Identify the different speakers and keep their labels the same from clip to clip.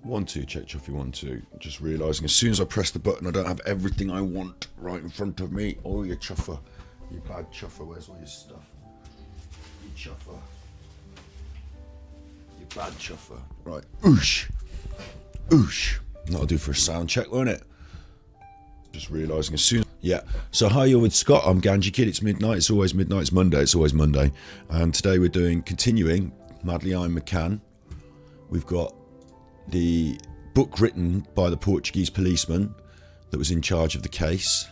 Speaker 1: 1, 2, check Chuffy 1, 2. Just realising as soon as I press the button, I don't have everything I want right in front of me. Oh, you chuffer. You bad chuffer. Where's all your stuff? You chuffer. You bad chuffer. Right. Oosh. Oosh. That'll do for a sound check, won't it? Just realising as soon. Yeah. So hi, you're with Scott. I'm Ganji Kid. It's midnight. It's always midnight. It's Monday. It's always Monday. And today we're continuing Madeleine McCann. We've got the book written by the Portuguese policeman that was in charge of the case.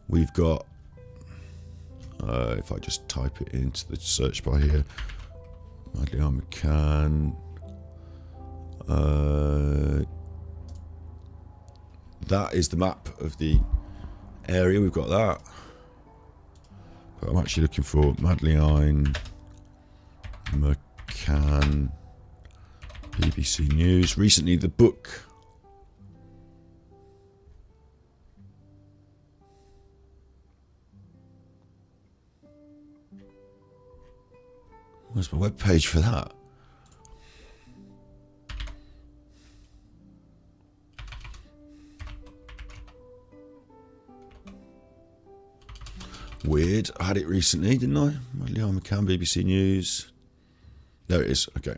Speaker 1: We've got, if I just type it into the search bar here, Madeleine McCann. That is the map of the area. We've got that. But I'm actually looking for Madeleine McCann. BBC News. Recently, the book. Where's my webpage for that? Weird. I had it recently, didn't I? Madeleine McCann, BBC News. There it is. Okay.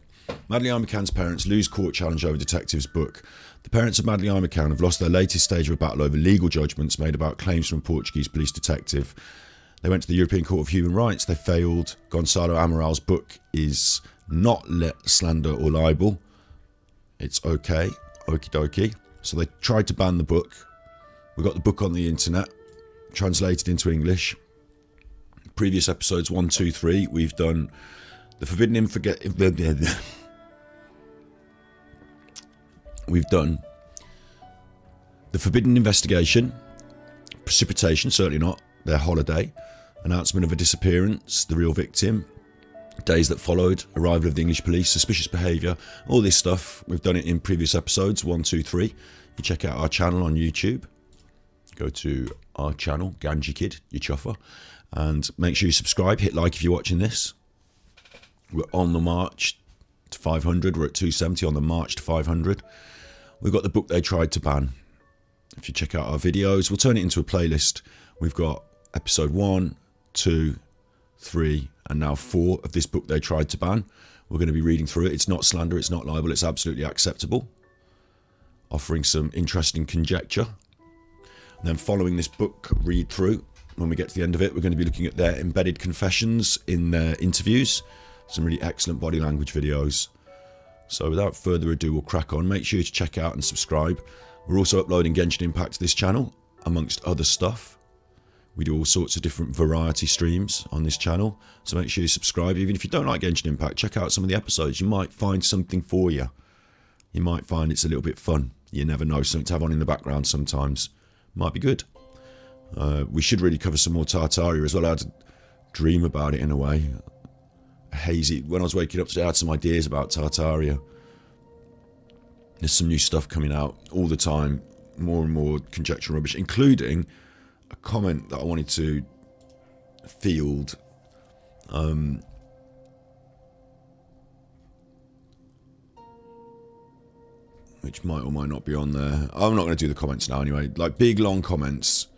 Speaker 1: Madeleine McCann's parents lose court challenge over detective's book. The parents of Madeleine McCann have lost their latest stage of a battle over legal judgments made about claims from a Portuguese police detective. They went to the European Court of Human Rights. They failed. Goncalo Amaral's book is not slander or libel. It's okay. Okie dokie. So they tried to ban the book. We got the book on the internet, translated into English. Previous episodes 1, 2, 3, we've done the Forbidden We've done the Forbidden Investigation, Precipitation, certainly not, their holiday, announcement of a disappearance, the real victim, days that followed, arrival of the English police, suspicious behaviour, all this stuff. We've done it in previous episodes, 1, 2, 3. You check out our channel on YouTube. Go to our channel, Ganji Kid, you chuffer, and make sure you subscribe, hit like if you're watching this. We're on the march to 500. We're at 270 on the march to 500. We've got the book they tried to ban. If you check out our videos, we'll turn it into a playlist. We've got episode 1, 2, 3, and now 4 of this book they tried to ban. We're going to be reading through it. It's not slander, it's not libel, it's absolutely acceptable. Offering some interesting conjecture. And then following this book read through, when we get to the end of it, we're going to be looking at their embedded confessions in their interviews. Some really excellent body language videos. So without further ado, we'll crack on. Make sure to check out and subscribe. We're also uploading Genshin Impact to this channel, amongst other stuff. We do all sorts of different variety streams on this channel. So make sure you subscribe. Even if you don't like Genshin Impact, check out some of the episodes. You might find something for you. You might find it's a little bit fun. You never know. Something to have on in the background sometimes. Might be good. We should really cover some more Tartaria as well. I had a dream about it in a way. Hazy. When I was waking up today, I had some ideas about Tartaria. There's some new stuff coming out all the time. More and more conjecture rubbish, including a comment that I wanted to field. Which might or might not be on there. I'm not going to do the comments now anyway. Like big long comments.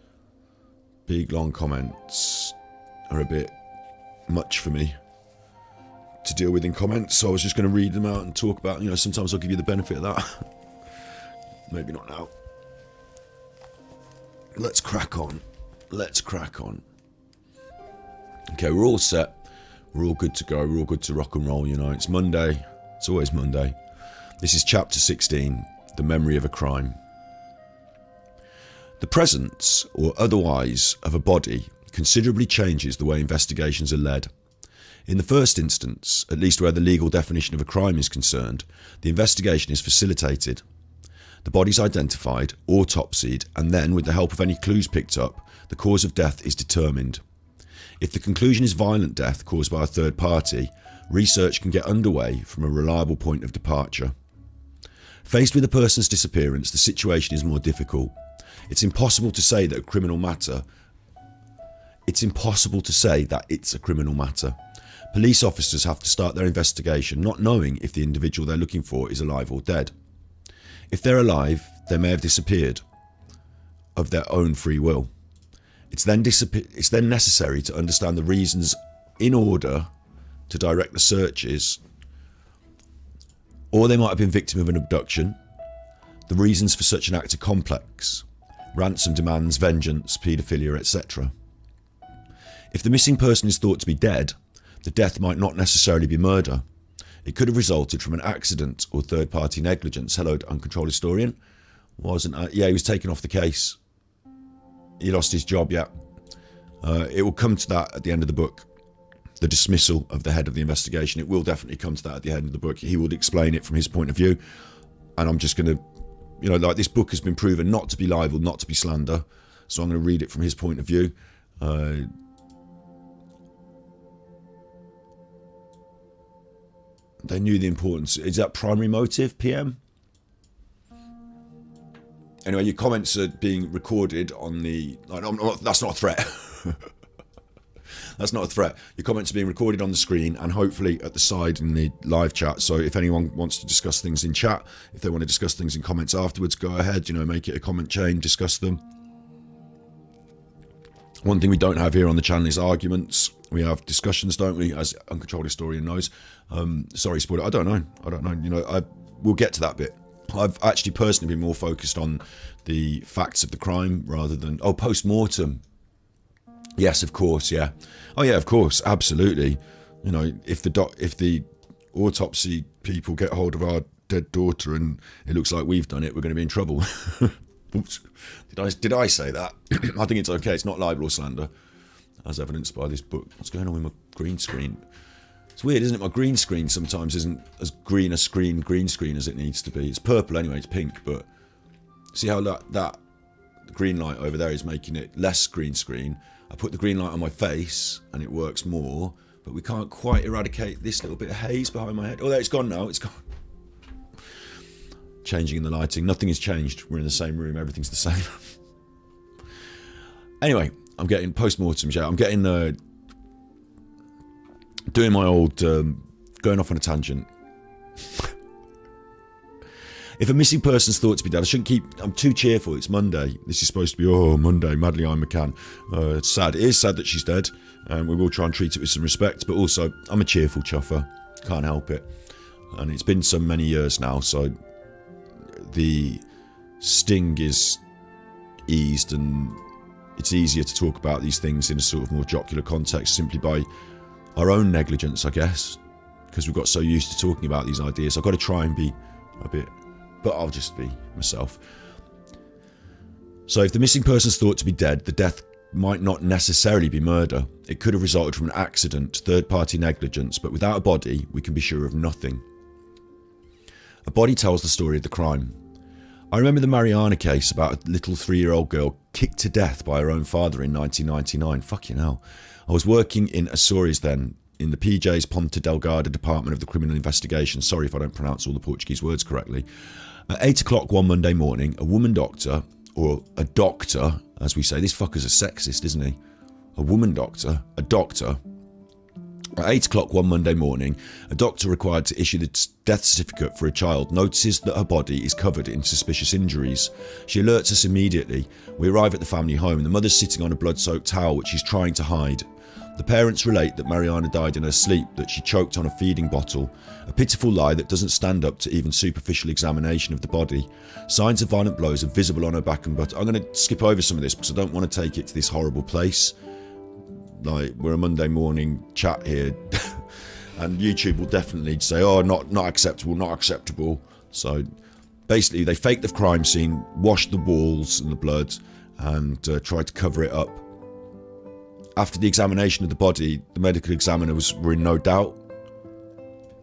Speaker 1: Big long comments are a bit much for me to deal with in comments, so I was just going to read them out and talk about, you know, sometimes I'll give you the benefit of that. Maybe not now. Let's crack on. Let's crack on. Okay, we're all set. We're all good to go. We're all good to rock and roll, you know. It's Monday. It's always Monday. This is chapter 16, The Memory of a Crime. The presence, or otherwise, of a body considerably changes the way investigations are led. In the first instance, at least where the legal definition of a crime is concerned, the investigation is facilitated. The body is identified, autopsied, and then, with the help of any clues picked up, the cause of death is determined. If the conclusion is violent death caused by a third party, research can get underway from a reliable point of departure. Faced with a person's disappearance, the situation is more difficult. It's impossible to say that it's a criminal matter. Police officers have to start their investigation not knowing if the individual they're looking for is alive or dead. If they're alive, they may have disappeared of their own free will. It's then necessary to understand the reasons in order to direct the searches, or they might have been victim of an abduction. The reasons for such an act are complex: ransom demands, vengeance, paedophilia, etc. If the missing person is thought to be dead, the death might not necessarily be murder. It could have resulted from an accident or third-party negligence. Hello, Uncontrolled Historian. Yeah, he was taken off the case. He lost his job, yeah. It will come to that at the end of the book. The dismissal of the head of the investigation. It will definitely come to that at the end of the book. He would explain it from his point of view. And I'm just going to, like, this book has been proven not to be libel, not to be slander. So I'm going to read it from his point of view. They knew the importance. Is that primary motive, PM? Anyway, your comments are being recorded on the... that's not a threat. That's not a threat. Your comments are being recorded on the screen and hopefully at the side in the live chat. So if anyone wants to discuss things in chat, if they want to discuss things in comments afterwards, go ahead, make it a comment chain, discuss them. One thing we don't have here on the channel is arguments. We have discussions, don't we, as Uncontrolled Historian knows. Sorry, spoiler. I don't know. We'll get to that bit. I've actually personally been more focused on the facts of the crime rather than... Oh, post-mortem. Yes, of course, yeah. Oh, yeah, of course, absolutely. If the autopsy people get hold of our dead daughter and it looks like we've done it, we're going to be in trouble. Oops. Did I say that? I think it's okay. It's not libel or slander, as evidenced by this book. What's going on with my green screen? It's weird, isn't it? My green screen sometimes isn't as green as it needs to be. It's purple anyway, it's pink, but see how that green light over there is making it less green screen. I put the green light on my face and it works more, but we can't quite eradicate this little bit of haze behind my head. Oh, there, it's gone now, it's gone. Changing in the lighting, nothing has changed. We're in the same room, everything's the same. Anyway, I'm getting post-mortems, yeah. I'm getting, doing my old, going off on a tangent. If a missing person's thought to be dead, I'm too cheerful. It's Monday. This is supposed to be, Monday, Madeleine McCann. It's sad. It is sad that she's dead. And we will try and treat it with some respect. But also, I'm a cheerful chuffer. Can't help it. And it's been so many years now. So the sting is eased. And it's easier to talk about these things in a sort of more jocular context. Simply by our own negligence, I guess. Because we've got so used to talking about these ideas. I've got to try and be a bit... But I'll just be myself. So if the missing person's thought to be dead, the death might not necessarily be murder. It could have resulted from an accident, third-party negligence, but without a body, we can be sure of nothing. A body tells the story of the crime. I remember the Mariana case about a little 3-year-old girl kicked to death by her own father in 1999. Fucking hell. I was working in Açores then, in the PJ's Ponta Delgada Department of the Criminal Investigation. Sorry if I don't pronounce all the Portuguese words correctly. At 8 o'clock one Monday morning, a woman doctor, or a doctor, as we say, this fucker's a sexist, isn't he? A woman doctor, a doctor. At 8 o'clock one Monday morning, a doctor required to issue the death certificate for a child notices that her body is covered in suspicious injuries. She alerts us immediately. We arrive at the family home. The mother's sitting on a blood-soaked towel, which she's trying to hide. The parents relate that Mariana died in her sleep, that she choked on a feeding bottle. A pitiful lie that doesn't stand up to even superficial examination of the body. Signs of violent blows are visible on her back and butt. I'm going to skip over some of this because I don't want to take it to this horrible place. Like, we're a Monday morning chat here. And YouTube will definitely say, oh, not acceptable, not acceptable. So, basically, they faked the crime scene, washed the walls and the blood, and tried to cover it up. After the examination of the body, the medical examiners were in no doubt.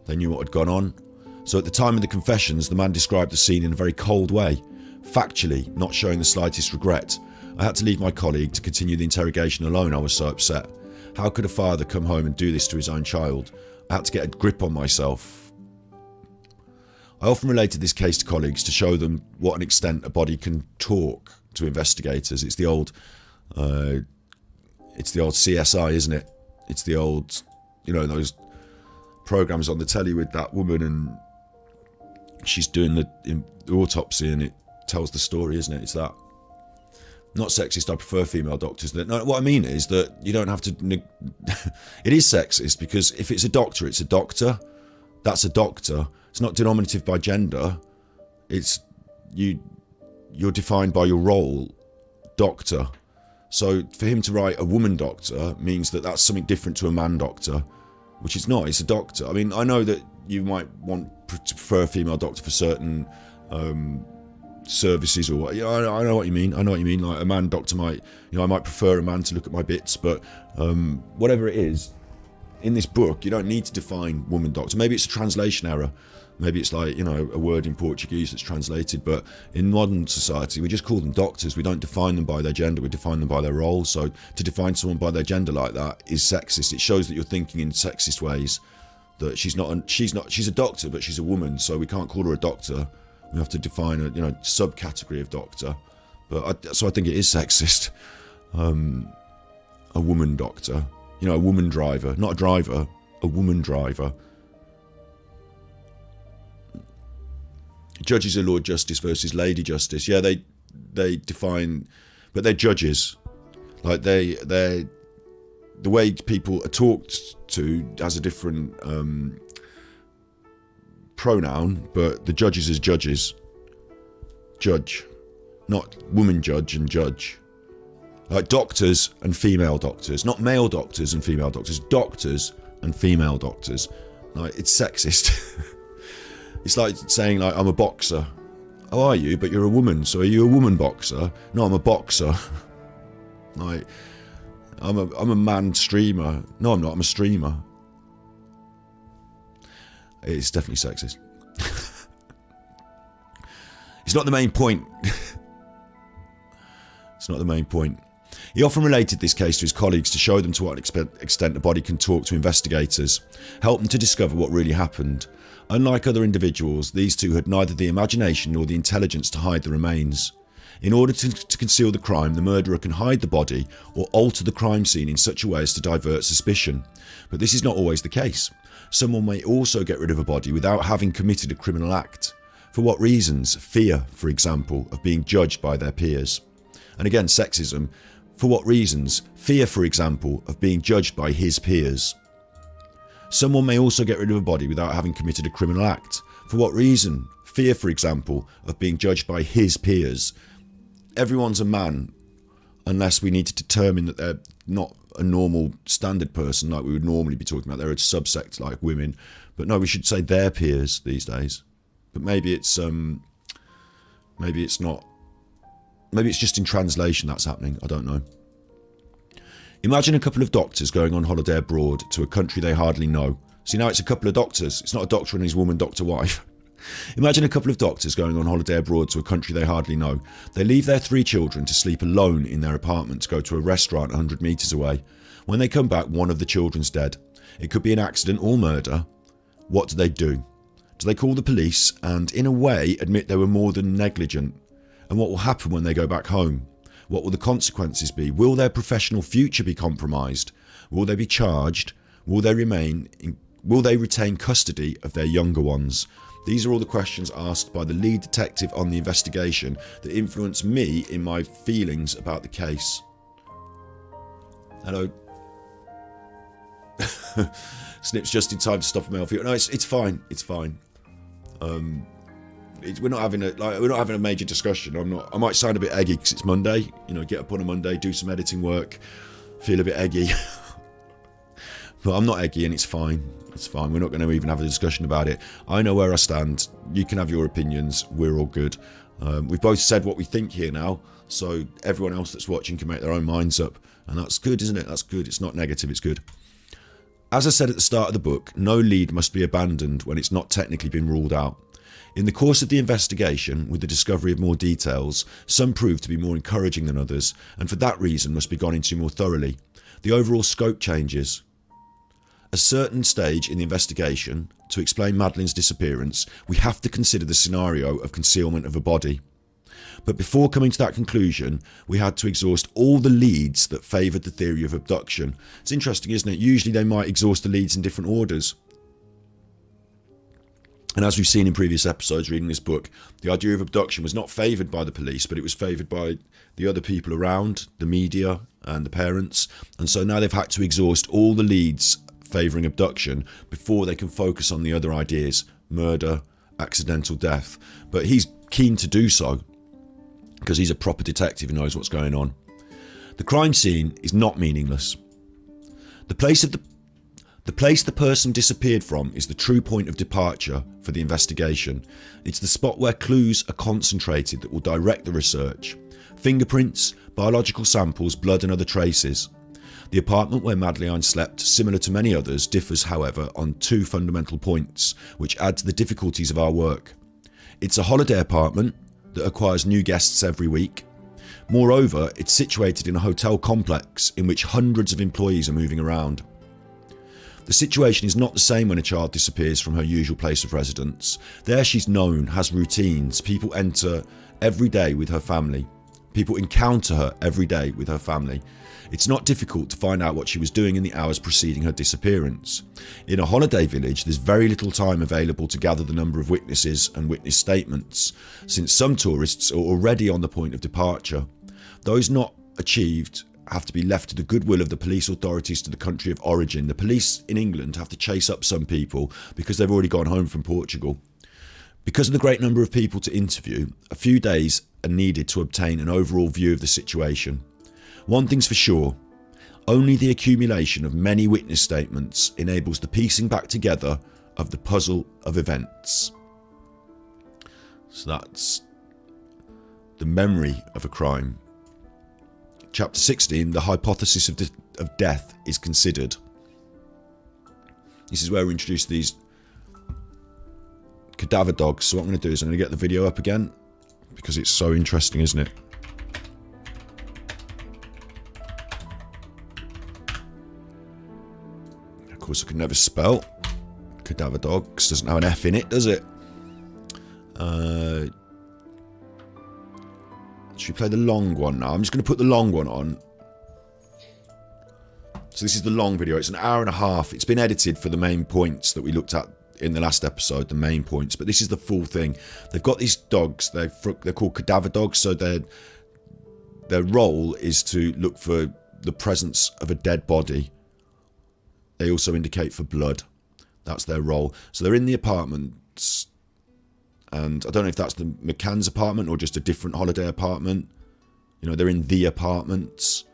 Speaker 1: They knew what had gone on. So at the time of the confessions, the man described the scene in a very cold way, factually, not showing the slightest regret. I had to leave my colleague to continue the interrogation alone. I was so upset. How could a father come home and do this to his own child? I had to get a grip on myself. I often related this case to colleagues to show them what an extent a body can talk to investigators. It's the old CSI, isn't it? It's the old, those programs on the telly with that woman and she's doing the autopsy and it tells the story, isn't it? It's that. Not sexist, I prefer female doctors. No, what I mean is that you don't have to... It is sexist because if it's a doctor, it's a doctor. That's a doctor. It's not denominative by gender. It's... You're defined by your role, doctor. So for him to write a woman doctor means that that's something different to a man doctor, which it's not. It's a doctor. I mean, I know that you might want to prefer a female doctor for certain... services or what. I know what you mean. I know what you mean. Like a man doctor might, I might prefer a man to look at my bits, but whatever it is, in this book, you don't need to define woman doctor. Maybe it's a translation error. Maybe it's like, a word in Portuguese that's translated, but in modern society, we just call them doctors. We don't define them by their gender, we define them by their role. So to define someone by their gender like that is sexist. It shows that you're thinking in sexist ways, that she's a doctor, but she's a woman, so we can't call her a doctor. We have to define a subcategory of doctor, so I think it is sexist. A woman doctor, a woman driver, not a driver, a woman driver. Judges are Lord Justice versus Lady Justice. Yeah, they define, but they're judges. Like the way people are talked to has a different. Pronoun, but the judges is judges. Judge, not woman judge and judge. Like doctors and female doctors, not male doctors and female doctors, doctors and female doctors. Like it's sexist. It's like saying like I'm a boxer. Oh, are you? But you're a woman, so are you a woman boxer? No, I'm a boxer. Like I'm a man streamer. No, I'm not. I'm a streamer. It's definitely sexist. It's not the main point. It's not the main point. He often related this case to his colleagues to show them to what extent the body can talk to investigators, help them to discover what really happened. Unlike other individuals, these two had neither the imagination nor the intelligence to hide the remains. In order to conceal the crime, the murderer can hide the body or alter the crime scene in such a way as to divert suspicion. But this is not always the case. Someone may also get rid of a body without having committed a criminal act. For what reasons? Fear, for example, of being judged by their peers. And again, sexism. For what reasons? Fear, for example, of being judged by his peers. Someone may also get rid of a body without having committed a criminal act. For what reason? Fear, for example, of being judged by his peers. Everyone's a man, unless we need to determine that they're not a normal standard person like we would normally be talking about. They're a subsect like women, but no, we should say their peers these days. But maybe it's not. Maybe it's just in translation that's happening. I don't know. Imagine a couple of doctors going on holiday abroad to a country they hardly know. See, now it's a couple of doctors. It's not a doctor and his woman doctor wife. Imagine a couple of doctors going on holiday abroad to a country they hardly know. They leave their 3 children to sleep alone in their apartment to go to a restaurant 100 metres away. When they come back, one of the children's dead. It could be an accident or murder. What do? Do they call the police and, in a way, admit they were more than negligent? And what will happen when they go back home? What will the consequences be? Will their professional future be compromised? Will they be charged? Will they retain custody of their younger ones? These are all the questions asked by the lead detective on the investigation that influenced me in my feelings about the case. Hello. Snips just in time to stop a male fetal. No, it's fine. It's fine. We're not having a major discussion. I might sound a bit eggy because it's Monday. Get up on a Monday, do some editing work, feel a bit eggy. But I'm not eggy, and it's fine. It's fine. We're not going to even have a discussion about it. I know where I stand. You can have your opinions. We're all good. We've both said what we think here now, so everyone else that's watching can make their own minds up. And that's good, isn't it? That's good. It's not negative. It's good. As I said at the start of the book, no lead must be abandoned when it's not technically been ruled out. In the course of the investigation, with the discovery of more details, some proved to be more encouraging than others, and for that reason must be gone into more thoroughly. The overall scope changes. A certain stage in the investigation, to explain Madeleine's disappearance, we have to consider the scenario of concealment of a body. But before coming to that conclusion, we had to exhaust all the leads that favoured the theory of abduction. It's interesting, isn't it? Usually they might exhaust the leads in different orders. And as we've seen in previous episodes reading this book, the idea of abduction was not favoured by the police, but it was favoured by the other people around, the media and the parents. And so now they've had to exhaust all the leads favouring abduction before they can focus on the other ideas: murder, accidental death. But he's keen to do so because he's a proper detective who knows what's going on. The crime scene is not meaningless. The place the person disappeared from is the true point of departure for the investigation. It's the spot where clues are concentrated that will direct the research. Fingerprints, biological samples, blood and other traces. The apartment where Madeleine slept, similar to many others, differs, however, on two fundamental points, which add to the difficulties of our work. It's a holiday apartment that acquires new guests every week. Moreover, it's situated in a hotel complex in which hundreds of employees are moving around. The situation is not the same when a child disappears from her usual place of residence. There she's known, has routines, people enter every day with her family. People encounter her every day with her family. It's not difficult to find out what she was doing in the hours preceding her disappearance. In a holiday village, there's very little time available to gather the number of witnesses and witness statements, since some tourists are already on the point of departure. Those not achieved have to be left to the goodwill of the police authorities to the country of origin. The police in England have to chase up some people because they've already gone home from Portugal. Because of the great number of people to interview, a few days are needed to obtain an overall view of the situation. One thing's for sure, only the accumulation of many witness statements enables the piecing back together of the puzzle of events. So that's the memory of a crime. Chapter 16, the hypothesis of death is considered. This is where we introduce these cadaver dogs. So what I'm going to do is I'm going to get the video up again because it's so interesting, isn't it? Of course, I can never spell. Cadaver Dogs doesn't have an F in it, does it? Should we play the long one now? I'm just going to put the long one on. So this is the long video. It's an hour and a half. It's been edited for the main points that we looked at in the last episode, the main points. But this is the full thing. They've got these dogs. They're called cadaver dogs. So their role is to look for the presence of a dead body. They also indicate for blood. That's their role. So they're in the apartments. And I don't know if that's the McCann's apartment or just a different holiday apartment. You know, they're in the apartments.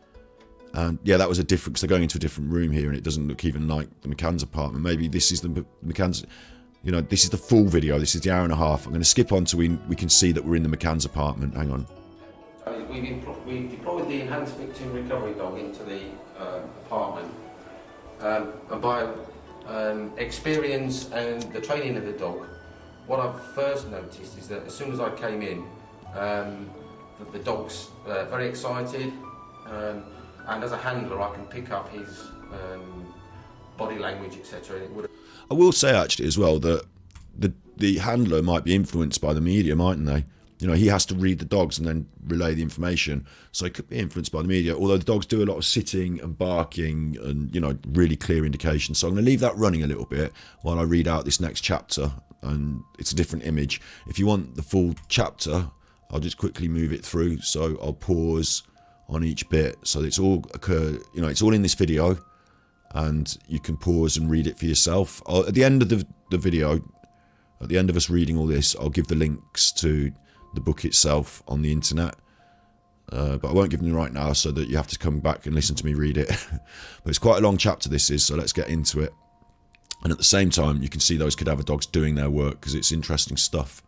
Speaker 1: And yeah, that was a different, because they're going into a different room here and it doesn't look even like the McCann's apartment. Maybe this is the McCann's, you know, this is the full video. This is the hour and a half. I'm going to skip on to we can see that we're in the McCann's apartment. Hang on.
Speaker 2: We deployed the enhanced victim recovery dog into the apartment. And by experience and the training of the dog, what I've first noticed is that as soon as I came in, the dog's very excited, and as a handler I can pick up his body language, etc.
Speaker 1: I will say actually as well that the handler might be influenced by the media, mightn't they? You know, he has to read the dogs and then relay the information, so he could be influenced by the media, although the dogs do a lot of sitting and barking and, you know, really clear indications. So I'm going to leave that running a little bit while I read out this next chapter, and it's a different image. If you want the full chapter, I'll just quickly move it through, so I'll pause on each bit so it's all you know, it's all in this video and you can pause and read it for yourself. At the end of the video, at the end of us reading all this, I'll give the links to the book itself on the internet, but I won't give them right now so that you have to come back and listen to me read it. But it's quite a long chapter this is, so let's get into it. And at the same time you can see those cadaver dogs doing their work because it's interesting stuff.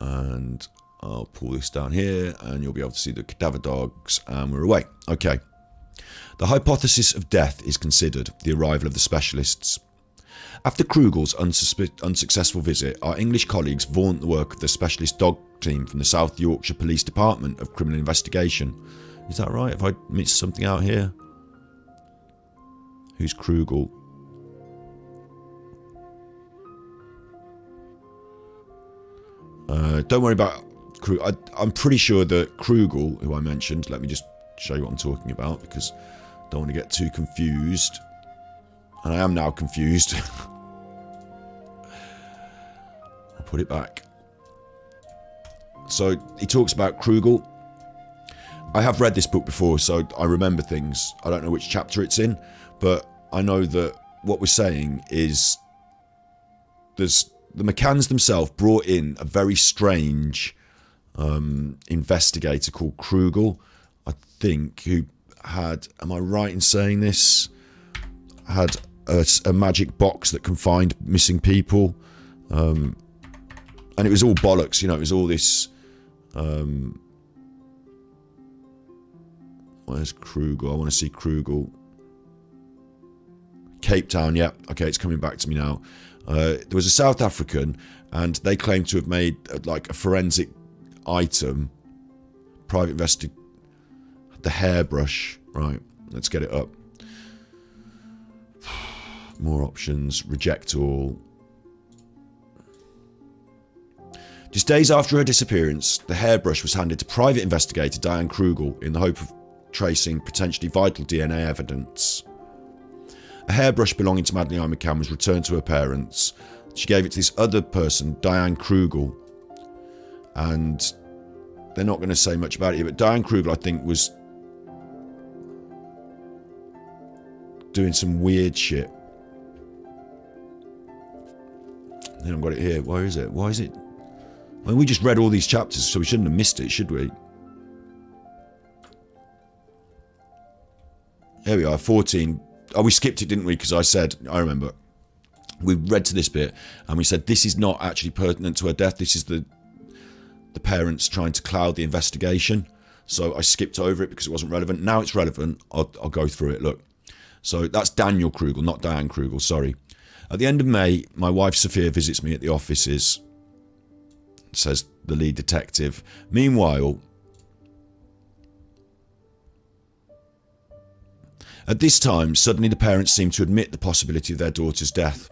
Speaker 1: And I'll pull this down here and you'll be able to see the cadaver dogs, and we're away. Okay. The hypothesis of death is considered, the arrival of the specialists. After Krugel's unsuccessful visit, our English colleagues vaunt the work of the specialist dog team from the South Yorkshire Police Department of Criminal Investigation. Is that right? Have I missed something out here? Who's Krugel? Don't worry about Krugel. I'm pretty sure that Krugel, who I mentioned, let me just show you what I'm talking about, because Don't want to get too confused. And I am now confused. I'll put it back. So he talks about Krugel. I have read this book before, so I remember things. I don't know which chapter it's in, but I know that what we're saying is there's the McCanns themselves brought in a very strange investigator called Krugel, I think, who had, am I right in saying this, had a magic box that can find missing people, and it was all bollocks, you know, it was all this, where's Krugel? I want to see Krugel. Cape Town, yeah, okay, it's coming back to me now. There was a South African, and they claimed to have made like a forensic item, private the hairbrush, right, let's get it up. More options, reject all. Just days after her disappearance, the hairbrush was handed to private investigator Diane Krugel in the hope of tracing potentially vital DNA evidence. A hairbrush belonging to Madeleine McCann was returned to her parents. She gave it to this other person, Diane Krugel, and they're not going to say much about it, but Diane Krugel, I think, was doing some weird shit. Then I've got it here. Where is it? Why is it? I mean, we just read all these chapters, so we shouldn't have missed it, should we? Here we are, 14. Oh, we skipped it, didn't we? Because I said, I remember, we read to this bit, and we said this is not actually pertinent to her death. This is the parents trying to cloud the investigation. So I skipped over it because it wasn't relevant. Now it's relevant. I'll go through it. Look. So that's Daniel Krugel, not Diane Krugel, sorry. At the end of May, my wife Sophia visits me at the offices, says the lead detective. Meanwhile, at this time, suddenly the parents seem to admit the possibility of their daughter's death.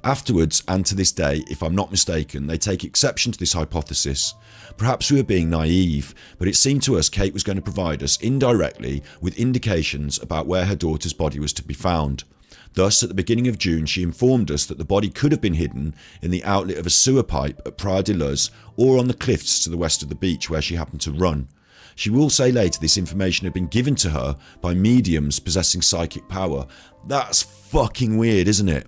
Speaker 1: Afterwards, and to this day, if I'm not mistaken, they take exception to this hypothesis. Perhaps we were being naive, but it seemed to us Kate was going to provide us, indirectly, with indications about where her daughter's body was to be found. Thus, at the beginning of June, she informed us that the body could have been hidden in the outlet of a sewer pipe at Praia de Luz or on the cliffs to the west of the beach where she happened to run. She will say later this information had been given to her by mediums possessing psychic power. That's fucking weird, isn't it?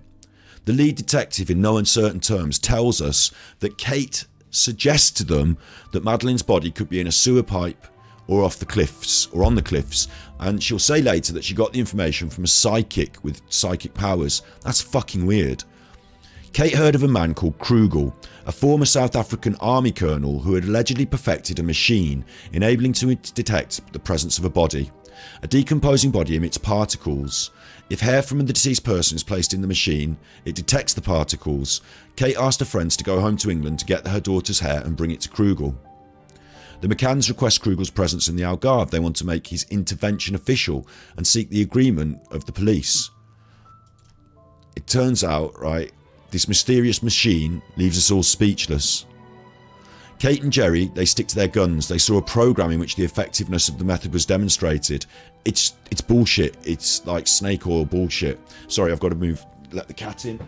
Speaker 1: The lead detective, in no uncertain terms, tells us that Kate suggests to them that Madeleine's body could be in a sewer pipe or off the cliffs, or on the cliffs, and she'll say later that she got the information from a psychic with psychic powers. That's fucking weird. Kate heard of a man called Krugel, a former South African army colonel who had allegedly perfected a machine enabling to detect the presence of a body. A decomposing body emits particles. If hair from the deceased person is placed in the machine, it detects the particles. Kate asked her friends to go home to England to get her daughter's hair and bring it to Krugel. The McCanns request Krugel's presence in the Algarve. They want to make his intervention official and seek the agreement of the police. It turns out, right, this mysterious machine leaves us all speechless. Kate and Jerry, they stick to their guns. They saw a program in which the effectiveness of the method was demonstrated. It's bullshit. It's like snake oil bullshit. Sorry, I've got to let the cat in.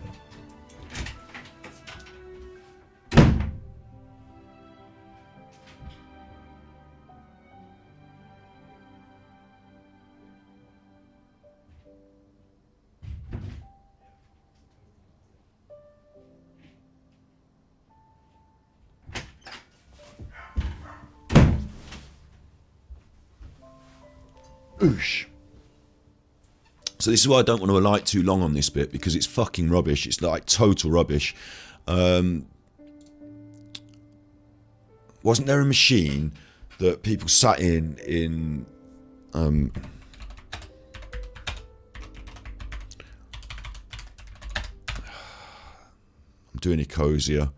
Speaker 1: Oosh. So this is why I don't want to alight too long on this bit, because it's fucking rubbish. It's like total rubbish. Wasn't there a machine that people sat in I'm doing it cozier.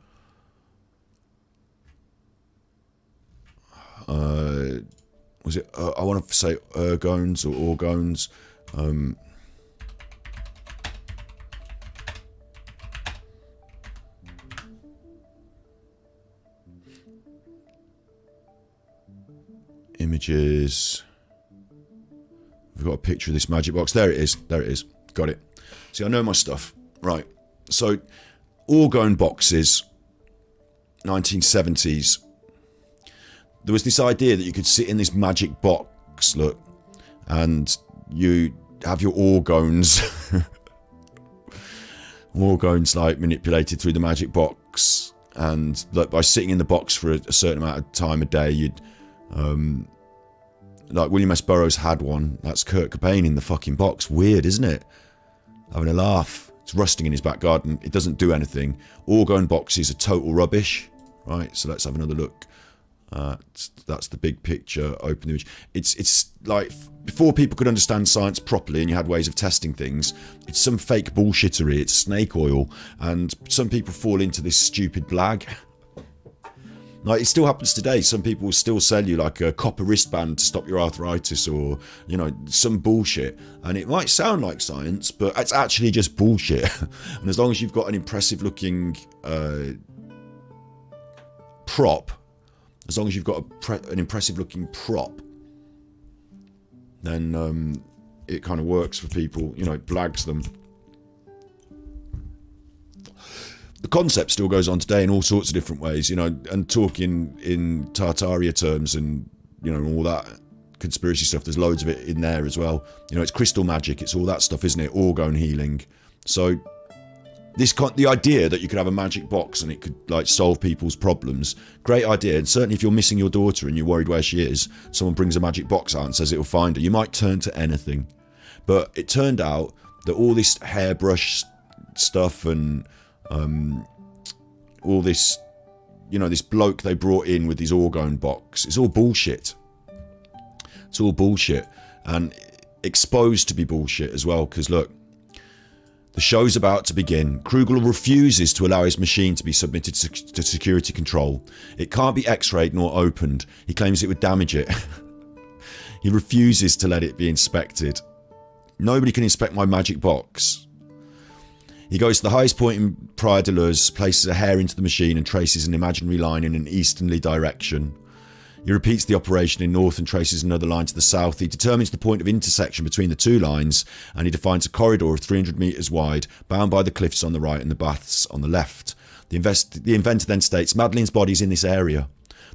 Speaker 1: Was it, I want to say ergones or orgones. Images. We've got a picture of this magic box. There it is. There it is. Got it. See, I know my stuff. Right. So, orgone boxes, 1970s. There was this idea that you could sit in this magic box, look, and you have your orgones, orgones like manipulated through the magic box, and like by sitting in the box for a certain amount of time a day, you'd, like William S. Burroughs had one. That's Kurt Cobain in the fucking box. Weird, isn't it? Having a laugh. It's rusting in his back garden. It doesn't do anything. Orgone boxes are total rubbish. Right, so let's have another look. That's the big picture. Open the image. It's like before people could understand science properly and you had ways of testing things, it's some fake bullshittery. It's snake oil, and some people fall into this stupid blag. Like, it still happens today. Some people will still sell you like a copper wristband to stop your arthritis, or, you know, some bullshit. And it might sound like science, but it's actually just bullshit. And as long as you've got an impressive looking prop, as long as you've got an impressive looking prop, then it kind of works for people, you know, it blags them. The concept still goes on today in all sorts of different ways, you know, and talking in Tartaria terms and, you know, all that conspiracy stuff, there's loads of it in there as well. You know, it's crystal magic, it's all that stuff, isn't it? Orgone healing. So the idea that you could have a magic box and it could like solve people's problems, great idea. And certainly if you're missing your daughter and you're worried where she is, someone brings a magic box out and says it'll find her, you might turn to anything. But it turned out that all this hairbrush stuff and all this, you know, this bloke they brought in with his orgone box, it's all bullshit. It's all bullshit, and exposed to be bullshit as well, because look, the show's about to begin. Krugel refuses to allow his machine to be submitted to security control. It can't be x-rayed nor opened. He claims it would damage it. He refuses to let it be inspected. Nobody can inspect my magic box. He goes to the highest point in Praia de Luz, places a hair into the machine and traces an imaginary line in an easterly direction. He repeats the operation in north and traces another line to the south. He determines the point of intersection between the two lines, and he defines a corridor of 300 metres wide, bound by the cliffs on the right and the baths on the left. The inventor then states, Madeleine's body is in this area.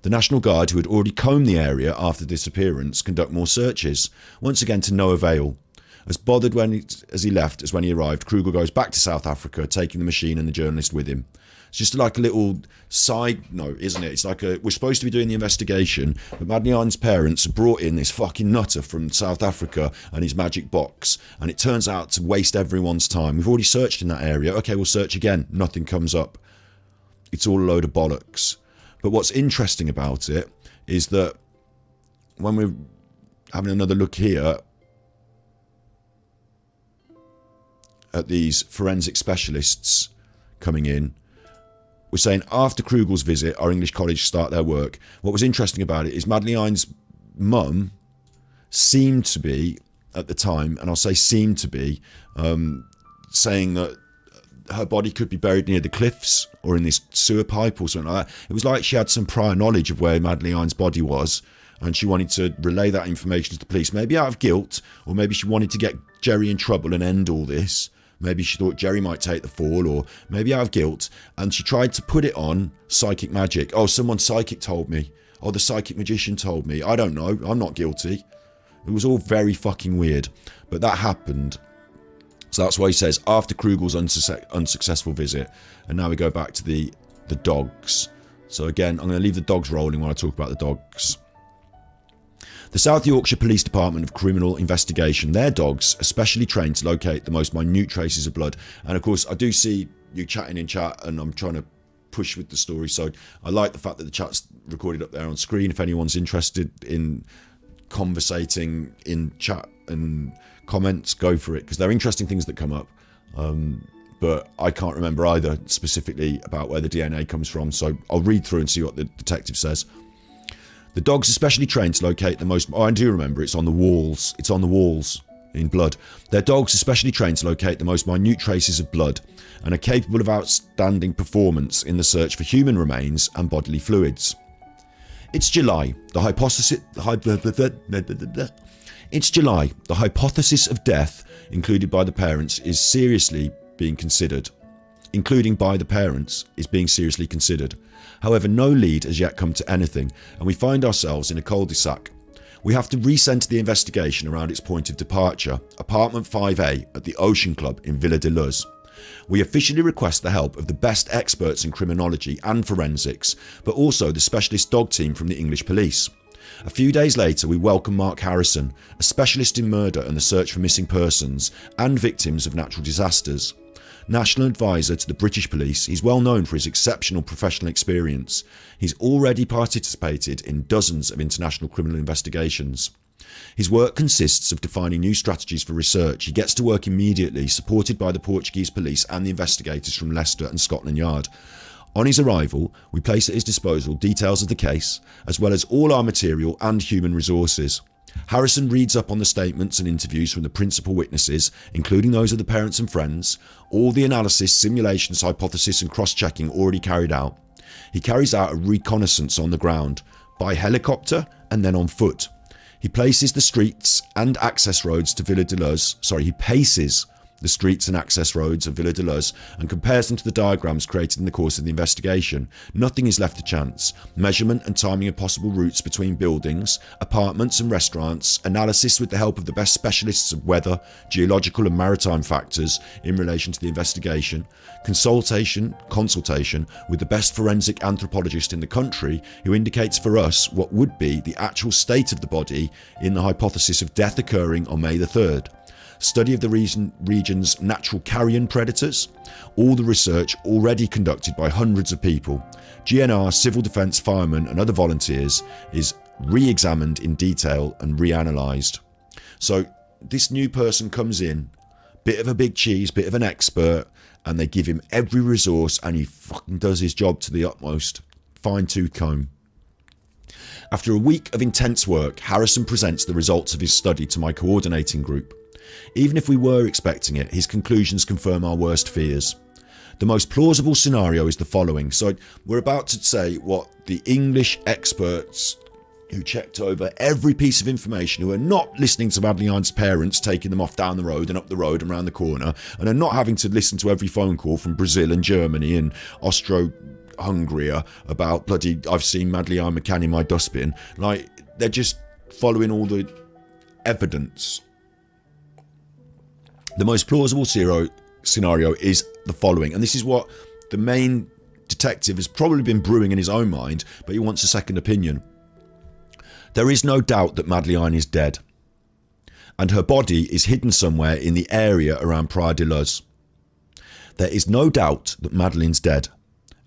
Speaker 1: The National Guard, who had already combed the area after the disappearance, conduct more searches, once again to no avail. As bothered as he left as when he arrived, Krugel goes back to South Africa, taking the machine and the journalist with him. It's just like a little side note, isn't it? It's like we're supposed to be doing the investigation, but Madeleine's parents brought in this fucking nutter from South Africa and his magic box, and it turns out to waste everyone's time. We've already searched in that area. Okay, we'll search again. Nothing comes up. It's all a load of bollocks. But what's interesting about it is that when we're having another look here at these forensic specialists coming in, we're saying after Krugel's visit, our English college start their work. What was interesting about it is Madeleine's mum seemed to be, at the time, and I'll say seemed to be, saying that her body could be buried near the cliffs or in this sewer pipe or something like that. It was like she had some prior knowledge of where Madeleine's body was, and she wanted to relay that information to the police, maybe out of guilt, or maybe she wanted to get Jerry in trouble and end all this. Maybe she thought Jerry might take the fall, or maybe out of guilt, and she tried to put it on psychic magic. Oh, someone psychic told me. Oh, the psychic magician told me. I don't know. I'm not guilty. It was all very fucking weird. But that happened. So that's why he says, after Krugel's unsuccessful visit, and now we go back to the dogs. So again, I'm going to leave the dogs rolling while I talk about the dogs. The South Yorkshire Police Department of Criminal Investigation, their dogs are specially trained to locate the most minute traces of blood. And of course, I do see you chatting in chat, and I'm trying to push with the story. So I like the fact that the chat's recorded up there on screen. If anyone's interested in conversating in chat and comments, go for it, because they're interesting things that come up. But I can't remember either specifically about where the DNA comes from. So I'll read through and see what the detective says. The dogs are specially trained to locate the most... Oh, I do remember, it's on the walls. It's on the walls in blood. Their dogs are specially trained to locate the most minute traces of blood and are capable of outstanding performance in the search for human remains and bodily fluids. It's July. In It's July. The hypothesis of death included by the parents is seriously being considered. Including by the parents is being seriously considered. However, no lead has yet come to anything, and we find ourselves in a cul-de-sac. We have to recenter the investigation around its point of departure, apartment 5A at the Ocean Club in Villa de Luz. We officially request the help of the best experts in criminology and forensics, but also the specialist dog team from the English police. A few days later, we welcome Mark Harrison, a specialist in murder and the search for missing persons and victims of natural disasters. National advisor to the British police, he's well known for his exceptional professional experience. He's already participated in dozens of international criminal investigations. His work consists of defining new strategies for research. He gets to work immediately, supported by the Portuguese police and the investigators from Leicester and Scotland Yard. On his arrival, we place at his disposal details of the case, as well as all our material and human resources. Harrison reads up on the statements and interviews from the principal witnesses, including those of the parents and friends, all the analysis, simulations, hypothesis and cross-checking already carried out. He carries out a reconnaissance on the ground, by helicopter and then on foot. He places the streets and access roads to Villa de Luz, he paces the streets and access roads of Villa de Luz and compares them to the diagrams created in the course of the investigation. Nothing is left to chance. Measurement and timing of possible routes between buildings, apartments and restaurants, analysis with the help of the best specialists of weather, geological and maritime factors in relation to the investigation, consultation with the best forensic anthropologist in the country who indicates for us what would be the actual state of the body in the hypothesis of death occurring on May the 3rd. Study of the region's natural carrion predators, all the research already conducted by hundreds of people. GNR, civil defence, firemen and other volunteers is re-examined in detail and reanalysed. So this new person comes in, bit of a big cheese, bit of an expert, and they give him every resource and he fucking does his job to the utmost. Fine-tooth comb. After a week of intense work, Harrison presents the results of his study to my coordinating group. Even if we were expecting it, his conclusions confirm our worst fears. The most plausible scenario is the following. So we're about to say what the English experts who checked over every piece of information, who are not listening to Madeleine's parents taking them off down the road and up the road and around the corner, and are not having to listen to every phone call from Brazil and Germany and Austro-Hungary about bloody I've seen Madeleine McCann in my dustbin. Like, they're just following all the evidence. The most plausible scenario is the following, and this is what the main detective has probably been brewing in his own mind, but he wants a second opinion. There is no doubt that Madeleine is dead, and her body is hidden somewhere in the area around Praia de Luz. There is no doubt that Madeleine's dead,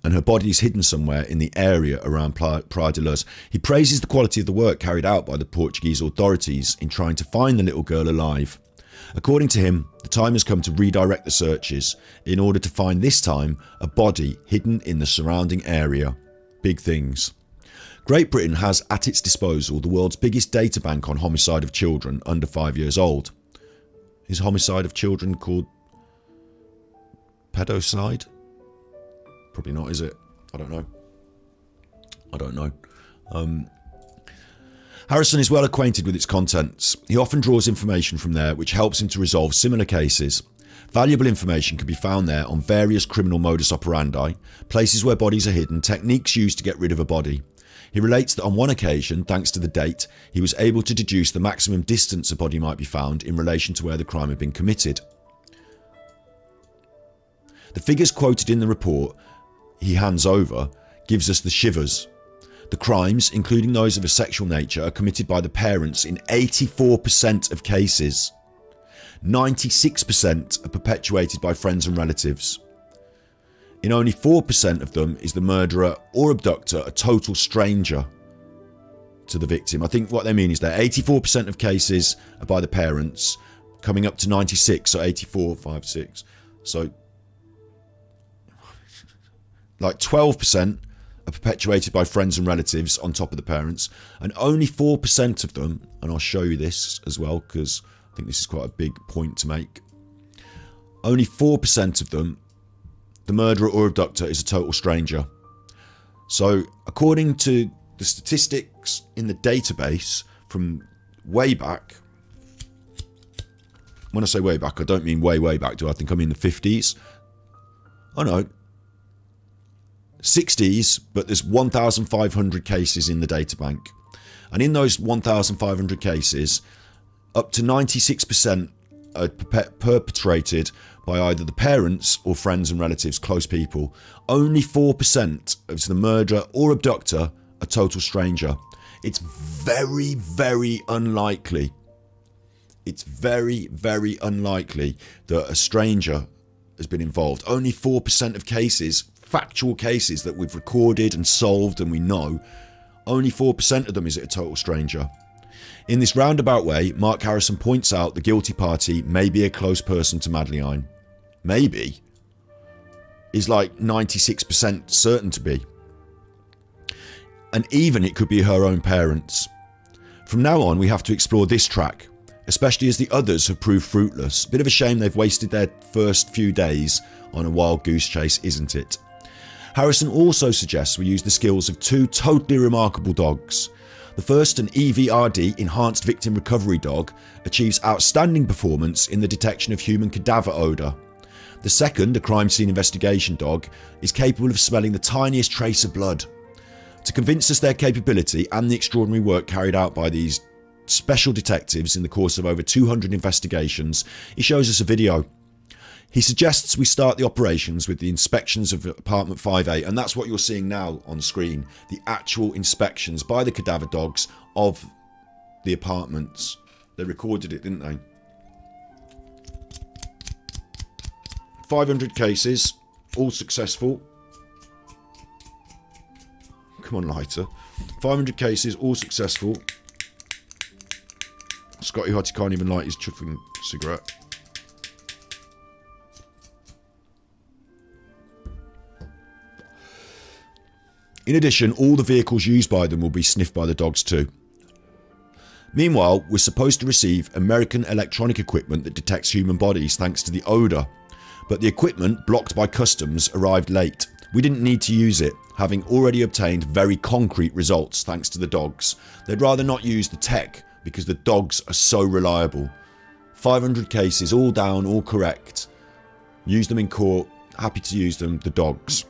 Speaker 1: and her body is hidden somewhere in the area around Praia de Luz. He praises the quality of the work carried out by the Portuguese authorities in trying to find the little girl alive. According to him, the time has come to redirect the searches in order to find, this time, a body hidden in the surrounding area. Big things. Great Britain has at its disposal the world's biggest data bank on homicide of children under 5 years old. Is homicide of children called pedocide? Probably not, is it? I don't know. Harrison is well acquainted with its contents. He often draws information from there which helps him to resolve similar cases. Valuable information can be found there on various criminal modus operandi, places where bodies are hidden, techniques used to get rid of a body. He relates that on one occasion, thanks to the date, he was able to deduce the maximum distance a body might be found in relation to where the crime had been committed. The figures quoted in the report he hands over gives us the shivers. The crimes, including those of a sexual nature, are committed by the parents in 84% of cases. 96% are perpetuated by friends and relatives. In only 4% of them is the murderer or abductor a total stranger to the victim. I think what they mean is that 84% of cases are by the parents, coming up to 96, so 84, 5, 6. So, like 12% are perpetuated by friends and relatives on top of the parents, and only 4% of them, and I'll show you this as well because I think this is quite a big point to make, only 4% of them, the murderer or abductor is a total stranger. So according to the statistics in the database from way back, When I say way back, I don't mean way back, do I think I mean the 50s? Oh no, 60s, but there's 1,500 cases in the databank. And in those 1,500 cases, up to 96% are perpetrated by either the parents or friends and relatives, close people. Only 4% of the murderer or abductor a total stranger. It's very, very unlikely. It's very, very unlikely that a stranger has been involved. Only 4% of cases, factual cases that we've recorded and solved and we know, only 4% of them is it a total stranger. In this roundabout way, Mark Harrison points out the guilty party may be a close person to Madeleine. Maybe. Is like 96% certain to be. And even it could be her own parents. From now on, we have to explore this track, especially as the others have proved fruitless. Bit of a shame they've wasted their first few days on a wild goose chase, isn't it? Harrison also suggests we use the skills of two totally remarkable dogs. The first, an EVRD, Enhanced Victim Recovery Dog, achieves outstanding performance in the detection of human cadaver odour. The second, a crime scene investigation dog, is capable of smelling the tiniest trace of blood. To convince us their capability and the extraordinary work carried out by these special detectives in the course of over 200 investigations, he shows us a video. He suggests we start the operations with the inspections of apartment 5A, and that's what you're seeing now on screen, the actual inspections by the Cadaver Dogs of the apartments. They recorded it, didn't they? 500 cases, all successful. Come on, lighter. 500 cases, all successful. Scotty Hottie can't even light his chuffing cigarette. In addition, all the vehicles used by them will be sniffed by the dogs too. Meanwhile, we're supposed to receive American electronic equipment that detects human bodies thanks to the odour. But the equipment, blocked by customs, arrived late. We didn't need to use it, having already obtained very concrete results thanks to the dogs. They'd rather not use the tech because the dogs are so reliable. 500 cases, all down, all correct. Use them in court, happy to use them, the dogs.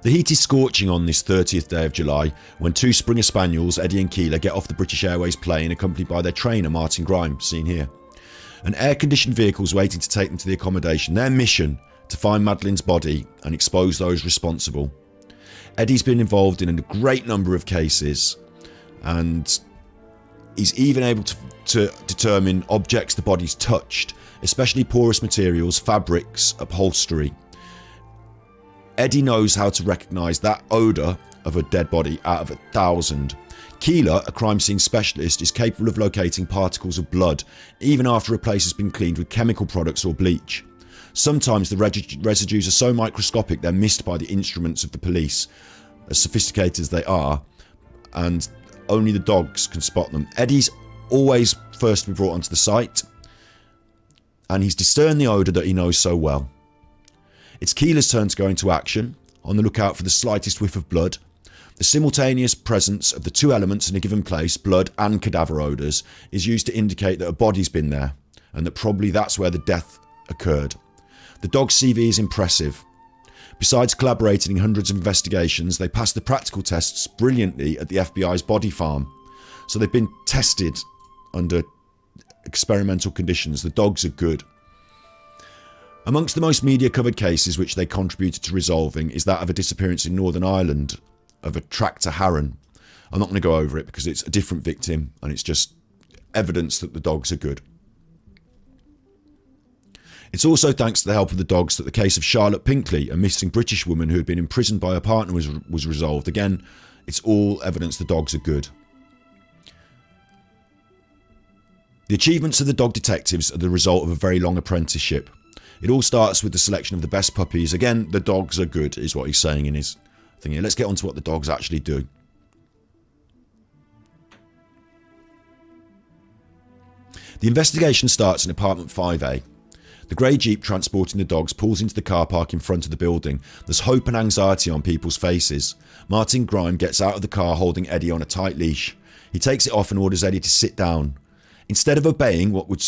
Speaker 1: The heat is scorching on this 30th day of July when two Springer Spaniels, Eddie and Keeler, get off the British Airways plane accompanied by their trainer Martin Grime, seen here. An air-conditioned vehicle is waiting to take them to the accommodation. Their mission, to find Madeleine's body and expose those responsible. Eddie's been involved in a great number of cases and he's even able to determine objects the body's touched, especially porous materials, fabrics, upholstery. Eddie knows how to recognise that odour of a dead body out of 1,000. Keeler, a crime scene specialist, is capable of locating particles of blood even after a place has been cleaned with chemical products or bleach. Sometimes the residues are so microscopic they're missed by the instruments of the police, as sophisticated as they are, and only the dogs can spot them. Eddie's always first to be brought onto the site, and he's discerned the odour that he knows so well. It's Keeler's turn to go into action, on the lookout for the slightest whiff of blood. The simultaneous presence of the two elements in a given place, blood and cadaver odours, is used to indicate that a body's been there, and that probably that's where the death occurred. The dog's CV is impressive. Besides collaborating in hundreds of investigations, they passed the practical tests brilliantly at the FBI's body farm. So they've been tested under experimental conditions. The dogs are good. Amongst the most media-covered cases which they contributed to resolving is that of a disappearance in Northern Ireland of a tractor Harron. I'm not going to go over it because it's a different victim and it's just evidence that the dogs are good. It's also thanks to the help of the dogs that the case of Charlotte Pinkley, a missing British woman who had been imprisoned by her partner, was resolved. Again, it's all evidence the dogs are good. The achievements of the dog detectives are the result of a very long apprenticeship. It all starts with the selection of the best puppies. Again, the dogs are good, is what he's saying in his thing here. Let's get on to what the dogs actually do. The investigation starts in apartment 5A. The grey Jeep transporting the dogs pulls into the car park in front of the building. There's hope and anxiety on people's faces. Martin Grime gets out of the car holding Eddie on a tight leash. He takes it off and orders Eddie to sit down. Instead of obeying what would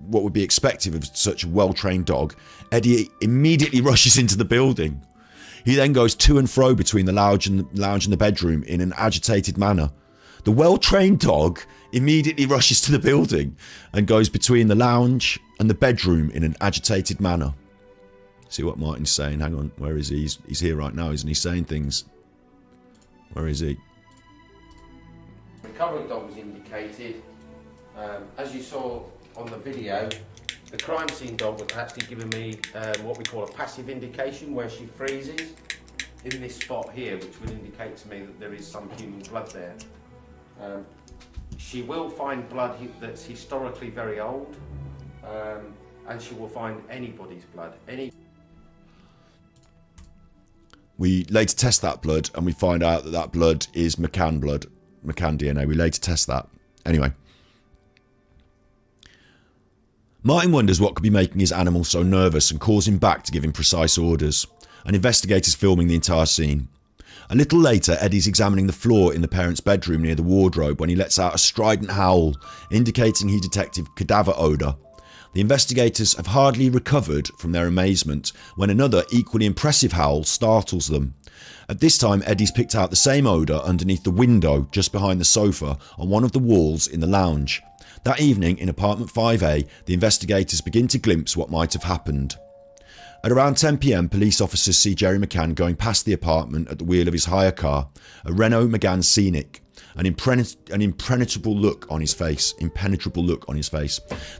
Speaker 1: what would be expected of such a well-trained dog, Eddie immediately rushes into the building. He then goes to and fro between the lounge and the bedroom in an agitated manner. The well-trained dog immediately rushes to the building and goes between the lounge and the bedroom in an agitated manner. See what Martin's saying. Hang on, where is he? He's here right now, isn't he? Saying things. Where is he?
Speaker 2: Recovery dog was indicated. As you saw on the video, the crime scene dog was actually giving me what we call a passive indication, where she freezes in this spot here, which would indicate to me that there is some human blood there. She will find blood that's historically very old, and she will find anybody's blood.
Speaker 1: We later test that blood and we find out that that blood is McCann blood, McCann DNA. We later test that. Anyway. Martin wonders what could be making his animal so nervous and calls him back to give him precise orders. An investigator's filming the entire scene. A little later, Eddie's examining the floor in the parents' bedroom near the wardrobe when he lets out a strident howl, indicating he detected cadaver odour. The investigators have hardly recovered from their amazement when another equally impressive howl startles them. At this time, Eddie's picked out the same odour underneath the window just behind the sofa on one of the walls in the lounge. That evening, in apartment 5A, the investigators begin to glimpse what might have happened. At around 10 PM, police officers see Jerry McCann going past the apartment at the wheel of his hire car, a Renault Megane Scenic, an impenetrable look on his face.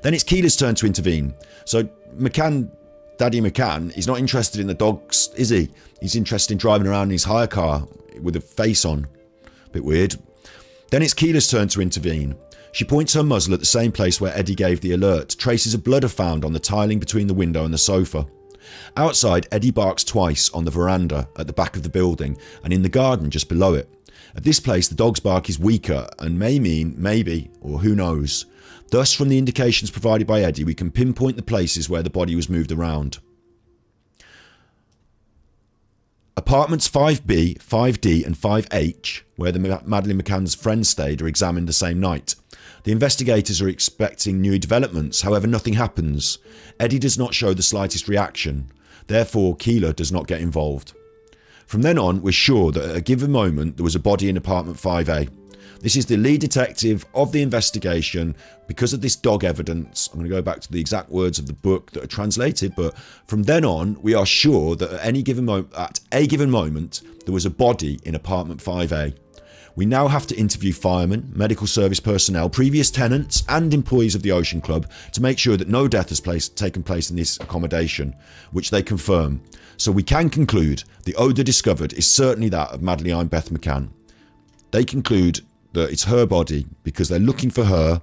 Speaker 1: Then it's Keeler's turn to intervene. So McCann, Daddy McCann, he's not interested in the dogs, is he? He's interested in driving around in his hire car with a face on. Bit weird. Then it's Keeler's turn to intervene. She points her muzzle at the same place where Eddie gave the alert. Traces of blood are found on the tiling between the window and the sofa. Outside, Eddie barks twice on the veranda at the back of the building and in the garden just below it. At this place, the dog's bark is weaker and may mean maybe, or who knows. Thus, from the indications provided by Eddie, we can pinpoint the places where the body was moved around. Apartments 5B, 5D and 5H, where the Madeleine McCann's friends stayed, are examined the same night. The investigators are expecting new developments, however nothing happens. Eddie does not show the slightest reaction. Therefore, Keeler does not get involved. From then on, we're sure that at a given moment there was a body in apartment 5A. This is the lead detective of the investigation. Because of this dog evidence, I'm going to go back to the exact words of the book that are translated, but from then on, we are sure that at a given moment, there was a body in apartment 5A. We now have to interview firemen, medical service personnel, previous tenants and employees of the Ocean Club to make sure that no death has taken place in this accommodation, which they confirm. So we can conclude the odour discovered is certainly that of Madeleine Beth McCann. They conclude that it's her body because they're looking for her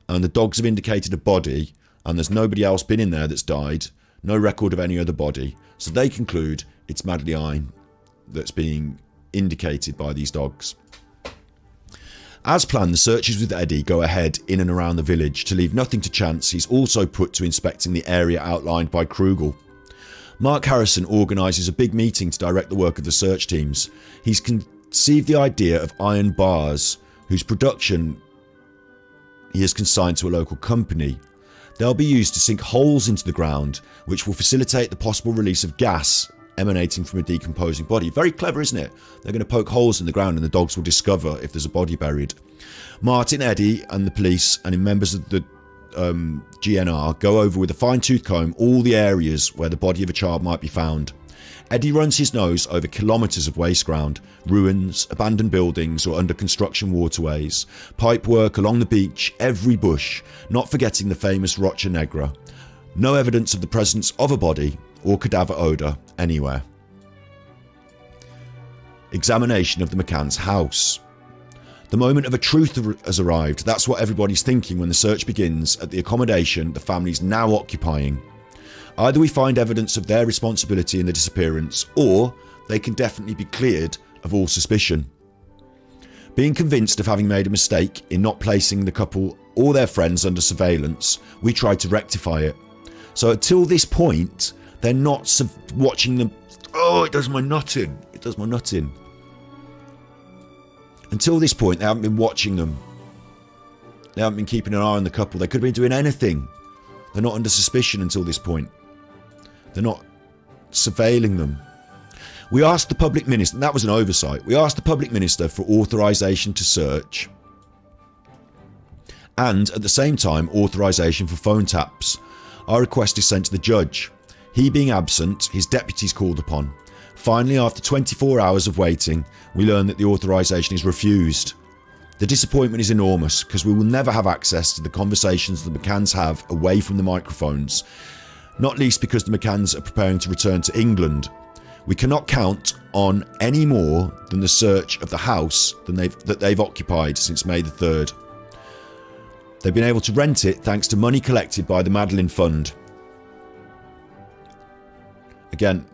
Speaker 1: and the dogs have indicated a body and there's nobody else been in there that's died, no record of any other body. So they conclude it's Madeleine that's being indicated by these dogs. As planned, the searches with Eddie go ahead in and around the village. To leave nothing to chance, he's also put to inspecting the area outlined by Krugel. Mark Harrison organises a big meeting to direct the work of the search teams. He's conceived the idea of iron bars, whose production he has consigned to a local company. They'll be used to sink holes into the ground, which will facilitate the possible release of gas emanating from a decomposing body. Very clever, isn't it? They're going to poke holes in the ground and the dogs will discover if there's a body buried. Martin, Eddie and the police and members of the GNR go over with a fine-tooth comb all the areas where the body of a child might be found. Eddie runs his nose over kilometres of waste ground, ruins, abandoned buildings or under construction waterways, pipework along the beach, every bush, not forgetting the famous Rocha Negra. No evidence of the presence of a body or cadaver odour anywhere. Examination of the McCann's house. The moment of a truth has arrived. That's what everybody's thinking when the search begins at the accommodation the family's now occupying. Either we find evidence of their responsibility in the disappearance, or they can definitely be cleared of all suspicion. Being convinced of having made a mistake in not placing the couple or their friends under surveillance, we try to rectify it. So until this point, they're not watching them. Oh, it does my nut in. It does my nut in. Until this point, they haven't been watching them. They haven't been keeping an eye on the couple. They could have been doing anything. They're not under suspicion until this point. They're not surveilling them. We asked the public minister, and that was an oversight, we asked the public minister for authorisation to search and at the same time authorisation for phone taps. Our request is sent to the judge. He being absent, his deputies called upon. Finally, after 24 hours of waiting, we learn that the authorisation is refused. The disappointment is enormous because we will never have access to the conversations the McCanns have away from the microphones, not least because the McCanns are preparing to return to England. We cannot count on any more than the search of the house that they've occupied since May the 3rd. They've been able to rent it thanks to money collected by the Madeleine Fund. Again,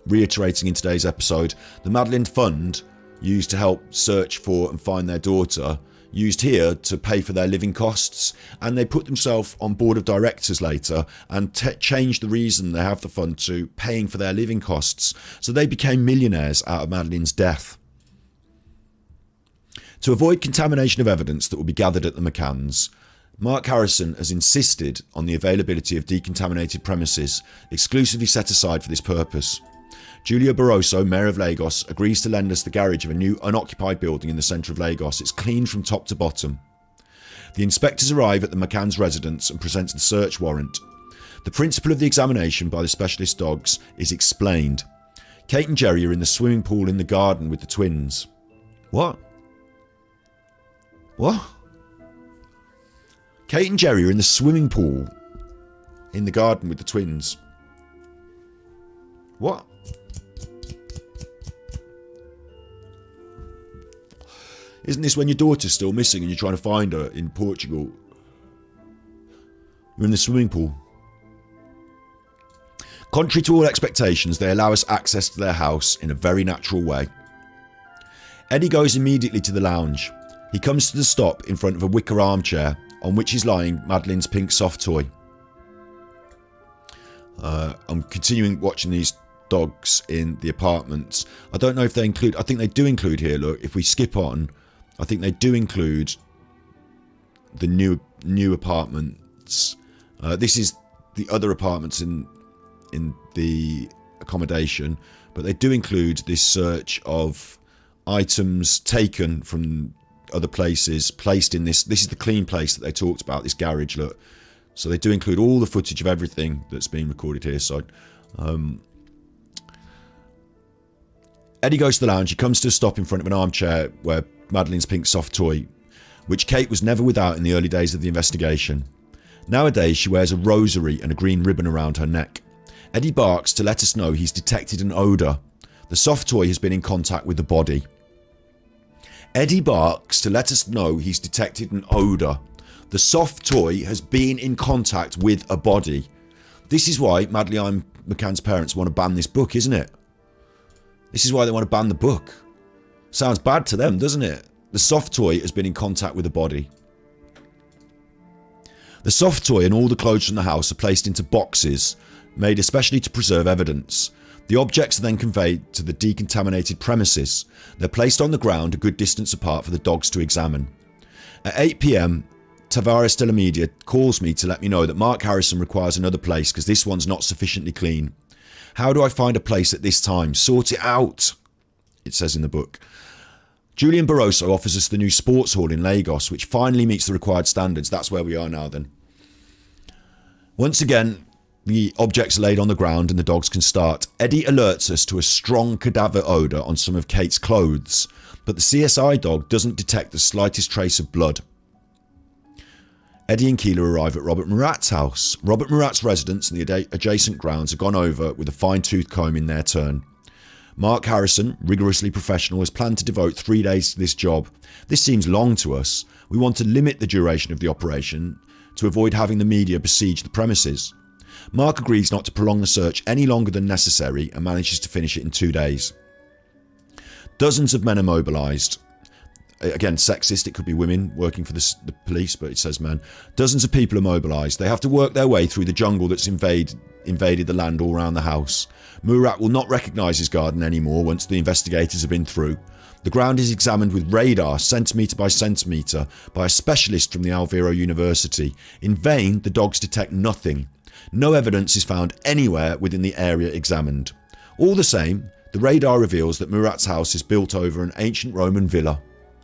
Speaker 1: reiterating in today's episode, the Madeleine Fund, used to help search for and find their daughter, used here to pay for their living costs, and they put themselves on board of directors later and changed the reason they have the fund to paying for their living costs. So they became millionaires out of Madeleine's death. To avoid contamination of evidence that will be gathered at the McCanns, Mark Harrison has insisted on the availability of decontaminated premises exclusively set aside for this purpose. Julia Barroso, Mayor of Lagos, agrees to lend us the garage of a new unoccupied building in the centre of Lagos. It's clean from top to bottom. The inspectors arrive at the McCann's residence and present the search warrant. The principle of the examination by the specialist dogs is explained. Kate and Jerry are in the swimming pool in the garden with the twins. What? What? Kate and Jerry are in the swimming pool in the garden with the twins. What? Isn't this when your daughter's still missing and you're trying to find her in Portugal? You're in the swimming pool. Contrary to all expectations, they allow us access to their house in a very natural way. Eddie goes immediately to the lounge. He comes to the stop in front of a wicker armchair on which is lying Madeleine's pink soft toy. I'm continuing watching these dogs in the apartments. I don't know if they include, I think they do include here, look, if we skip on, I think they do include the new apartments. This is the other apartments in the accommodation, but they do include this search of items taken from other places, placed in this is the clean place that they talked about, this garage, look. So they do include all the footage of everything that's been recorded here. So Eddie goes to the lounge. He comes to a stop in front of an armchair where Madeleine's pink soft toy, which Kate was never without in the early days of the investigation. Nowadays she wears a rosary and a green ribbon around her neck. Eddie barks to let us know he's detected an odour. The soft toy has been in contact with the body. Eddie barks to let us know he's detected an odour. The soft toy has been in contact with a body. This is why Madeleine McCann's parents want to ban this book, isn't it? This is why they want to ban the book. Sounds bad to them, doesn't it? The soft toy has been in contact with a body. The soft toy and all the clothes from the house are placed into boxes made especially to preserve evidence. The objects are then conveyed to the decontaminated premises. They're placed on the ground a good distance apart for the dogs to examine. At 8 PM, Tavares de la Media calls me to let me know that Mark Harrison requires another place because this one's not sufficiently clean. How do I find a place at this time? Sort it out, it says in the book. Julian Barroso offers us the new sports hall in Lagos, which finally meets the required standards. That's where we are now then. Once again, the objects are laid on the ground and the dogs can start. Eddie alerts us to a strong cadaver odour on some of Kate's clothes, but the CSI dog doesn't detect the slightest trace of blood. Eddie and Keela arrive at Robert Murat's house. Robert Murat's residence and the adjacent grounds are gone over with a fine-tooth comb in their turn. Mark Harrison, rigorously professional, has planned to devote 3 days to this job. This seems long to us. We want to limit the duration of the operation to avoid having the media besiege the premises. Mark agrees not to prolong the search any longer than necessary and manages to finish it in 2 days. Dozens of men are mobilised. again, sexist. It could be women working for the police, but it says men. Dozens of people are mobilised. They have to work their way through the jungle that's invaded the land all around the house. Murat will not recognise his garden anymore once the investigators have been through. The ground is examined with radar, centimetre by centimetre, by a specialist from the Alvero University. In vain, the dogs detect nothing. No evidence is found anywhere within the area examined. All the same, the radar reveals that Murat's house is built over an ancient Roman villa.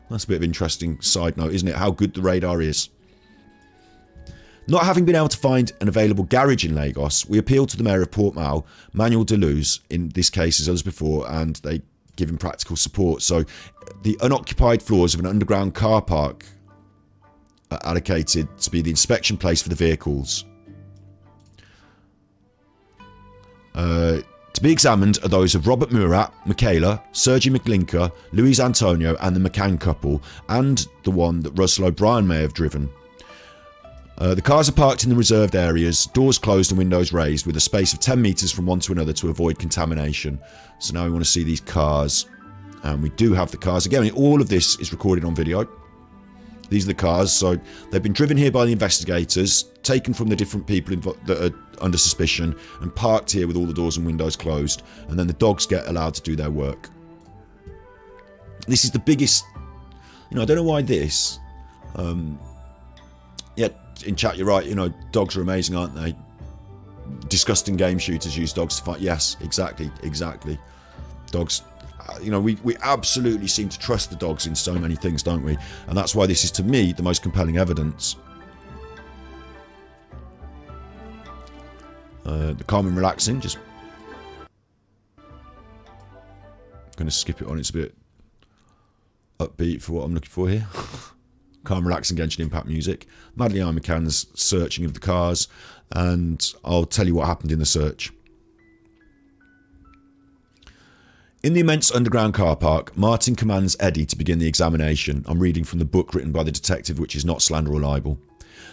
Speaker 1: That's a bit of an interesting side note, isn't it? How good the radar is. Not having been able to find an available garage in Lagos, we appealed to the Mayor of Portmao, Manuel de Luz, in this case as others before, and they give him practical support. So the unoccupied floors of an underground car park are allocated to be the inspection place for the vehicles. To be examined are those of Robert Murat, Michaela, Sergi McLinker, Luis Antonio and the McCann couple, and the one that Russell O'Brien may have driven. The cars are parked in the reserved areas, doors closed and windows raised, with a space of 10 metres from one to another to avoid contamination. So now we want to see these cars, and we do have the cars. Again, all of this is recorded on video. These are the cars, so they've been driven here by the investigators, taken from the different people that are under suspicion, and parked here with all the doors and windows closed, and then the dogs get allowed to do their work. This is the biggest, I don't know why this, yeah, in chat you're right, dogs are amazing, aren't they? Disgusting game shooters use dogs to fight. Yes, exactly. Dogs, we absolutely seem to trust the dogs in so many things, don't we? And that's why this is, to me, the most compelling evidence. The calm and relaxing, just going to skip it on, it's a bit upbeat for what I'm looking for here. Calm, relaxing Genshin Impact music. Madeleine McCann's searching of the cars, and I'll tell you what happened in the search. In the immense underground car park, Martin commands Eddie to begin the examination. I'm reading from the book written by the detective, which is not slander or libel.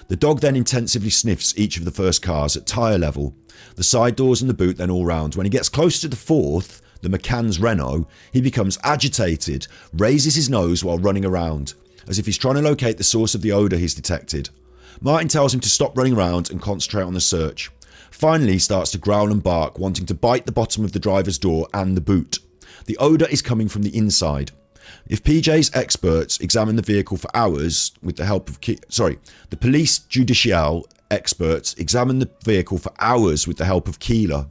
Speaker 1: The dog then intensively sniffs each of the first cars at tyre level, the side doors and the boot, then all round. When he gets close to the fourth, the McCann's Renault, he becomes agitated, raises his nose while running around, as if he's trying to locate the source of the odour he's detected. Martin tells him to stop running around and concentrate on the search. Finally, he starts to growl and bark, wanting to bite the bottom of the driver's door and the boot. The odour is coming from the inside. If PJ's experts examine the vehicle for hours with the help of... the police judicial experts examine the vehicle for hours with the help of Keeler.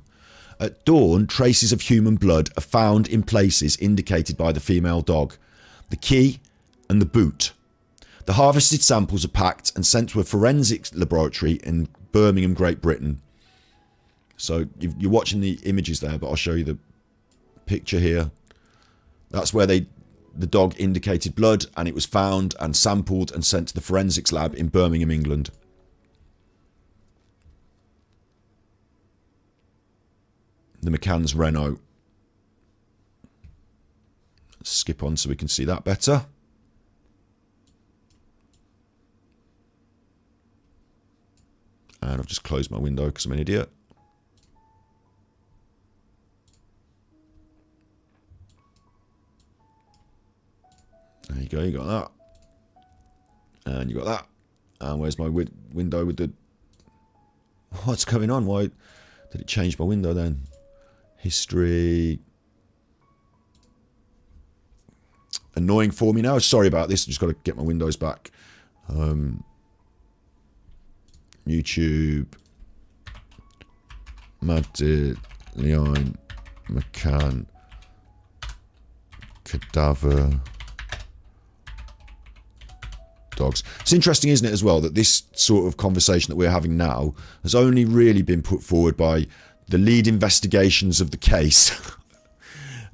Speaker 1: At dawn, traces of human blood are found in places indicated by the female dog, the key and the boot. The harvested samples are packed and sent to a forensics laboratory in Birmingham, Great Britain. So you're watching the images there, but I'll show you the picture here. That's where the dog indicated blood, and it was found and sampled and sent to the forensics lab in Birmingham, England. The McCann's Renault. Let's skip on so we can see that better. And I've just closed my window because I'm an idiot. There you go, you got that. And you got that. And where's my window with the... What's going on? Why did it change my window then? History. Annoying for me now. Sorry about this. I've just got to get my windows back. YouTube. Madeleine McCann. Cadaver Dogs. It's interesting, isn't it, as well, that this sort of conversation that we're having now has only really been put forward by the lead investigations of the case.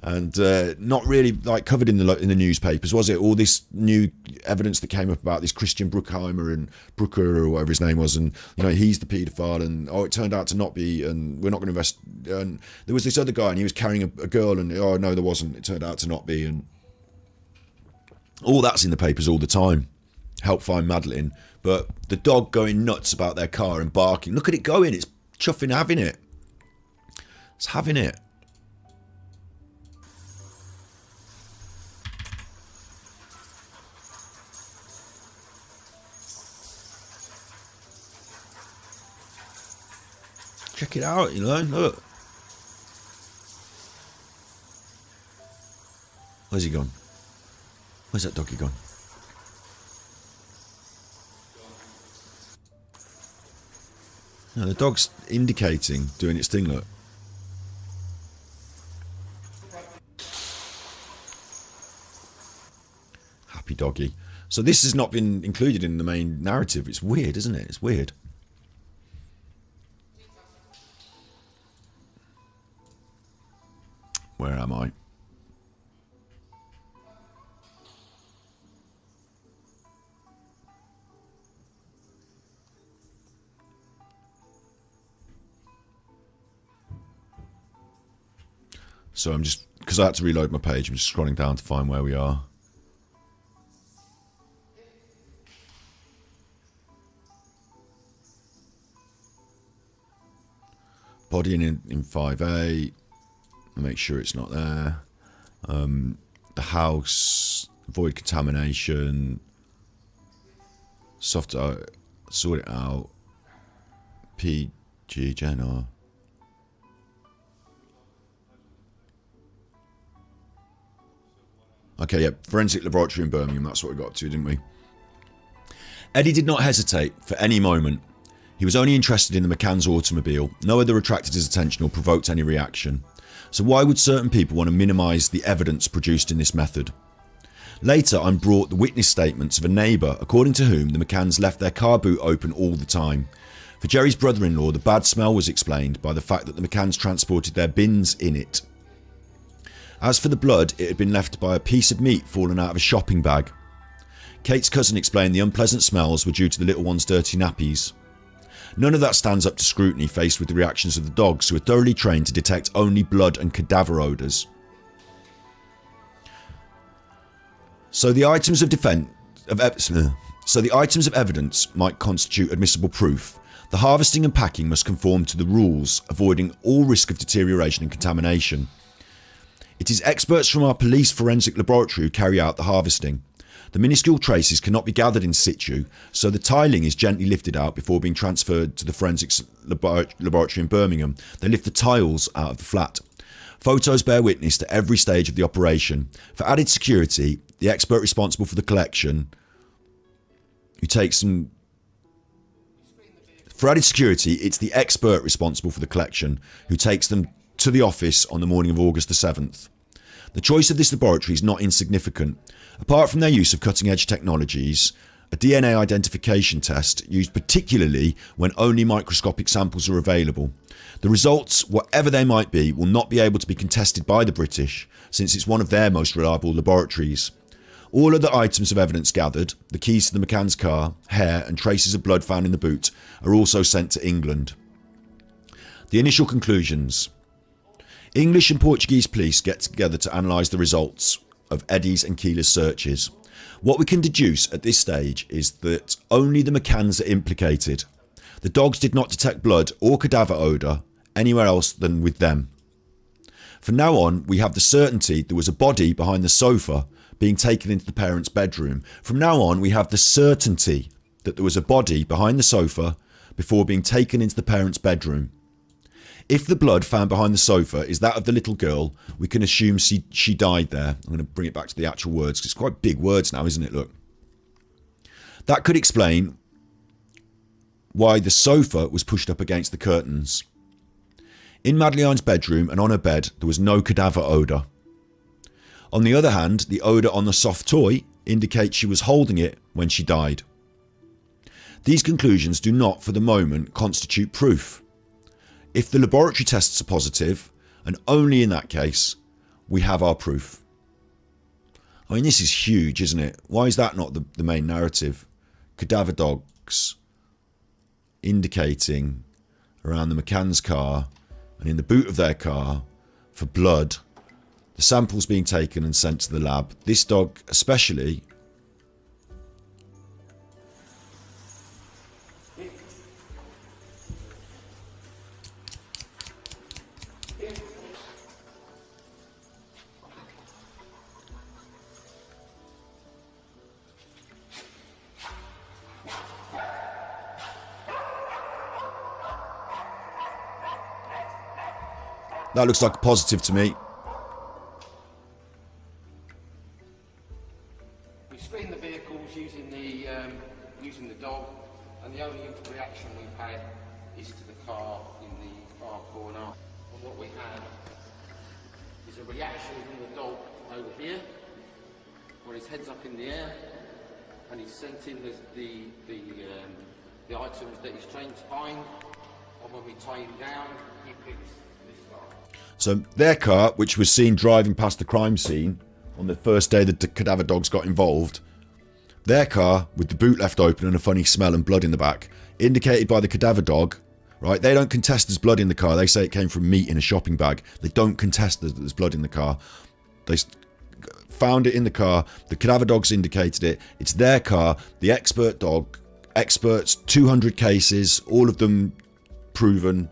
Speaker 1: And not really like covered in the newspapers, was it? All this new evidence that came up about this Christian Bruckheimer and Brooker or whatever his name was, and he's the paedophile, and it turned out to not be, and we're not going to invest. And there was this other guy, and he was carrying a girl, and no, there wasn't. It turned out to not be, and all that's in the papers all the time. Help find Madeleine, but the dog going nuts about their car and barking. Look at it going. It's chuffing, having it. It's having it. Check it out, you know, look. Where's he gone? Where's that doggy gone? No, the dog's indicating, doing its thing, look. Happy doggy. So this has not been included in the main narrative. It's weird, isn't it? It's weird. Where am I? So I'm just, because I had to reload my page, I'm just scrolling down to find where we are. Body in 5A. Make sure it's not there. The house, avoid contamination. Soft out, sort it out. PG Jenner. Okay, yeah, forensic laboratory in Birmingham, that's what we got up to, didn't we? Eddie did not hesitate for any moment. He was only interested in the McCann's automobile. No other attracted his attention or provoked any reaction. So why would certain people want to minimise the evidence produced in this method? Later, I'm brought the witness statements of a neighbour, according to whom the McCanns left their car boot open all the time. For Jerry's brother-in-law, the bad smell was explained by the fact that the McCanns transported their bins in it. As for the blood, it had been left by a piece of meat fallen out of a shopping bag. Kate's cousin explained the unpleasant smells were due to the little one's dirty nappies. None of that stands up to scrutiny faced with the reactions of the dogs, who are thoroughly trained to detect only blood and cadaver odours. So the items of evidence might constitute admissible proof. The harvesting and packing must conform to the rules, avoiding all risk of deterioration and contamination. It is experts from our police forensic laboratory who carry out the harvesting. The minuscule traces cannot be gathered in situ, so the tiling is gently lifted out before being transferred to the forensics laboratory in Birmingham. They lift the tiles out of the flat. Photos bear witness to every stage of the operation. For added security, the expert responsible for the collection, it's the expert responsible for the collection who takes them to the office on the morning of August the 7th. The choice of this laboratory is not insignificant. Apart from their use of cutting-edge technologies, a DNA identification test used particularly when only microscopic samples are available. The results, whatever they might be, will not be able to be contested by the British, since it's one of their most reliable laboratories. All other items of evidence gathered, the keys to the McCann's car, hair and traces of blood found in the boot, are also sent to England. The initial conclusions. English and Portuguese police get together to analyse the results of Eddie's and Keeler's searches. What we can deduce at this stage is that only the McCanns are implicated. The dogs did not detect blood or cadaver odour anywhere else than with them. From now on, we have the certainty there was a body behind the sofa being taken into the parents' bedroom. From now on, we have the certainty that there was a body behind the sofa before being taken into the parents' bedroom. If the blood found behind the sofa is that of the little girl, we can assume she died there. I'm going to bring it back to the actual words, because it's quite big words now, isn't it? Look. That could explain why the sofa was pushed up against the curtains. In Madeleine's bedroom and on her bed, there was no cadaver odour. On the other hand, the odour on the soft toy indicates she was holding it when she died. These conclusions do not, for the moment, constitute proof. If the laboratory tests are positive, and only in that case, we have our proof. I mean, this is huge, isn't it? Why is that not the main narrative? Cadaver dogs indicating around the McCann's car and in the boot of their car for blood. The samples being taken and sent to the lab. This dog especially That looks like a positive to me.
Speaker 2: We screened the vehicles using the dog, and the only reaction we've had is to the car in the far corner. And what we had is a reaction from the dog over here, where his head's up in the air, and he's sent in the items that he's trained to find. And when we tie him down, he picks this car.
Speaker 1: So their car, which was seen driving past the crime scene on the first day that the Cadaver Dogs got involved, their car with the boot left open and a funny smell and blood in the back, indicated by the Cadaver Dog, right? They don't contest there's blood in the car. They say it came from meat in a shopping bag. They don't contest that there's blood in the car. They found it in the car. The Cadaver Dogs indicated it. It's their car. The expert dog, experts, 200 cases, all of them proven.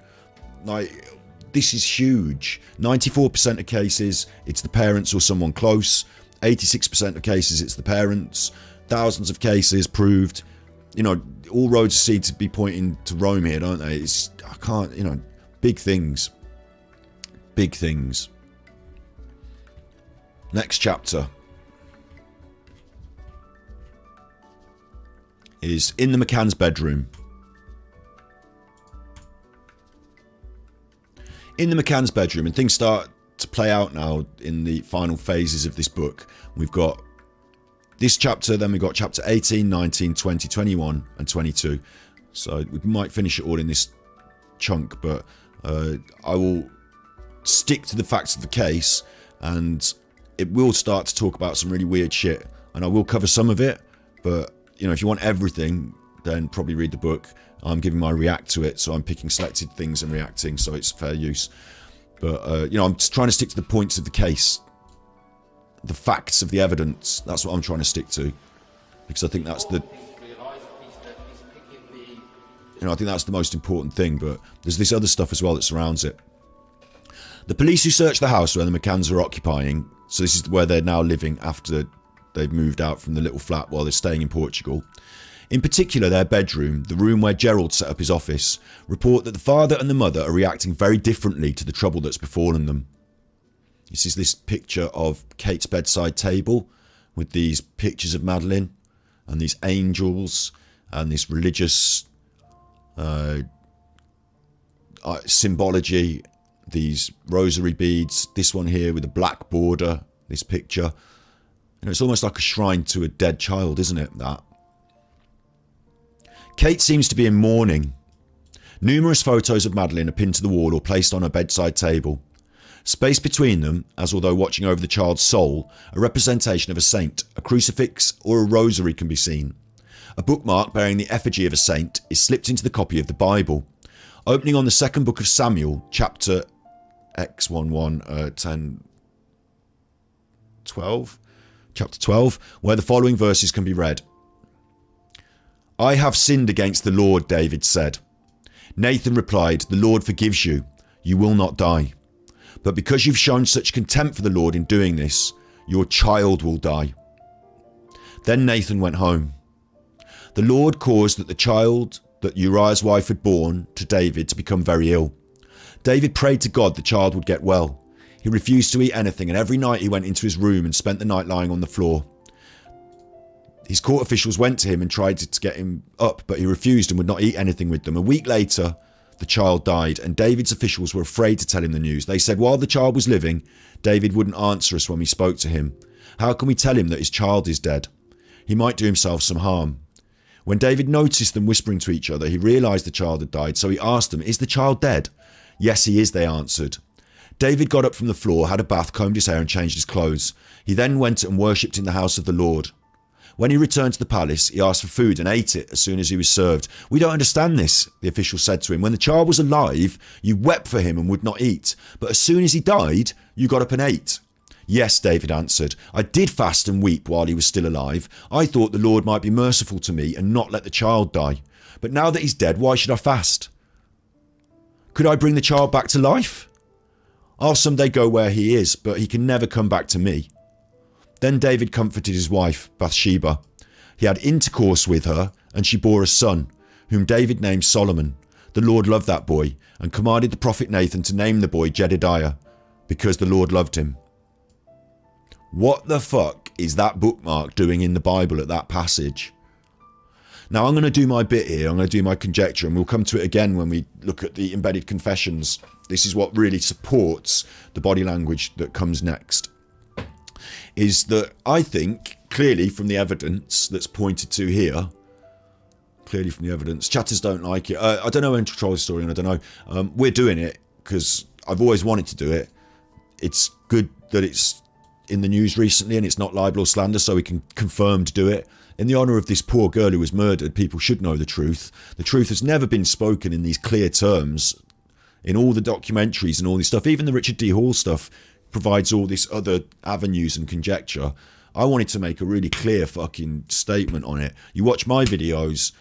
Speaker 1: Like, this is huge. 94% of cases, it's the parents or someone close. 86% of cases, it's the parents. Thousands of cases proved. You know, all roads seem to be pointing to Rome here, don't they? It's, I can't, you know, big things. Big things. Next chapter is in the McCann's bedroom. In the McCann's bedroom, and things start to play out now in the final phases of this book. We've got this chapter, then we've got chapter 18, 19, 20, 21 and 22. So we might finish it all in this chunk, but I will stick to the facts of the case, and it will start to talk about some really weird shit, and I will cover some of it, but you know, if you want everything, then probably read the book. I'm giving my react to it, so I'm picking selected things and reacting, so it's fair use. But you know, I'm just trying to stick to the points of the case, the facts of the evidence. That's what I'm trying to stick to, because I think that's the, you know, I think that's the most important thing. But there's this other stuff as well that surrounds it. The police who searched the house where the McCanns are occupying, so this is where they're now living after they've moved out from the little flat while they're staying in Portugal. In particular, their bedroom, the room where Gerald set up his office, report that the father and the mother are reacting very differently to the trouble that's befallen them. This is this picture of Kate's bedside table with these pictures of Madeleine and these angels and this religious symbology, these rosary beads, this one here with a black border, this picture. You know, it's almost like a shrine to a dead child, isn't it, that? Kate seems to be in mourning. Numerous photos of Madeleine are pinned to the wall or placed on her bedside table. Spaced between them, as although watching over the child's soul, a representation of a saint, a crucifix or a rosary can be seen. A bookmark bearing the effigy of a saint is slipped into the copy of the Bible. Opening on the second book of Samuel, chapter X11, 10, 12, chapter 12, where the following verses can be read. I have sinned against the Lord, David said. Nathan replied, the Lord forgives you. You will not die. But because you've shown such contempt for the Lord in doing this, your child will die. Then Nathan went home. The Lord caused that the child that Uriah's wife had born to David to become very ill. David prayed to God the child would get well. He refused to eat anything, and every night he went into his room and spent the night lying on the floor. His court officials went to him and tried to get him up, but he refused and would not eat anything with them. A week later, the child died, and David's officials were afraid to tell him the news. They said while the child was living, David wouldn't answer us when we spoke to him. How can we tell him that his child is dead? He might do himself some harm. When David noticed them whispering to each other, he realised the child had died, so he asked them, is the child dead? Yes, he is, they answered. David got up from the floor, had a bath, combed his hair and changed his clothes. He then went and worshipped in the house of the Lord. When he returned to the palace, he asked for food and ate it as soon as he was served. We don't understand this, the official said to him. When the child was alive, you wept for him and would not eat. But as soon as he died, you got up and ate. Yes, David answered. I did fast and weep while he was still alive. I thought the Lord might be merciful to me and not let the child die. But now that he's dead, why should I fast? Could I bring the child back to life? I'll someday go where he is, but he can never come back to me. Then David comforted his wife, Bathsheba. He had intercourse with her, and she bore a son, whom David named Solomon. the Lord loved that boy and commanded the prophet Nathan to name the boy Jedediah because the Lord loved him. What the fuck is that bookmark doing in the Bible at that passage? Now I'm going to do my bit here. I'm going to do my conjecture, and we'll come to it again when we look at the embedded confessions. This is what really supports the body language that comes next. Is that I think, clearly from the evidence that's pointed to here, clearly from the evidence, chatters don't like it. I don't know when to control the story, and I don't know. We're doing it because I've always wanted to do it. It's good that it's in the news recently and it's not libel or slander, so we can confirm to do it. In the honour of this poor girl who was murdered, people should know the truth. The truth has never been spoken in these clear terms in all the documentaries and all this stuff. Even the Richard D. Hall stuff provides all this other avenues and conjecture. I wanted to make a really clear fucking statement on it. You watch my videos,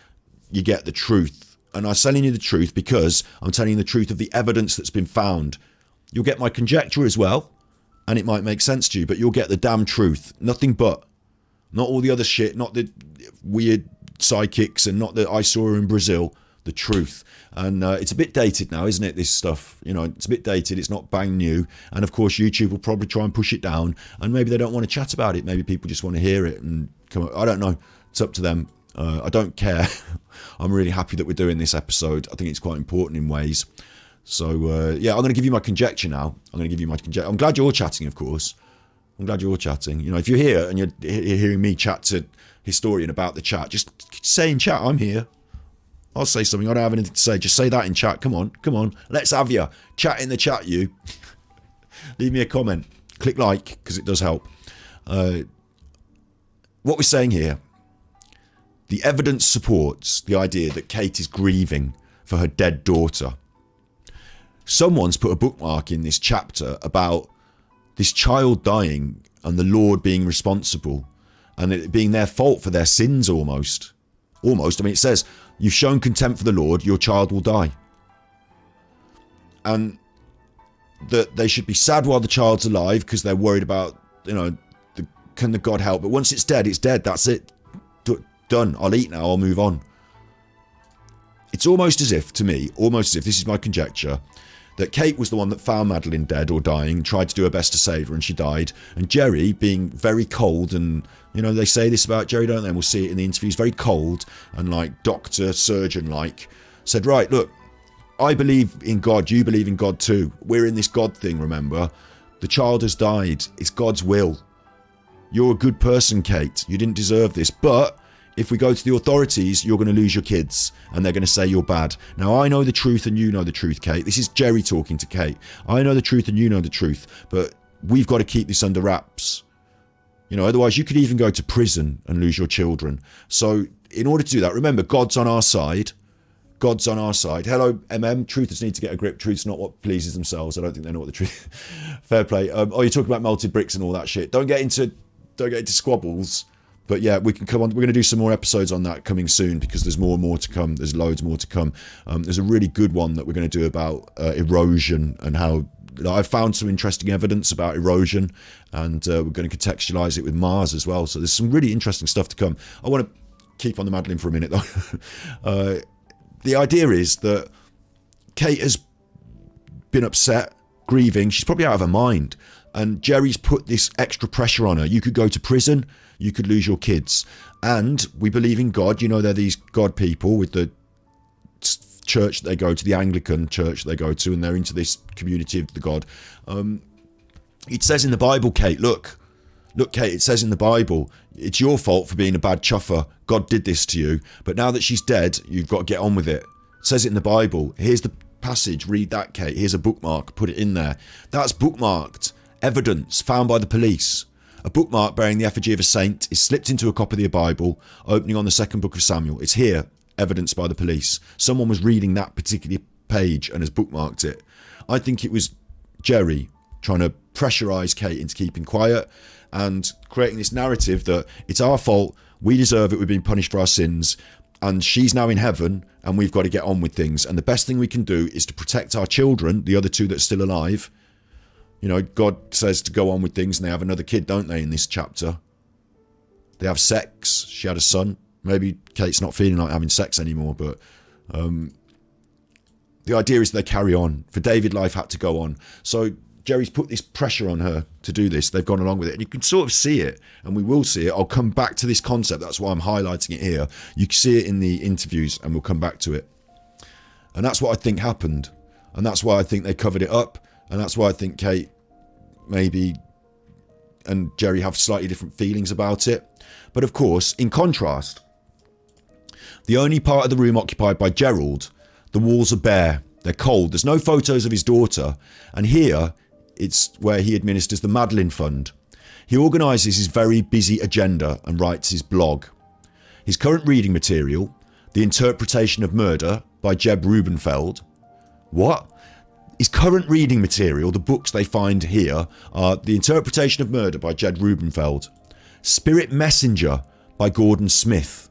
Speaker 1: you get the truth. And I'm telling you the truth because I'm telling you the truth of the evidence that's been found. You'll get my conjecture as well, and it might make sense to you, but you'll get the damn truth. Nothing but. Not all the other shit, not the weird psychics and not the I saw her in Brazil. The truth. And it's a bit dated now, isn't it, this stuff? You know, it's a bit dated, it's not bang new. And of course YouTube will probably try and push it down, and maybe they don't want to chat about it. Maybe people just want to hear it and come up. I don't know. It's up to them. I don't care. I'm really happy that we're doing this episode. I think it's quite important in ways. So yeah, I'm going to give you my conjecture now. I'm glad you're chatting, of course. I'm glad you're chatting. You know, if you're here and you're hearing me chat to historian about the chat, just say in chat, I'm here. I'll say something. I don't have anything to say. Just say that in chat. Come on. Let's have you. Chat in the chat, you. Leave me a comment. Click like, because it does help. What we're saying here, the evidence supports the idea that Kate is grieving for her dead daughter. Someone's put a bookmark in this chapter about this child dying and the Lord being responsible and it being their fault for their sins almost. I mean, it says, you've shown contempt for the Lord, your child will die. And that they should be sad while the child's alive because they're worried about, you know, can the God help? But once it's dead, it's dead. That's it. Done. I'll eat now. I'll move on. It's almost as if, to me, this is my conjecture, that Kate was the one that found Madeleine dead or dying, tried to do her best to save her, and she died. And Jerry, being very cold, and, you know, they say this about Jerry, don't they? And we'll see it in the interviews, very cold and like doctor, surgeon-like, said, right, look, I believe in God, you believe in God too. We're in this God thing, remember? The child has died. It's God's will. You're a good person, Kate. You didn't deserve this, but if we go to the authorities, you're going to lose your kids and they're going to say you're bad. Now, I know the truth and you know the truth, Kate. This is Jerry talking to Kate. I know the truth and you know the truth, but we've got to keep this under wraps. You know, otherwise you could even go to prison and lose your children. So in order to do that, remember, God's on our side. God's on our side. Hello, truthers need to get a grip. Truth's not what pleases themselves. I don't think they know what the truth. Fair play. Oh, you're talking about melted bricks and all that shit. Don't get into squabbles. But yeah, we can come on. We're going to do some more episodes on that coming soon because there's more and more to come. There's loads more to come. There's a really good one that we're going to do about erosion and how I've found some interesting evidence about erosion, and we're going to contextualize it with Mars as well. So there's some really interesting stuff to come. I want to keep on the Madeleine for a minute though. The idea is that Kate has been upset, grieving. She's probably out of her mind. And Jerry's put this extra pressure on her. You could go to prison. You could lose your kids. And we believe in God. You know, they're these God people with the church they go to, the Anglican church they go to, and they're into this community of the God. It says in the Bible, Kate, look, Kate, it says in the Bible, it's your fault for being a bad chuffer. God did this to you. But now that she's dead, you've got to get on with it. It says it in the Bible. Here's the passage. Read that, Kate. Here's a bookmark. Put it in there. That's bookmarked. Evidence found by the police. A bookmark bearing the effigy of a saint is slipped into a copy of the Bible, opening on the second book of Samuel. It's here, evidenced by the police. Someone was reading that particular page and has bookmarked it. I think it was Jerry trying to pressurise Kate into keeping quiet and creating this narrative that it's our fault, we deserve it, we've been punished for our sins, and she's now in heaven and we've got to get on with things. And the best thing we can do is to protect our children, the other two that are still alive. You know, God says to go on with things, and they have another kid, don't they, in this chapter? They have sex. She had a son. Maybe Kate's not feeling like having sex anymore, but The idea is they carry on. For David, life had to go on. So Jerry's put this pressure on her to do this. They've gone along with it. And you can sort of see it, and we will see it. I'll come back to this concept. That's why I'm highlighting it here. You can see it in the interviews, and we'll come back to it. And that's what I think happened. And that's why I think they covered it up. And that's why I think Kate maybe and Jerry have slightly different feelings about it. But of course, in contrast, the only part of the room occupied by Gerald, the walls are bare. They're cold. There's no photos of his daughter. And here, it's where he administers the Madeleine Fund. He organises his very busy agenda and writes his blog. His current reading material, The Interpretation of Murder by Jeb Rubenfeld. What? His current reading material, the books they find here, are The Interpretation of Murder by Jed Rubenfeld, Spirit Messenger by Gordon Smith.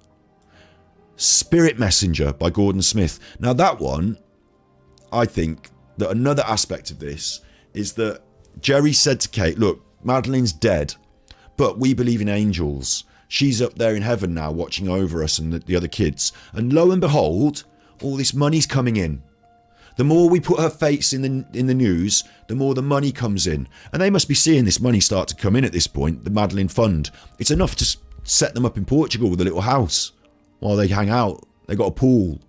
Speaker 1: Spirit Messenger by Gordon Smith. Now that one, I think that another aspect of this is that Jerry said to Kate, look, Madeleine's dead, but we believe in angels. She's up there in heaven now watching over us and the other kids. And lo and behold, all this money's coming in. The more we put her face in the news, the more the money comes in. And they must be seeing this money start to come in at this point, the Madeleine Fund. It's enough to set them up in Portugal with a little house while they hang out. They've got a pool.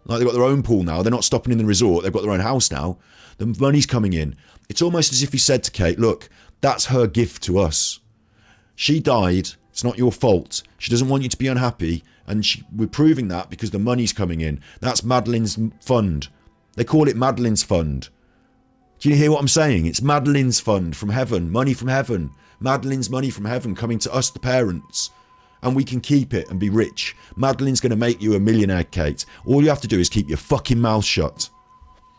Speaker 1: Like they've got their own pool now. They're not stopping in the resort. They've got their own house now. The money's coming in. It's almost as if he said to Kate, look, that's her gift to us. She died. It's not your fault. She doesn't want you to be unhappy. And we're proving that because the money's coming in. That's Madeleine's fund. They call it Madeleine's Fund. Do you hear what I'm saying? It's Madeleine's Fund from heaven. Money from heaven. Madeleine's money from heaven coming to us, the parents. And we can keep it and be rich. Madeleine's going to make you a millionaire, Kate. All you have to do is keep your fucking mouth shut.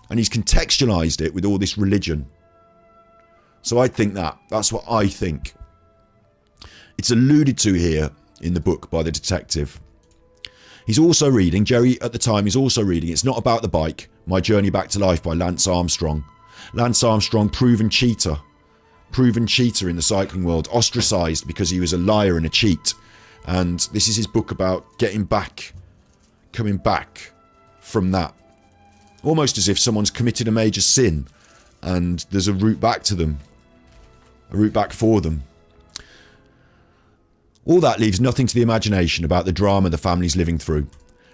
Speaker 1: And he's contextualised it with all this religion. So I think that's what I think. It's alluded to here in the book by the detective. He's also reading, Jerry at the time is also reading, It's Not About the Bike, My Journey Back to Life by Lance Armstrong. Lance Armstrong, proven cheater in the cycling world, ostracised because he was a liar and a cheat. And this is his book about getting back, coming back from that. Almost as if someone's committed a major sin and there's a route back to them, a route back for them. All that leaves nothing to the imagination about the drama the family's living through.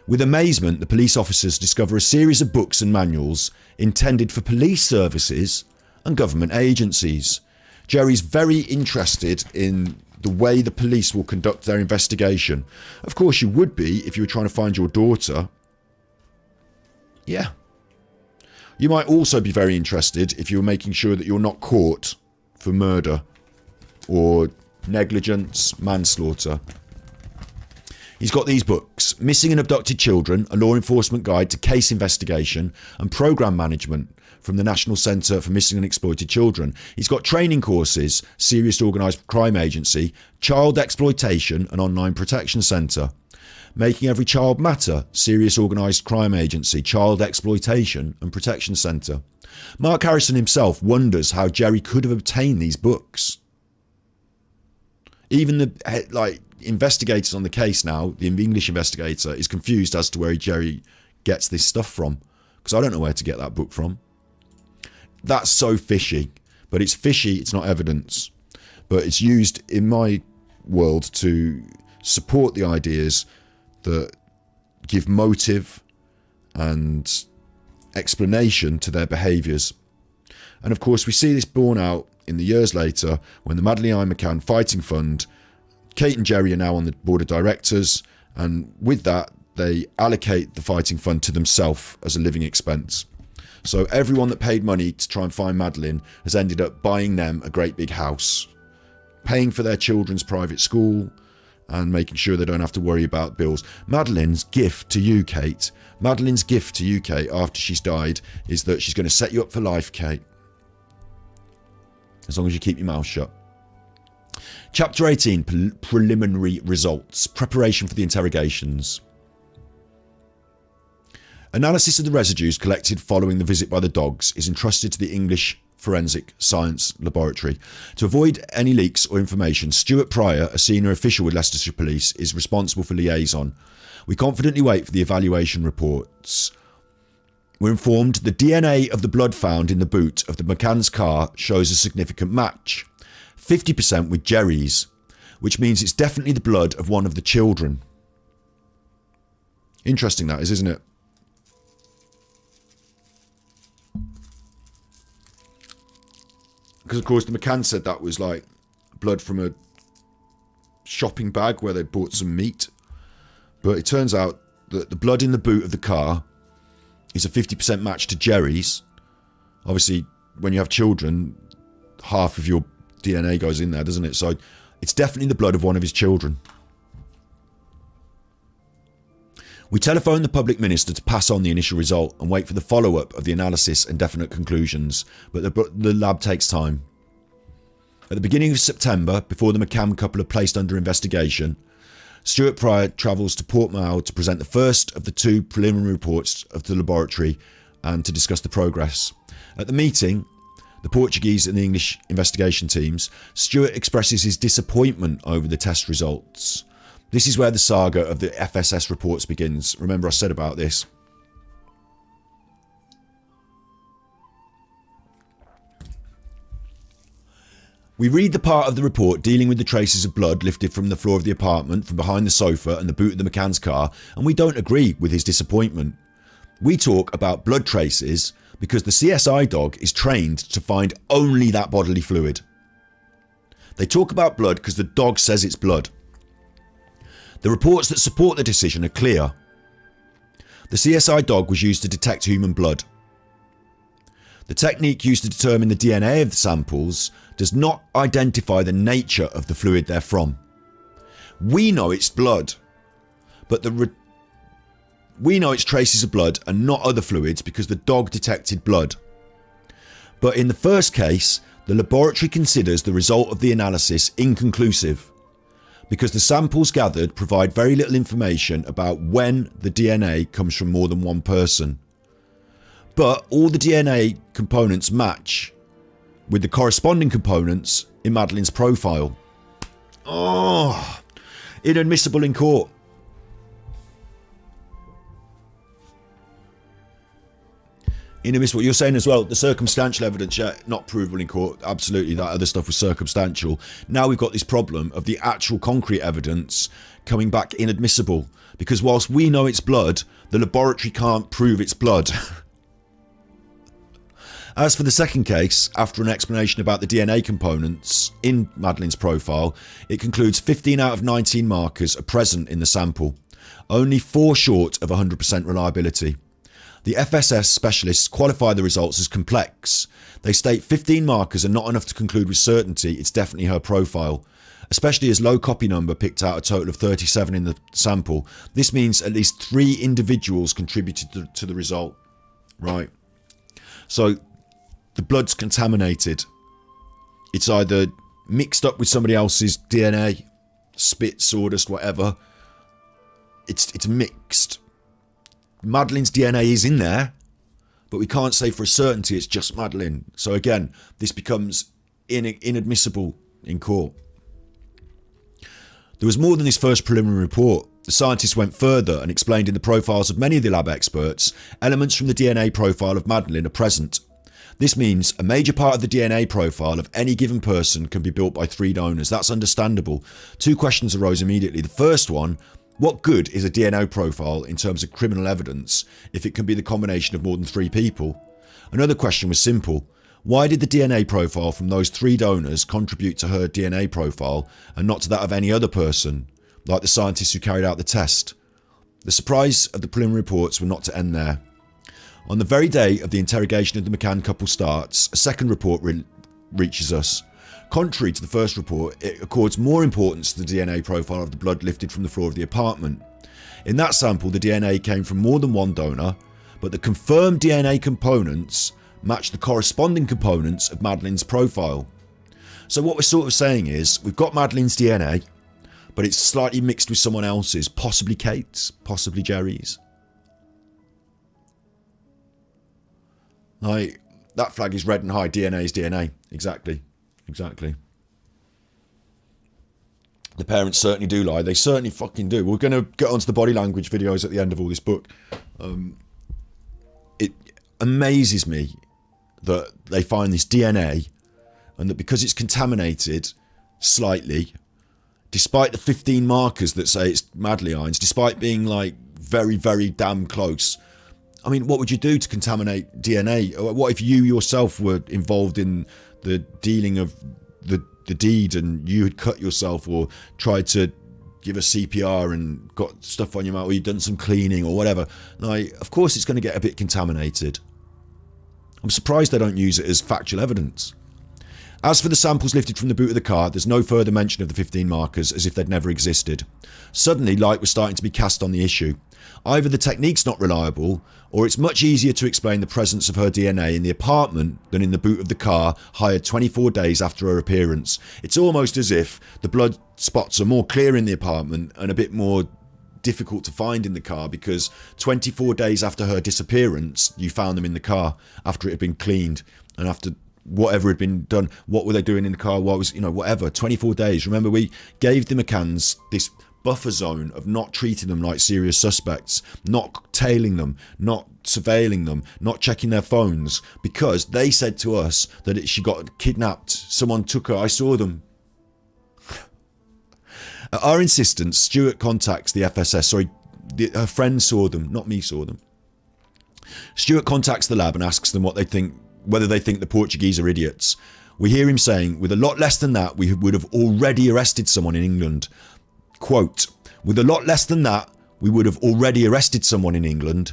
Speaker 1: With amazement, the police officers discover a series of books and manuals intended for police services and government agencies. Jerry's very interested in the way the police will conduct their investigation. Of course you would be if you were trying to find your daughter. Yeah. You might also be very interested if you were making sure that you're not caught for murder or negligence, manslaughter. He's got these books, Missing and Abducted Children, a law enforcement guide to case investigation and program management from the National Centre for Missing and Exploited Children. He's got training courses, Serious Organised Crime Agency, Child Exploitation and Online Protection Centre. Making Every Child Matter, Serious Organised Crime Agency, Child Exploitation and Protection Centre. Mark Harrison himself wonders how Jerry could have obtained these books. Even the investigators on the case now, the English investigator, is confused as to where Jerry gets this stuff from. Because I don't know where to get that book from. That's so fishy. But it's fishy, it's not evidence. But it's used in my world to support the ideas that give motive and explanation to their behaviours. And of course we see this borne out in the years later when the Madeleine McCann Fighting Fund, Kate and Jerry are now on the board of directors, and with that they allocate the fighting fund to themselves as a living expense. So everyone that paid money to try and find Madeleine has ended up buying them a great big house, paying for their children's private school and making sure they don't have to worry about bills. Madeleine's gift to you, Kate, Madeleine's gift to you, Kate, after she's died, is that she's going to set you up for life, Kate. As long as you keep your mouth shut. Chapter 18, Preliminary Results. Preparation for the interrogations. Analysis of the residues collected following the visit by the dogs is entrusted to the English Forensic Science Laboratory. To avoid any leaks or information, Stuart Pryor, a senior official with Leicestershire Police, is responsible for liaison. We confidently wait for the evaluation reports. We're informed the DNA of the blood found in the boot of the McCann's car shows a significant match. 50% with Jerry's, which means it's definitely the blood of one of the children. Interesting that is, isn't it? Because, of course, the McCann said that was like blood from a shopping bag where they bought some meat. But it turns out that the blood in the boot of the car is a 50% match to Jerry's. Obviously, when you have children, half of your DNA goes in there, doesn't it? So it's definitely the blood of one of his children. We telephoned the public minister to pass on the initial result and wait for the follow-up of the analysis and definite conclusions, but the lab takes time. At the beginning of September, before the McCann couple are placed under investigation, Stuart Pryor travels to Portmao to present the first of the 2 preliminary reports of the laboratory and to discuss the progress. At the meeting, the Portuguese and the English investigation teams, Stuart expresses his disappointment over the test results. This is where the saga of the FSS reports begins. Remember I said about this. We read the part of the report dealing with the traces of blood lifted from the floor of the apartment, from behind the sofa and the boot of the McCann's car, and we don't agree with his disappointment. We talk about blood traces because the CSI dog is trained to find only that bodily fluid. They talk about blood because the dog says it's blood. The reports that support the decision are clear. The CSI dog was used to detect human blood. The technique used to determine the DNA of the samples does not identify the nature of the fluid they're from. We know it's blood, but we know it's traces of blood and not other fluids because the dog detected blood. But in the first case, the laboratory considers the result of the analysis inconclusive because the samples gathered provide very little information about when the DNA comes from more than one person. But all the DNA components match with the corresponding components in Madeleine's profile. Oh, inadmissible in court. Inadmissible. You're saying as well, the circumstantial evidence, yeah, not provable in court. Absolutely, that other stuff was circumstantial. Now we've got this problem of the actual concrete evidence coming back inadmissible. Because whilst we know it's blood, the laboratory can't prove it's blood. As for the second case, after an explanation about the DNA components in Madeleine's profile, it concludes 15 out of 19 markers are present in the sample, only 4 short of 100% reliability. The FSS specialists qualify the results as complex. They state 15 markers are not enough to conclude with certainty it's definitely her profile, especially as low copy number picked out a total of 37 in the sample. This means at least 3 individuals contributed to the result. Right. So the blood's contaminated. It's either mixed up with somebody else's DNA, spit, sawdust, whatever. It's mixed. Madeleine's DNA is in there, but we can't say for a certainty it's just Madeleine. So again, this becomes inadmissible in court. There was more than this first preliminary report. The scientists went further and explained in the profiles of many of the lab experts, elements from the DNA profile of Madeleine are present. This means a major part of the DNA profile of any given person can be built by 3 donors. That's understandable. 2 questions arose immediately. The first one, what good is a DNA profile in terms of criminal evidence if it can be the combination of more than 3 people? Another question was simple. Why did the DNA profile from those 3 donors contribute to her DNA profile and not to that of any other person, like the scientists who carried out the test? The surprise of the preliminary reports were not to end there. On the very day of the interrogation of the McCann couple starts, a second report reaches us. Contrary to the first report, it accords more importance to the DNA profile of the blood lifted from the floor of the apartment. In that sample, the DNA came from more than one donor, but the confirmed DNA components match the corresponding components of Madeleine's profile. So what we're sort of saying is, we've got Madeleine's DNA, but it's slightly mixed with someone else's, possibly Kate's, possibly Jerry's. Like, that flag is red and high, DNA is DNA. Exactly. The parents certainly do lie. They certainly fucking do. We're going to get onto the body language videos at the end of all this book. amazes me that they find this DNA and that because it's contaminated slightly, despite the 15 markers that say it's Madeleine's, despite being like very, very damn close. I mean, what would you do to contaminate DNA? What if you yourself were involved in the dealing of the deed and you had cut yourself or tried to give a CPR and got stuff on your mouth, or you'd done some cleaning or whatever? Like, of course it's going to get a bit contaminated. I'm surprised they don't use it as factual evidence. As for the samples lifted from the boot of the car, there's no further mention of the 15 markers, as if they'd never existed. Suddenly, light was starting to be cast on the issue. Either the technique's not reliable, or it's much easier to explain the presence of her DNA in the apartment than in the boot of the car hired 24 days after her appearance. It's almost as if the blood spots are more clear in the apartment and a bit more difficult to find in the car because 24 days after her disappearance, you found them in the car after it had been cleaned and after whatever had been done. What were they doing in the car? What was, whatever. 24 days. Remember, we gave the McCanns this buffer zone of not treating them like serious suspects, not tailing them, not surveilling them, not checking their phones, because they said to us that she got kidnapped. Someone took her. I saw them. At our insistence, Stuart contacts the FSS. Her friend saw them, not me saw them. Stuart contacts the lab and asks them whether they think the Portuguese are idiots. We hear him saying, with a lot less than that, we would have already arrested someone in England. Quote, with a lot less than that, we would have already arrested someone in England.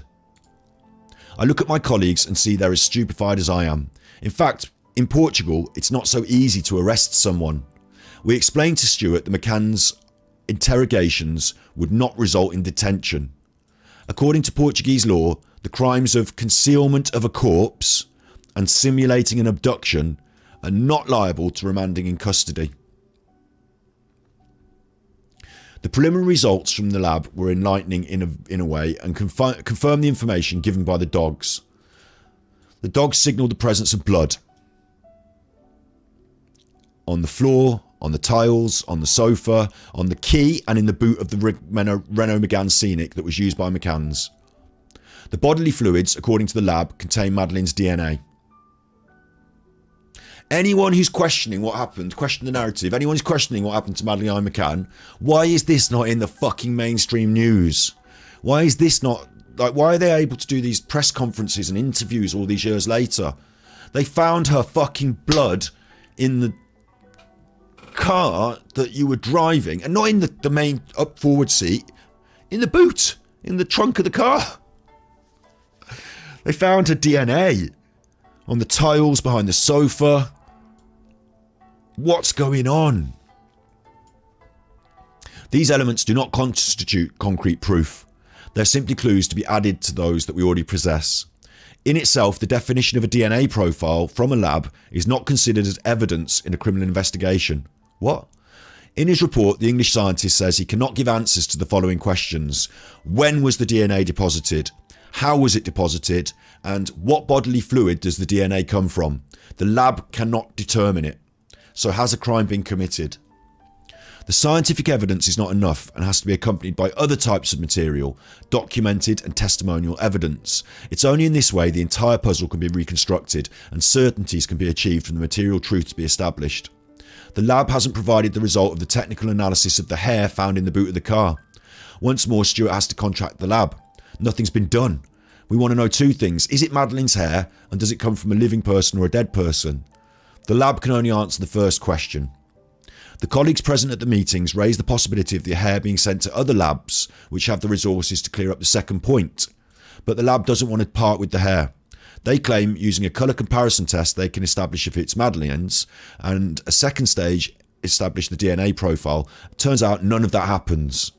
Speaker 1: I look at my colleagues and see they're as stupefied as I am. In fact, in Portugal, it's not so easy to arrest someone. We explained to Stuart the McCann's interrogations would not result in detention. According to Portuguese law, the crimes of concealment of a corpse and simulating an abduction are not liable to remanding in custody. The preliminary results from the lab were enlightening in a way and confirmed the information given by the dogs. The dogs signalled the presence of blood on the floor, on the tiles, on the sofa, on the key and in the boot of the Renault Megane Scenic that was used by McCann's. The bodily fluids, according to the lab, contain Madeleine's DNA. Anyone who's questioning what happened, question the narrative, anyone who's questioning what happened to Madeleine McCann, why is this not in the fucking mainstream news? Why is this not, why are they able to do these press conferences and interviews all these years later? They found her fucking blood in the car that you were driving, and not in the main up forward seat, in the boot, in the trunk of the car. They found her DNA on the tiles behind the sofa. What's going on? These elements do not constitute concrete proof. They're simply clues to be added to those that we already possess. In itself, the definition of a DNA profile from a lab is not considered as evidence in a criminal investigation. What? In his report, the English scientist says he cannot give answers to the following questions. When was the DNA deposited? How was it deposited? And what bodily fluid does the DNA come from? The lab cannot determine it. So has a crime been committed? The scientific evidence is not enough and has to be accompanied by other types of material, documented and testimonial evidence. It's only in this way the entire puzzle can be reconstructed and certainties can be achieved from the material truth to be established. The lab hasn't provided the result of the technical analysis of the hair found in the boot of the car. Once more, Stuart has to contact the lab. Nothing's been done. We want to know two things. Is it Madeleine's hair, and does it come from a living person or a dead person? The lab can only answer the first question. The colleagues present at the meetings raise the possibility of the hair being sent to other labs which have the resources to clear up the second point. But the lab doesn't want to part with the hair. They claim using a colour comparison test they can establish if it's Madeleine's, and a second stage establish the DNA profile. Turns out none of that happens.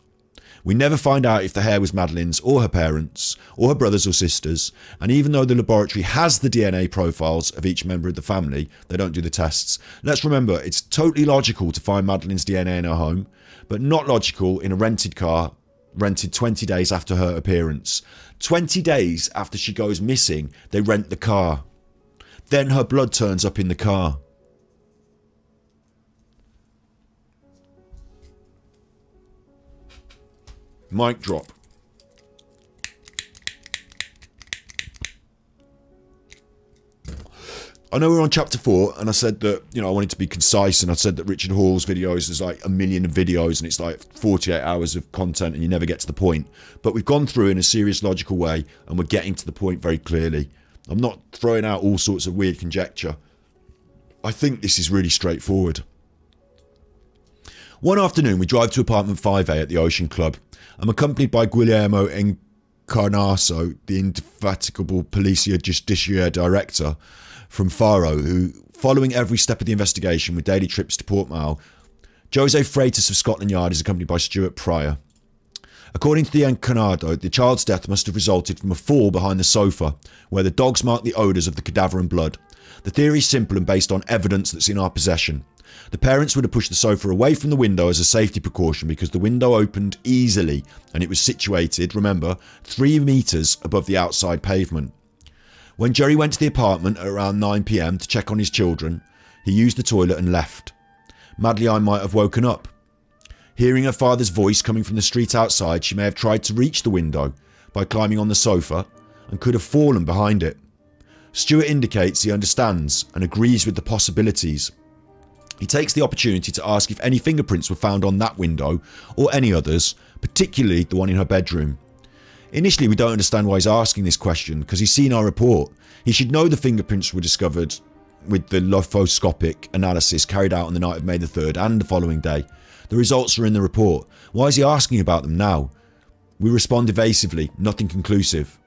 Speaker 1: We never find out if the hair was Madeleine's or her parents or her brothers or sisters, and even though the laboratory has the DNA profiles of each member of the family, they don't do the tests. Let's remember, it's totally logical to find Madeleine's DNA in her home, but not logical in a rented car, rented 20 days after her appearance. 20 days after she goes missing, they rent the car. Then her blood turns up in the car. Mic drop. I know we're on chapter 4, and I said that, I wanted to be concise, and I said that Richard Hall's videos is like 1 million of videos, and it's like 48 hours of content, and you never get to the point. But we've gone through in a serious, logical way, and we're getting to the point very clearly. I'm not throwing out all sorts of weird conjecture. I think this is really straightforward. One afternoon, we drive to apartment 5A at the Ocean Club. I'm accompanied by Guillermo Encarnaso, the indefatigable Policia Justiciar Director from Faro, who, following every step of the investigation with daily trips to Portmao, Jose Freitas of Scotland Yard is accompanied by Stuart Pryor. According to the Encarnado, the child's death must have resulted from a fall behind the sofa, where the dogs mark the odours of the cadaver and blood. The theory is simple and based on evidence that's in our possession. The parents would have pushed the sofa away from the window as a safety precaution because the window opened easily and it was situated, remember, 3 metres above the outside pavement. When Jerry went to the apartment at around 9 p.m. to check on his children, he used the toilet and left. Madeleine might have woken up. Hearing her father's voice coming from the street outside, she may have tried to reach the window by climbing on the sofa and could have fallen behind it. Stuart indicates he understands and agrees with the possibilities. He takes the opportunity to ask if any fingerprints were found on that window or any others, particularly the one in her bedroom. Initially, we don't understand why he's asking this question because he's seen our report. He should know the fingerprints were discovered with the lophoscopic analysis carried out on the night of May the 3rd and the following day. The results are in the report. Why is he asking about them now? We respond evasively, nothing conclusive.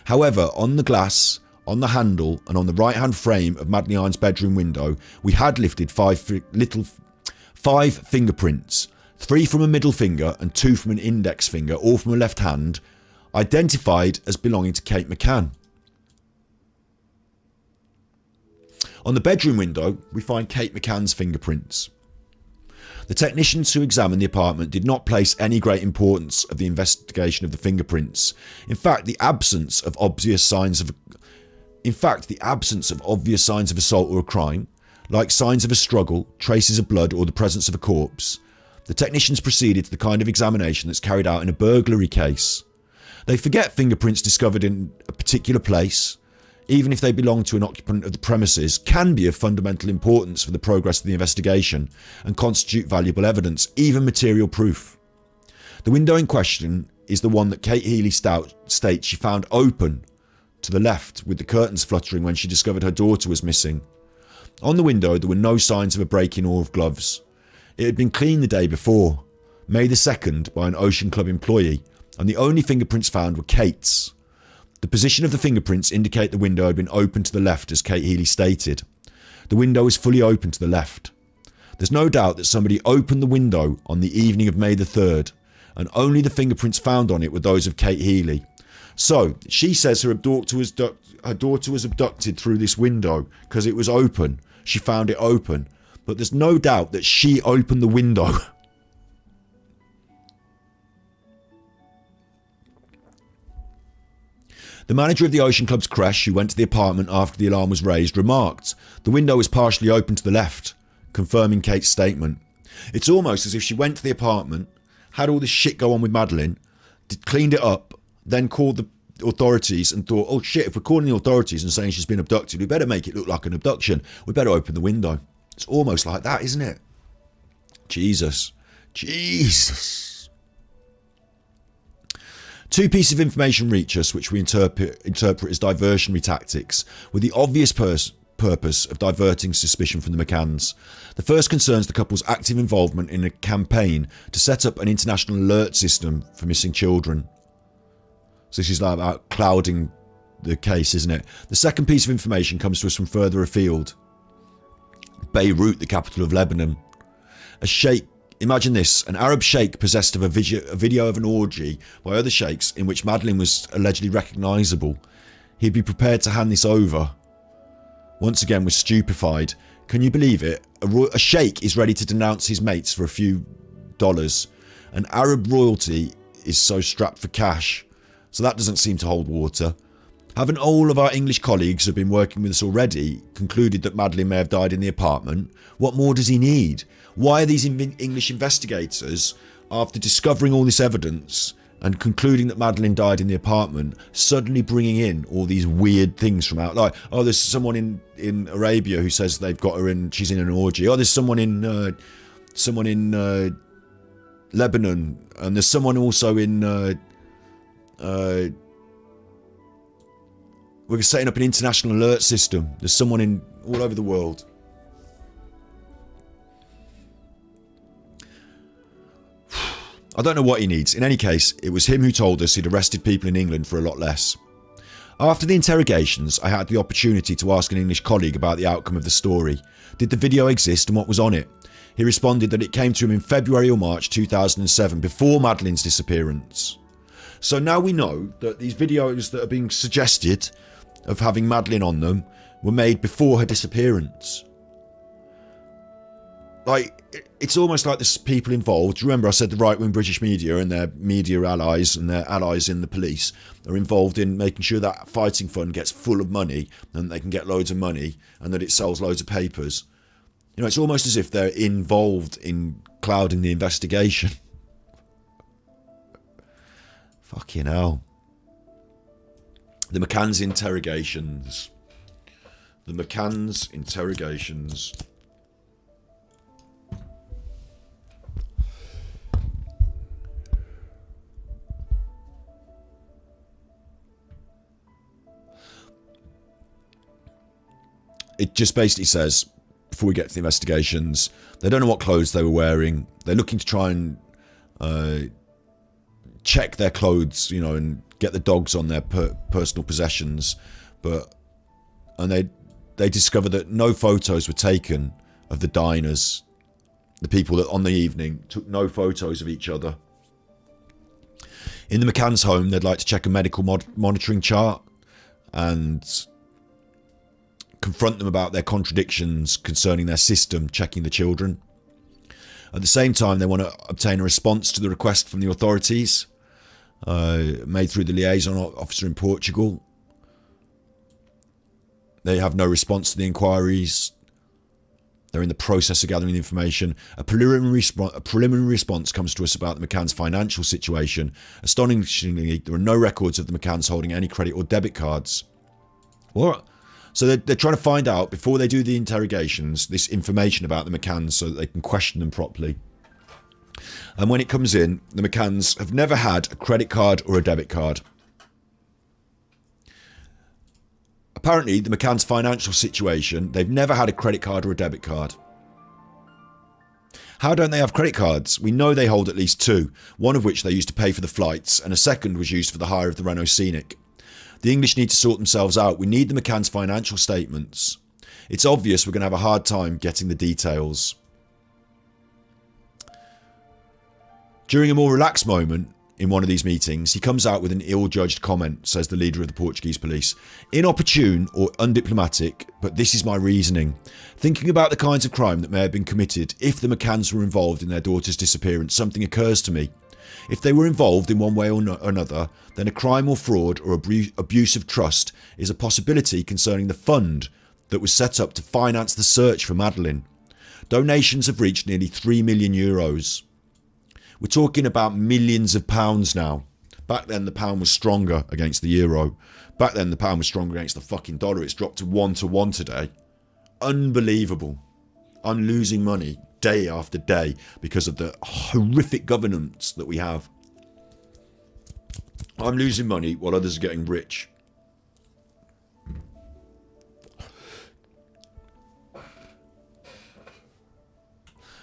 Speaker 1: However, on the glass, on the handle and on the right-hand frame of Madeleine's bedroom window, we had lifted 5 fingerprints, 3 from a middle finger and 2 from an index finger, all from a left hand, identified as belonging to Kate McCann. On the bedroom window, we find Kate McCann's fingerprints. The technicians who examined the apartment did not place any great importance of the investigation of the fingerprints. In fact, the absence of obvious signs of assault or a crime, like signs of a struggle, traces of blood or the presence of a corpse, the technicians proceeded to the kind of examination that's carried out in a burglary case. They forget fingerprints discovered in a particular place, even if they belong to an occupant of the premises, can be of fundamental importance for the progress of the investigation and constitute valuable evidence, even material proof. The window in question is the one that Kate Healy states she found open to the left with the curtains fluttering when she discovered her daughter was missing. On the window there were no signs of a break-in or of gloves. It had been cleaned the day before, May the 2nd, by an Ocean Club employee, and the only fingerprints found were Kate's. The position of the fingerprints indicate the window had been open to the left, as Kate Healy stated. The window was fully open to the left. There's no doubt that somebody opened the window on the evening of May the 3rd, and only the fingerprints found on it were those of Kate Healy. So, she says her daughter was abducted through this window because it was open. She found it open. But there's no doubt that she opened the window. The manager of the Ocean Club's creche, who went to the apartment after the alarm was raised, remarked, "The window was partially open to the left," confirming Kate's statement. It's almost as if she went to the apartment, had all this shit go on with Madeleine, cleaned it up, then called the authorities and thought, oh shit, if we're calling the authorities and saying she's been abducted, we better make it look like an abduction. We better open the window. It's almost like that, isn't it? Jesus. 2 pieces of information reach us, which we interpret as diversionary tactics, with the obvious purpose of diverting suspicion from the McCanns. The first concerns the couple's active involvement in a campaign to set up an international alert system for missing children. So this is like about clouding the case, isn't it? The second piece of information comes to us from further afield. Beirut, the capital of Lebanon. A sheikh, imagine this, an Arab sheikh possessed of a video of an orgy by other sheikhs in which Madeleine was allegedly recognisable. He'd be prepared to hand this over. Once again, we're stupefied. Can you believe it? A sheikh is ready to denounce his mates for a few dollars. An Arab royalty is so strapped for cash. So that doesn't seem to hold water. Haven't all of our English colleagues who have been working with us already concluded that Madeleine may have died in the apartment? What more does he need? Why are these English investigators, after discovering all this evidence and concluding that Madeleine died in the apartment, suddenly bringing in all these weird things from out, like, oh, there's someone in Arabia who says they've got her in, she's in an orgy. Oh, there's someone in Lebanon, and there's someone also in we're setting up an international alert system. There's someone in all over the world. I don't know what he needs. In any case, it was him who told us he'd arrested people in England for a lot less. After the interrogations, I had the opportunity to ask an English colleague about the outcome of the story. Did the video exist and what was on it? He responded that it came to him in February or March 2007, before Madeleine's disappearance. So now we know that these videos that are being suggested of having Madeleine on them were made before her disappearance. Like, it's almost like there's people involved. Remember, I said the right-wing British media and their media allies and their allies in the police are involved in making sure that fighting fund gets full of money and they can get loads of money and that it sells loads of papers. You know, it's almost as if they're involved in clouding the investigation. Fucking hell. The McCann's interrogations. The McCann's interrogations. It just basically says, before we get to the investigations, they don't know what clothes they were wearing. They're looking to try and check their clothes, you know, and get the dogs on their personal possessions. And they discover that no photos were taken of the diners. The people that on the evening took no photos of each other. In the McCann's home, they'd like to check a medical monitoring chart and confront them about their contradictions concerning their system checking the children. At the same time, they want to obtain a response to the request from the authorities made through the liaison officer in Portugal. They have no response to the inquiries. They're in the process of gathering the information. A preliminary response comes to us about the McCann's financial situation. Astonishingly, there are no records of the McCann's holding any credit or debit cards. What? So they're trying to find out, before they do the interrogations, this information about the McCanns so that they can question them properly. And when it comes in, the McCanns have never had a credit card or a debit card. Apparently, the McCann's financial situation, they've never had a credit card or a debit card. How don't they have credit cards? We know they hold at least two, one of which they used to pay for the flights, and a second was used for the hire of the Renault Scenic. The English need to sort themselves out. We need the McCann's financial statements. It's obvious we're going to have a hard time getting the details. During a more relaxed moment in one of these meetings, he comes out with an ill-judged comment, says the leader of the Portuguese police. Inopportune or undiplomatic, but this is my reasoning. Thinking about the kinds of crime that may have been committed if the McCanns were involved in their daughter's disappearance, something occurs to me. If they were involved in one way or another, then a crime or fraud or abuse of trust is a possibility concerning the fund that was set up to finance the search for Madeleine. Donations have reached nearly €3 million. We're talking about millions of pounds now. Back then the pound was stronger against the euro. Back then the pound was stronger against the fucking dollar. It's dropped to 1-to-1 today. Unbelievable. I'm losing money day after day because of the horrific governance that we have. I'm losing money while others are getting rich.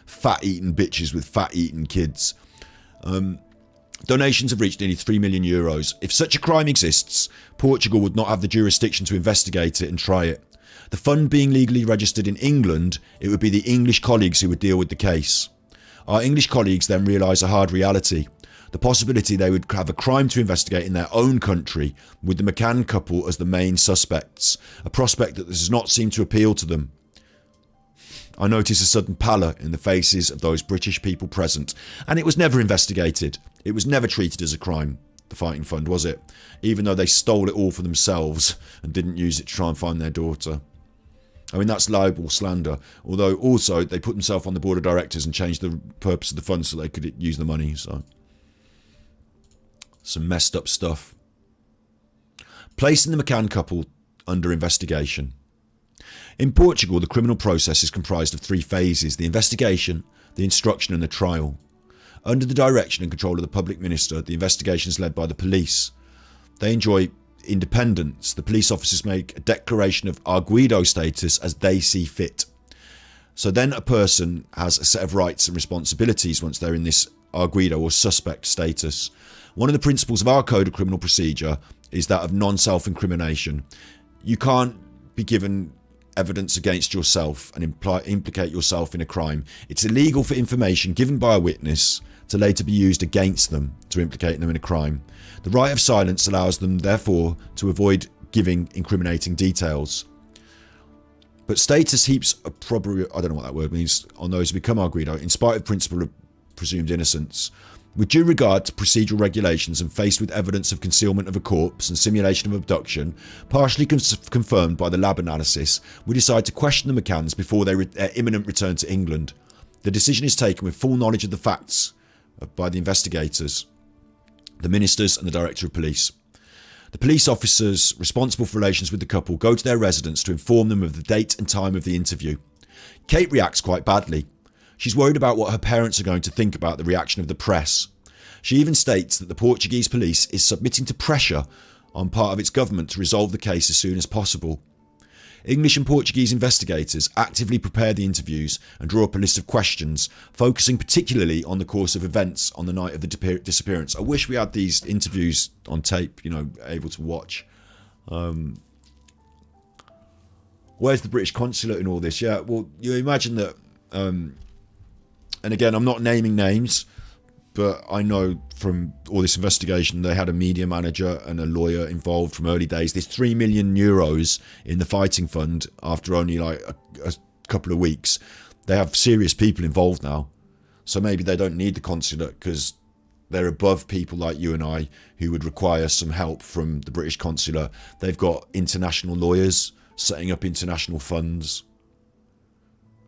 Speaker 1: Fat-eating bitches with fat-eating kids. Donations have reached nearly €3 million. If such a crime exists, Portugal would not have the jurisdiction to investigate it and try it. The fund being legally registered in England, it would be the English colleagues who would deal with the case. Our English colleagues then realise a hard reality. The possibility they would have a crime to investigate in their own country, with the McCann couple as the main suspects, a prospect that does not seem to appeal to them. I notice a sudden pallor in the faces of those British people present, and it was never investigated. It was never treated as a crime, the fighting fund, was it? Even though they stole it all for themselves and didn't use it to try and find their daughter. I mean, that's libel slander, although also they put themselves on the board of directors and changed the purpose of the fund so they could use the money. So Some messed up stuff. Placing the McCann couple under investigation. In Portugal, the criminal process is comprised of 3 phases: the investigation, the instruction and the trial. Under the direction and control of the public minister, the investigation is led by the police. They enjoy independence. The police officers make a declaration of arguido status as they see fit. So then a person has a set of rights and responsibilities once they're in this arguido or suspect status. One of the principles of our code of criminal procedure is that of non-self-incrimination. You can't be given evidence against yourself and implicate yourself in a crime. It's illegal for information given by a witness to later be used against them to implicate them in a crime. The right of silence allows them, therefore, to avoid giving incriminating details. But status heaps opprobrium, I don't know what that word means, on those who become arguido, in spite of principle of presumed innocence. With due regard to procedural regulations and faced with evidence of concealment of a corpse and simulation of abduction, partially confirmed by the lab analysis, we decide to question the McCanns before their imminent return to England. The decision is taken with full knowledge of the facts by the investigators, the ministers and the director of police. The police officers responsible for relations with the couple go to their residence to inform them of the date and time of the interview. Kate reacts quite badly. She's worried about what her parents are going to think about the reaction of the press. She even states that the Portuguese police is submitting to pressure on part of its government to resolve the case as soon as possible. English and Portuguese investigators actively prepare the interviews and draw up a list of questions, focusing particularly on the course of events on the night of the disappearance. I wish we had these interviews on tape, able to watch. Where's the British consulate in all this? Yeah, well, you imagine that... and again, I'm not naming names, but I know from all this investigation they had a media manager and a lawyer involved from early days. There's 3 million euros in the fighting fund after only like a couple of weeks. They have serious people involved now. So maybe they don't need the consulate because they're above people like you and I who would require some help from the British consulate. They've got international lawyers setting up international funds.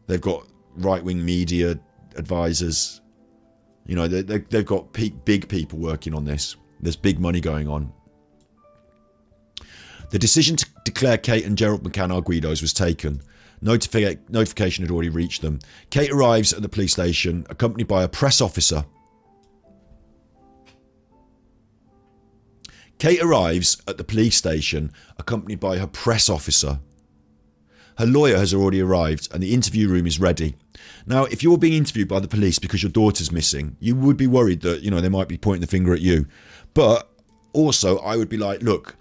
Speaker 1: They've got right-wing media advisors. They've got big people working on this. There's big money going on. The decision to declare Kate and Gerald McCann arguidos was taken. Notification had already reached them. Kate arrives at the police station accompanied by a press officer. Kate arrives at the police station accompanied by her press officer. Her lawyer has already arrived and the interview room is ready. Now, if you're being interviewed by the police because your daughter's missing, you would be worried that, they might be pointing the finger at you. But also, I would be like, look,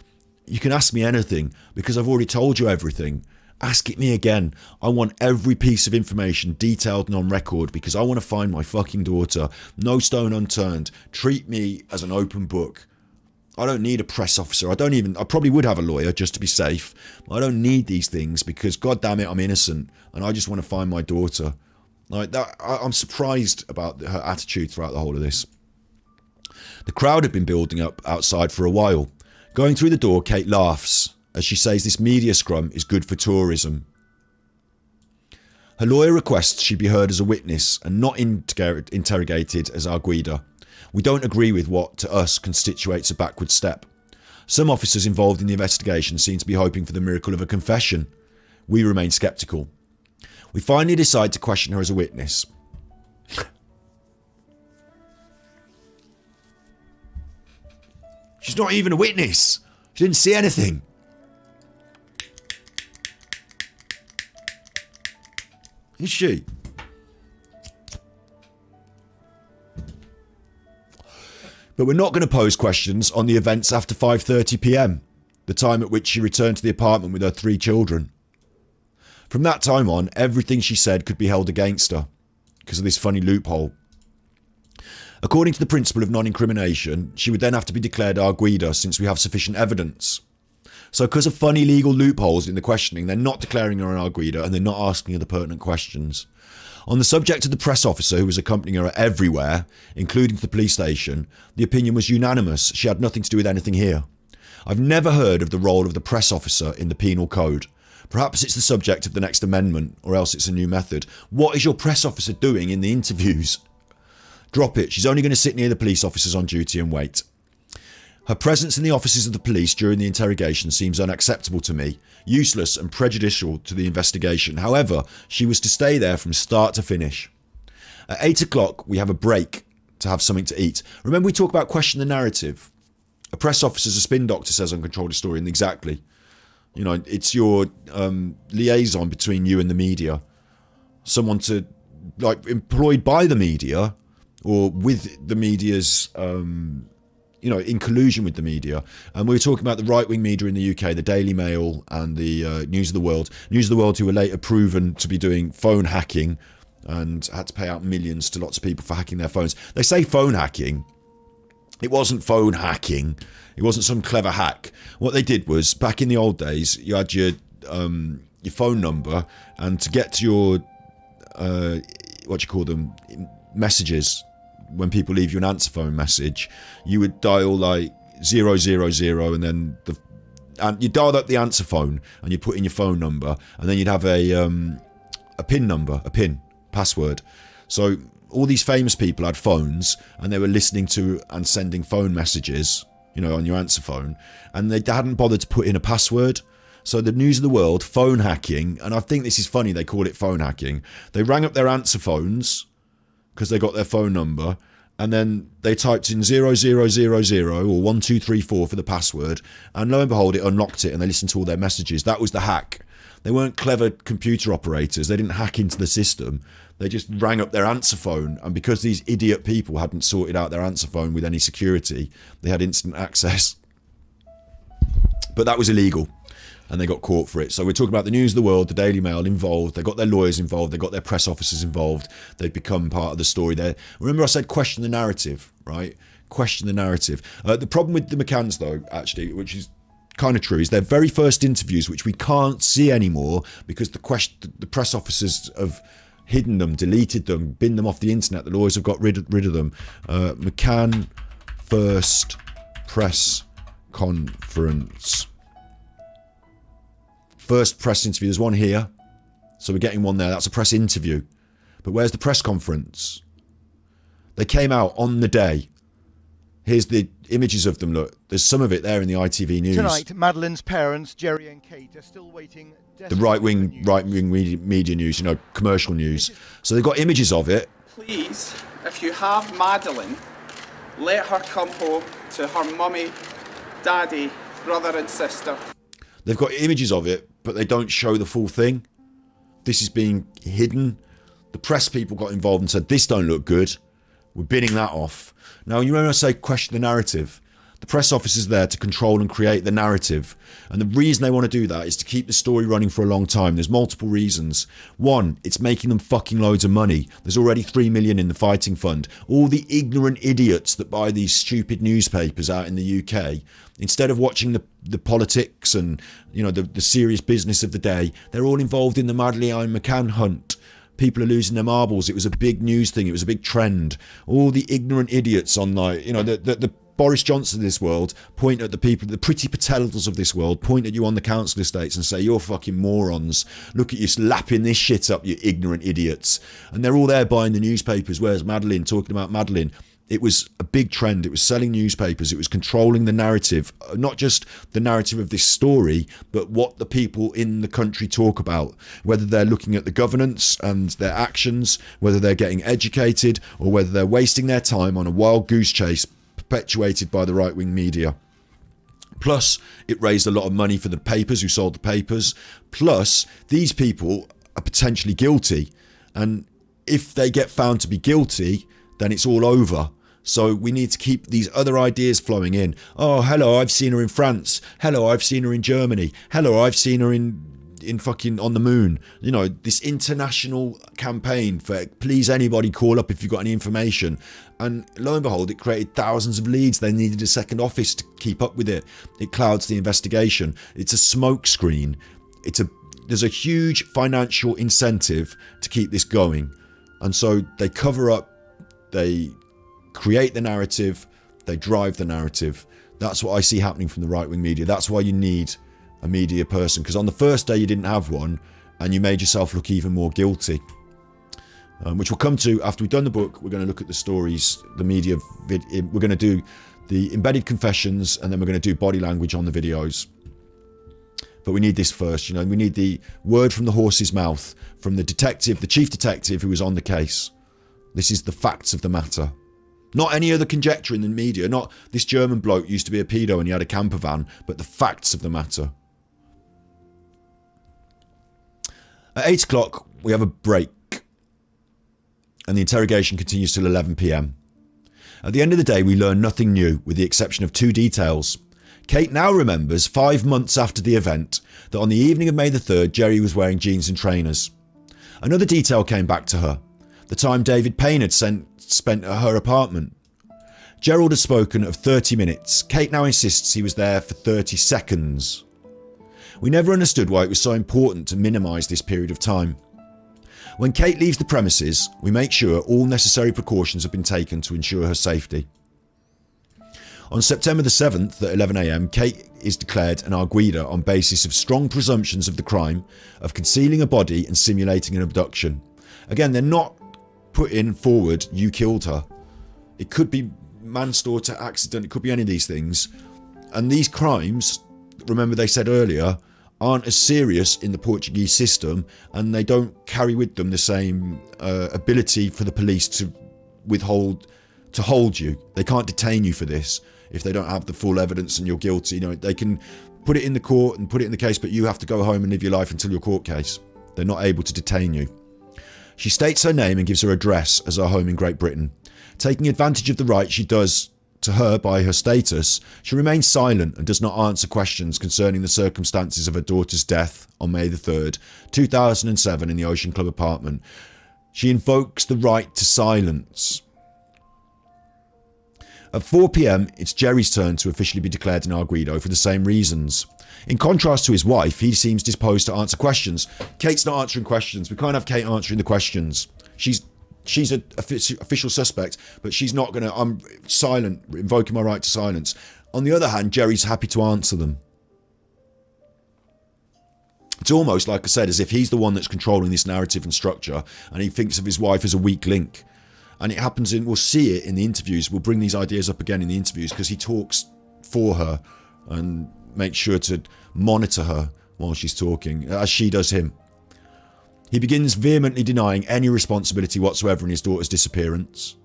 Speaker 1: you can ask me anything because I've already told you everything. Ask it me again. I want every piece of information detailed and on record because I want to find my fucking daughter. No stone unturned. Treat me as an open book. I don't need a press officer. I probably would have a lawyer just to be safe. I don't need these things because, God damn it, I'm innocent and I just want to find my daughter. Like that, I'm surprised about her attitude throughout the whole of this. The crowd had been building up outside for a while. Going through the door, Kate laughs as she says this media scrum is good for tourism. Her lawyer requests she be heard as a witness and not interrogated as arguida. We don't agree with what, to us, constitutes a backward step. Some officers involved in the investigation seem to be hoping for the miracle of a confession. We remain sceptical. We finally decide to question her as a witness. She's not even a witness. She didn't see anything. Is she? But we're not going to pose questions on the events after 5:30 p.m, the time at which she returned to the apartment with her 3 children. From that time on, everything she said could be held against her because of this funny loophole. According to the principle of non-incrimination, she would then have to be declared arguida since we have sufficient evidence. So because of funny legal loopholes in the questioning, they're not declaring her an arguida and they're not asking her the pertinent questions. On the subject of the press officer who was accompanying her everywhere, including to the police station, the opinion was unanimous. She had nothing to do with anything here. I've never heard of the role of the press officer in the penal code. Perhaps it's the subject of the next amendment, or else it's a new method. What is your press officer doing in the interviews? Drop it. She's only going to sit near the police officers on duty and wait. Her presence in the offices of the police during the interrogation seems unacceptable to me, useless and prejudicial to the investigation. However, she was to stay there from start to finish. At 8 o'clock, we have a break to have something to eat. Remember we talk about question the narrative? A press officer's a spin doctor, says Uncontrolled Historian. Exactly. You know, it's your liaison between you and the media. Someone to, like, employed by the media or with the media's... you know, in collusion with the media. And we were talking about the right-wing media in the UK, the Daily Mail and the News of the World. News of the World, who were later proven to be doing phone hacking and had to pay out millions to lots of people for hacking their phones. They say phone hacking. It wasn't phone hacking. It wasn't some clever hack. What they did was, back in the old days, you had your phone number, and to get to your, what do you call them, messages, when people leave you an answer phone message, you would dial like 000 and then and you dialed up the answer phone and you put in your phone number, and then you'd have a PIN number, password. So all these famous people had phones and they were listening to and sending phone messages, you know, on your answer phone, and they hadn't bothered to put in a password. So the News of the World, phone hacking, and I think this is funny, they call it phone hacking. They rang up their answer phones because they got their phone number, and then they typed in 0000 or 1234 for the password, and lo and behold, it unlocked it, and they listened to all their messages. That was the hack. They weren't clever computer operators. They didn't hack into the system. They just rang up their answer phone, and because these idiot people hadn't sorted out their answer phone with any security, they had instant access. But that was illegal, and they got caught for it. So we're talking about the News of the World, the Daily Mail involved. They got their lawyers involved. They got their press officers involved. They've become part of the story there. Remember I said question the narrative, right? Question the narrative. The problem with the McCanns, though, actually, which is kind of true, is their very first interviews, which we can't see anymore because the press officers have hidden them, deleted them, binned them off the internet. The lawyers have got rid of them. McCann first press conference. First press interview. There's one here. So we're getting one there. That's a press interview. But where's the press conference? They came out on the day. Here's the images of them. Look, there's some of it there in the ITV news.
Speaker 3: Tonight, Madeleine's parents, Jerry and Kate, are still waiting.
Speaker 1: The right-wing media news, you know, commercial news. So they've got images of it.
Speaker 4: Please, if you have Madeleine, let her come home to her mummy, daddy, brother and sister.
Speaker 1: They've got images of it, but they don't show the full thing. This is being hidden. The press people got involved and said, this don't look good. We're binning that off. Now, you know when I say question the narrative? The press office is there to control and create the narrative. And the reason they want to do that is to keep the story running for a long time. There's multiple reasons. One, it's making them fucking loads of money. There's already 3 million in the fighting fund. All the ignorant idiots that buy these stupid newspapers out in the UK, instead of watching the politics and, you know, the serious business of the day, they're all involved in the Madeleine McCann hunt. People are losing their marbles. It was a big news thing. It was a big trend. All the ignorant idiots on, like, you know, the Boris Johnson of this world point at the people, the Priti Patels of this world, point at you on the council estates and say, you're fucking morons. Look at you lapping this shit up, you ignorant idiots. And they're all there buying the newspapers. Whereas Madeleine, talking about Madeleine, it was a big trend. It was selling newspapers. It was controlling the narrative, not just the narrative of this story, but what the people in the country talk about, whether they're looking at the governance and their actions, whether they're getting educated, or whether they're wasting their time on a wild goose chase perpetuated by the right-wing media. Plus, it raised a lot of money for the papers who sold the papers. Plus, these people are potentially guilty. And if they get found to be guilty, then it's all over. So we need to keep these other ideas flowing in. Oh, hello, I've seen her in France. Hello, I've seen her in Germany. Hello, I've seen her in fucking on the moon. You know, this international campaign for please anybody call up if you've got any information. And lo and behold, it created thousands of leads. They needed a second office to keep up with it. It clouds the investigation. It's a smoke screen. There's a huge financial incentive to keep this going. And so they cover up, they create the narrative, they drive the narrative. That's what I see happening from the right-wing media. That's why you need a media person, because on the first day you didn't have one and you made yourself look even more guilty, which we'll come to after we've done the book. We're going to look at the stories, the media, we're going to do the embedded confessions, and then we're going to do body language on the videos. But we need this first, you know, we need the word from the horse's mouth, from the detective, the chief detective who was on the case. This is the facts of the matter. Not any other conjecture in the media, not this German bloke used to be a pedo and he had a camper van, but the facts of the matter. At 8 o'clock, we have a break, and the interrogation continues till 11 p.m. At the end of the day, we learn nothing new, with the exception of 2 details. Kate now remembers 5 months after the event that on the evening of May the 3rd, Jerry was wearing jeans and trainers. Another detail came back to her, the time David Payne had spent at her apartment. Gerald had spoken of 30 minutes. Kate now insists he was there for 30 seconds. We never understood why it was so important to minimise this period of time. When Kate leaves the premises, we make sure all necessary precautions have been taken to ensure her safety. On September the 7th at 11 a.m, Kate is declared an arguida on basis of strong presumptions of the crime of concealing a body and simulating an abduction. Again, they're not putting forward you killed her. It could be manslaughter, accident, it could be any of these things. And these crimes, remember they said earlier, aren't as serious in the Portuguese system, and they don't carry with them the same ability for the police to hold you. They can't detain you for this if they don't have the full evidence and you're guilty. You know, they can put it in the court and put it in the case, but you have to go home and live your life until your court case. They're not able to detain you. She states her name and gives her address as her home in Great Britain. Taking advantage of the right she does to her by her status, she remains silent and does not answer questions concerning the circumstances of her daughter's death on May the 3rd, 2007 in the Ocean Club apartment. She invokes the right to silence. At 4 p.m, it's Jerry's turn to officially be declared an arguido for the same reasons. In contrast to his wife, he seems disposed to answer questions. Kate's not answering questions. We can't have Kate answering the questions. She's an official suspect, but she's not going to... I'm silent, invoking my right to silence. On the other hand, Jerry's happy to answer them. It's almost, like I said, as if he's the one that's controlling this narrative and structure, and he thinks of his wife as a weak link. And it happens we'll see it in the interviews. We'll bring these ideas up again in the interviews because he talks for her and makes sure to monitor her while she's talking, as she does him. He begins vehemently denying any responsibility whatsoever in his daughter's disappearance.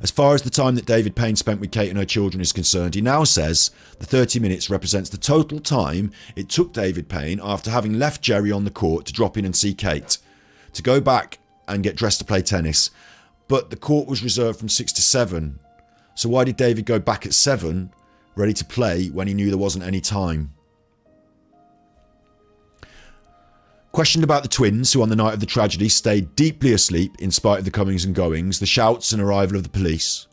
Speaker 1: As far as the time that David Payne spent with Kate and her children is concerned, he now says the 30 minutes represents the total time it took David Payne, after having left Jerry on the court, to drop in and see Kate, to go back and get dressed to play tennis. But the court was reserved from 6 to 7. So why did David go back at 7, ready to play, when he knew there wasn't any time? Questioned about the twins, who on the night of the tragedy stayed deeply asleep in spite of the comings and goings, the shouts and arrival of the police,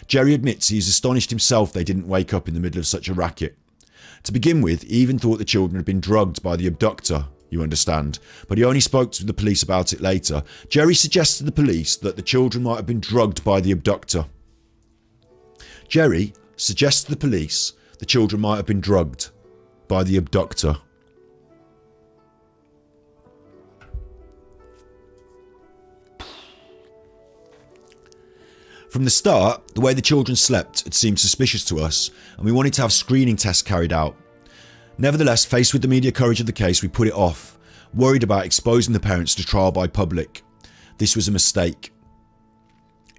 Speaker 1: Jerry admits he is astonished himself they didn't wake up in the middle of such a racket. To begin with, he even thought the children had been drugged by the abductor, you understand, but he only spoke to the police about it later. Jerry suggests to the police that the children might have been drugged by the abductor. Jerry suggests to the police the children might have been drugged by the abductor. From the start, the way the children slept had seemed suspicious to us, and we wanted to have screening tests carried out. Nevertheless, faced with the media coverage of the case, we put it off, worried about exposing the parents to trial by public. This was a mistake.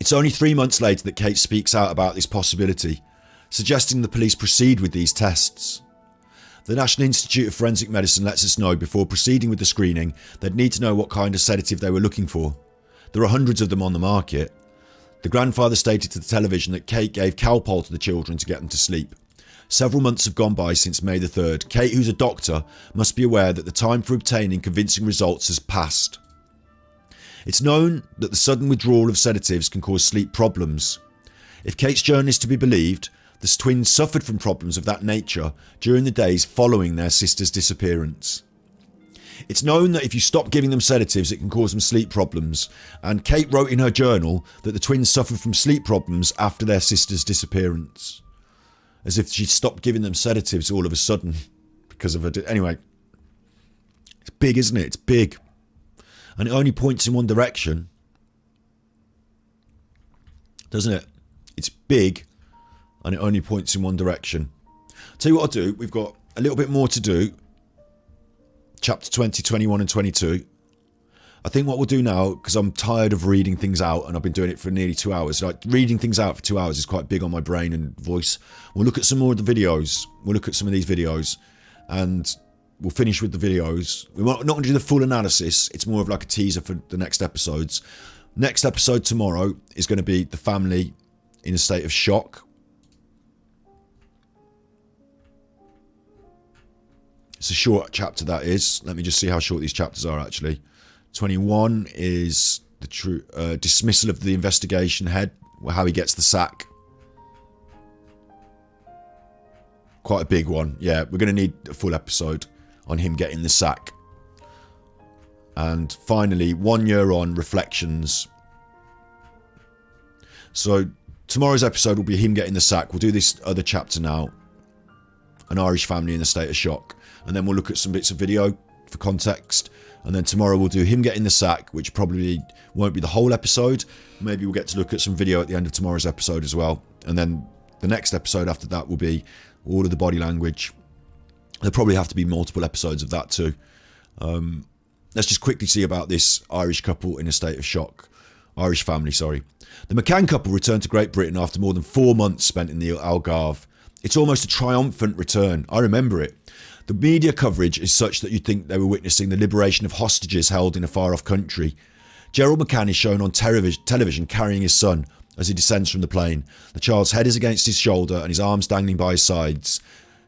Speaker 1: It's only 3 months later that Kate speaks out about this possibility, suggesting the police proceed with these tests. The National Institute of Forensic Medicine lets us know before proceeding with the screening they'd need to know what kind of sedative they were looking for. There are hundreds of them on the market. The grandfather stated to the television that Kate gave Calpol to the children to get them to sleep. Several months have gone by since May the 3rd. Kate, who's a doctor, must be aware that the time for obtaining convincing results has passed. It's known that the sudden withdrawal of sedatives can cause sleep problems. If Kate's journal is to be believed, the twins suffered from problems of that nature during the days following their sister's disappearance. It's known that if you stop giving them sedatives, it can cause them sleep problems, and Kate wrote in her journal that the twins suffered from sleep problems after their sister's disappearance. As if she'd stopped giving them sedatives all of a sudden because of her... Anyway, it's big, isn't it? It's big. And it only points in one direction. Doesn't it? It's big. and it only points in one direction. Tell you what I'll do, we've got a little bit more to do. Chapter 20, 21 and 22. I think what we'll do now, because I'm tired of reading things out and I've been doing it for nearly 2 hours. Like, reading things out for 2 hours is quite big on my brain and voice. We'll look at some more of the videos. We'll look at some of these videos and we'll finish with the videos. We're not going to do the full analysis. It's more of like a teaser for the next episodes. Next episode tomorrow is going to be the family in a state of shock. It's a short chapter, that is. Let me just see how short these chapters are, actually. 21 is the true dismissal of the investigation head, how he gets the sack. Quite a big one. Yeah, we're going to need a full episode on him getting the sack. And finally, 1 year on, reflections. So tomorrow's episode will be him getting the sack. We'll do this other chapter now. An Irish family in a state of shock. And then we'll look at some bits of video for context. And then tomorrow we'll do him getting the sack, which probably won't be the whole episode. Maybe we'll get to look at some video at the end of tomorrow's episode as well. And then the next episode after that will be all of the body language. There'll probably have to be multiple episodes of that too. Let's just quickly see about this Irish couple in a state of shock. Irish family, sorry. The McCann couple returned to Great Britain after more than 4 months spent in the Algarve. It's almost a triumphant return. I remember it. The media coverage is such that you'd think they were witnessing the liberation of hostages held in a far-off country. Gerald McCann is shown on television carrying his son as he descends from the plane. The child's head is against his shoulder and his arms dangling by his sides.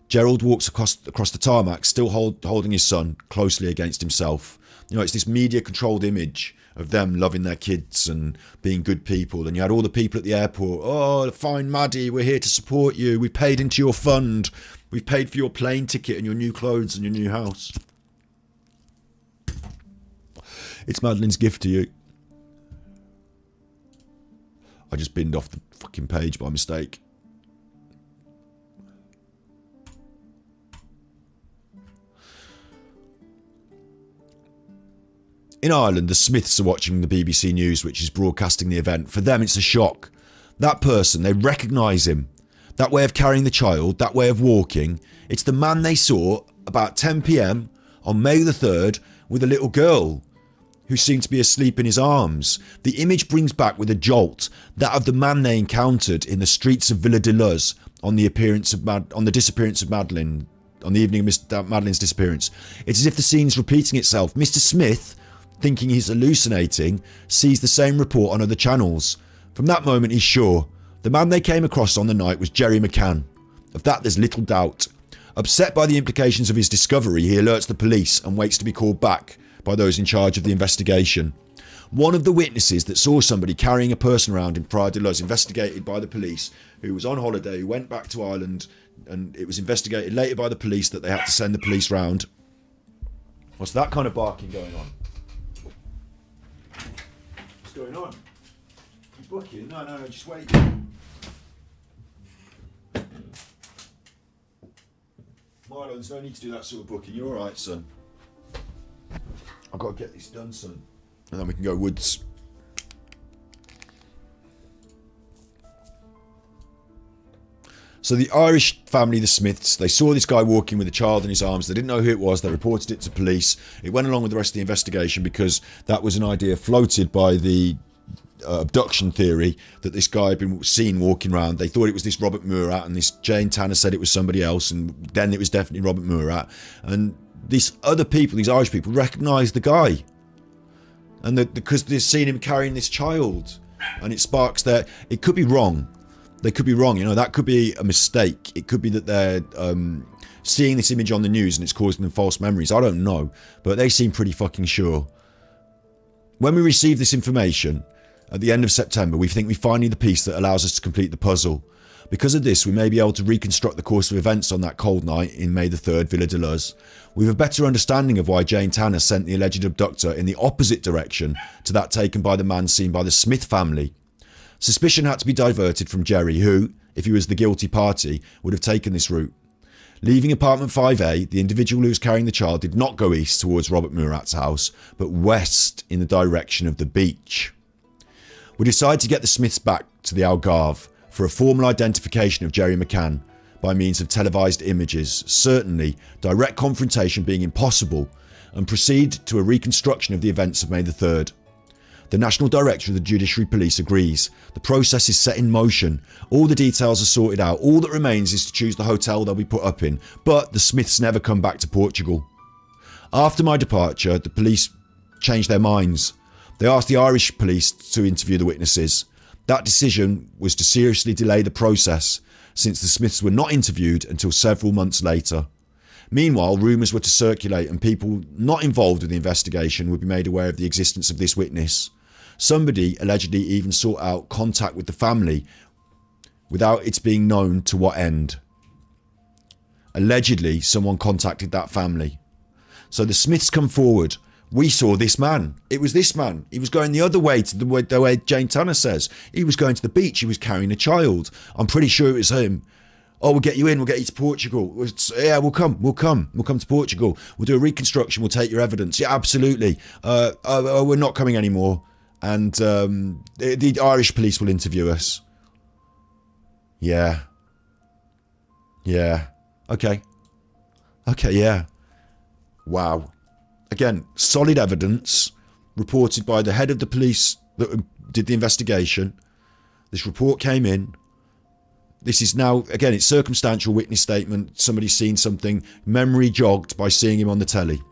Speaker 1: Gerald walks across the tarmac, still holding his son closely against himself. You know, it's this media-controlled image of them loving their kids and being good people. And you had all the people at the airport. Oh, fine, Maddie, we're here to support you. We paid into your fund. We've paid for your plane ticket and your new clothes and your new house. It's Madeleine's gift to you. I just binned off the fucking page by mistake. In Ireland, the Smiths are watching the BBC News, which is broadcasting the event. For them, it's a shock. That person, they recognise him. That way of carrying the child, that way of walking. It's the man they saw about 10 p.m. on May the 3rd with a little girl who seemed to be asleep in his arms. The image brings back with a jolt that of the man they encountered in the streets of Villa de Luz on the disappearance of Madeleine, on the evening of Madeleine's disappearance. It's as if the scene's repeating itself. Mr. Smith, thinking he's hallucinating, sees the same report on other channels. From that moment, he's sure. The man they came across on the night was Jerry McCann. Of that, there's little doubt. Upset by the implications of his discovery, he alerts the police and waits to be called back by those in charge of the investigation. One of the witnesses that saw somebody carrying a person around in Praia de Luz, investigated by the police, who was on holiday, who went back to Ireland, and it was investigated later by the police that they had to send the police round. What's that kind of barking going on? What's going on? You booking? No, just wait. Milo, there's no need to do that sort of booking. You're alright, son. I've got to get this done, son. And then we can go woods. So the Irish family, the Smiths, they saw this guy walking with a child in his arms. They didn't know who it was. They reported it to police. It went along with the rest of the investigation because that was an idea floated by the abduction theory that this guy had been seen walking around. They thought it was this Robert Murat, and this Jane Tanner said it was somebody else, and then it was definitely Robert Murat. And these other people, these Irish people, recognised the guy. And because they've seen him carrying this child, and it sparks their... It could be wrong. They could be wrong, you know, that could be a mistake. It could be that they're seeing this image on the news and it's causing them false memories. I don't know, but they seem pretty fucking sure. When we receive this information at the end of September, we think we find the piece that allows us to complete the puzzle. Because of this, we may be able to reconstruct the course of events on that cold night in May the 3rd, Villa de Luz. We have a better understanding of why Jane Tanner sent the alleged abductor in the opposite direction to that taken by the man seen by the Smith family. Suspicion had to be diverted from Jerry, who, if he was the guilty party, would have taken this route. Leaving apartment 5A, the individual who was carrying the child did not go east towards Robert Murat's house, but west in the direction of the beach. We decide to get the Smiths back to the Algarve, for a formal identification of Jerry McCann by means of televised images, certainly direct confrontation being impossible, and proceed to a reconstruction of the events of May the 3rd. The National Director of the Judiciary Police agrees. The process is set in motion. All the details are sorted out. All that remains is to choose the hotel they'll be put up in. But the Smiths never come back to Portugal. After my departure, the police changed their minds. They asked the Irish police to interview the witnesses. That decision was to seriously delay the process, since the Smiths were not interviewed until several months later. Meanwhile, rumours were to circulate and people not involved with the investigation would be made aware of the existence of this witness. Somebody allegedly even sought out contact with the family without it being known to what end. Allegedly, someone contacted that family. So the Smiths come forward. We saw this man. It was this man. He was going the other way to the way Jane Tanner says. He was going to the beach. He was carrying a child. I'm pretty sure it was him. Oh, we'll get you in. We'll get you to Portugal. Yeah, we'll come. We'll come to Portugal. We'll do a reconstruction. We'll take your evidence. Yeah, absolutely. We're not coming anymore. And the Irish police will interview us. Yeah. Okay, yeah. Wow. Again, solid evidence reported by the head of the police that did the investigation. This report came in. This is now, again, it's circumstantial witness statement. Somebody's seen something, memory jogged by seeing him on the telly.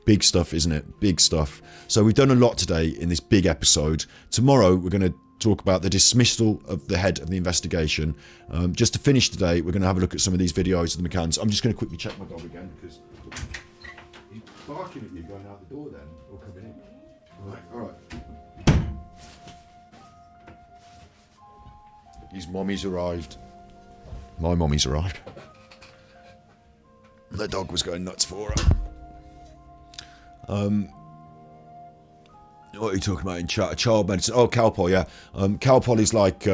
Speaker 1: Big stuff, isn't it? Big stuff. So we've done a lot today in this big episode. Tomorrow we're going to talk about the dismissal of the head of the investigation. Just to finish today, we're going to have a look at some of these videos of the McCanns. I'm just going to quickly check my dog again because he's barking at you going out the door then, or coming in. All right. His mommy's arrived. My mommy's arrived. The dog was going nuts for her. What are you talking about in chat? Child medicine. Oh, Calpol, yeah. Calpol is like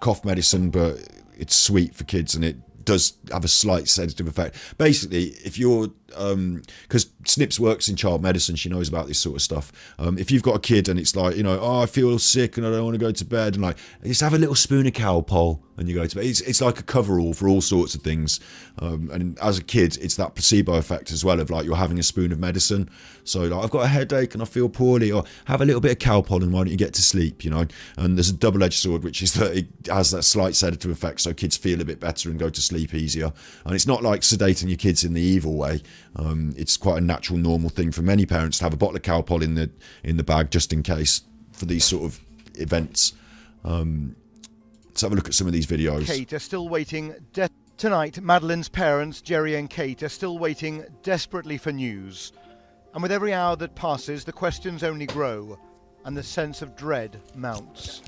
Speaker 1: cough medicine, but it's sweet for kids and it does have a slight sedative effect. Basically, if you're, because Snips works in child medicine, she knows about this sort of stuff. If you've got a kid and it's like, you know, oh, I feel sick and I don't want to go to bed, and like, just have a little spoon of Calpol and you go to bed. It's like a coverall for all sorts of things. And as a kid, it's that placebo effect as well of like you're having a spoon of medicine. So like, I've got a headache and I feel poorly, or have a little bit of Calpol and why don't you get to sleep, you know? And there's a double-edged sword, which is that it has that slight sedative effect so kids feel a bit better and go to sleep easier. And it's not like sedating your kids in the evil way. It's quite a natural, normal thing for many parents to have a bottle of Calpol in the bag just in case for these sort of events. Let's have a look at some of these videos.
Speaker 3: Kate are still waiting. Tonight, Madeleine's parents, Jerry and Kate, are still waiting desperately for news. And with every hour that passes, the questions only grow and the sense of dread mounts.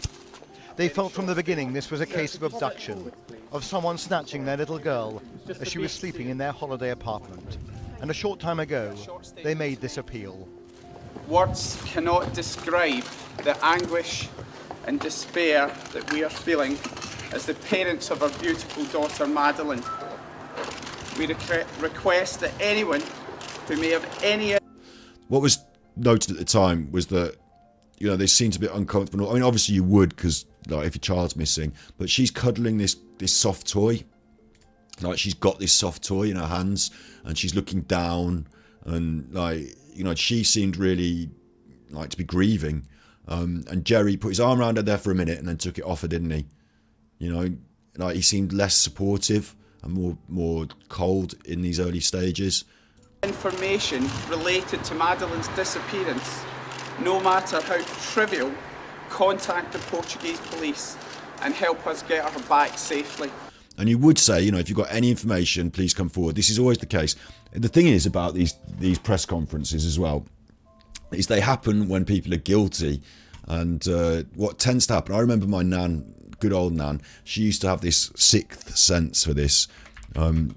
Speaker 3: They felt from the beginning this was a case of abduction, of someone snatching their little girl as she was sleeping in their holiday apartment. And a short time ago, they made this appeal.
Speaker 4: Words cannot describe the anguish and despair that we are feeling as the parents of our beautiful daughter Madeleine. We request that anyone who may have any...
Speaker 1: What was noted at the time was that, you know, they seemed a bit uncomfortable. I mean, obviously you would, because like if your child's missing, but she's cuddling this soft toy. Like she's got this soft toy in her hands and she's looking down, and like, you know, she seemed really like to be grieving. And Jerry put his arm around her there for a minute and then took it off her, didn't he? You know, like he seemed less supportive and more cold in these early stages.
Speaker 4: Information related to Madeleine's disappearance, no matter how trivial, contact the Portuguese police and help us get her back safely.
Speaker 1: And you would say, you know, if you've got any information, please come forward. This is always the case. The thing is about these press conferences as well, is they happen when people are guilty. And what tends to happen, I remember my nan, good old nan, she used to have this sixth sense for this.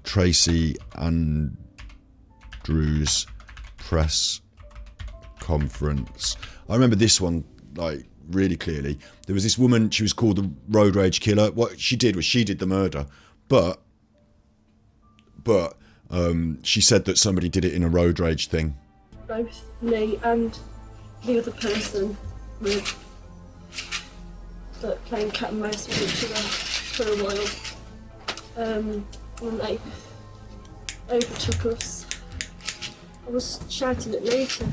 Speaker 1: Tracy Andrews press conference. I remember this one like really clearly. There was this woman, she was called the road rage killer. What she did was she did the murder, but she said that somebody did it in a road rage thing.
Speaker 5: Both me and the other person were like playing cat and mouse with each other for a while. When they overtook us, I was shouting at Lee to,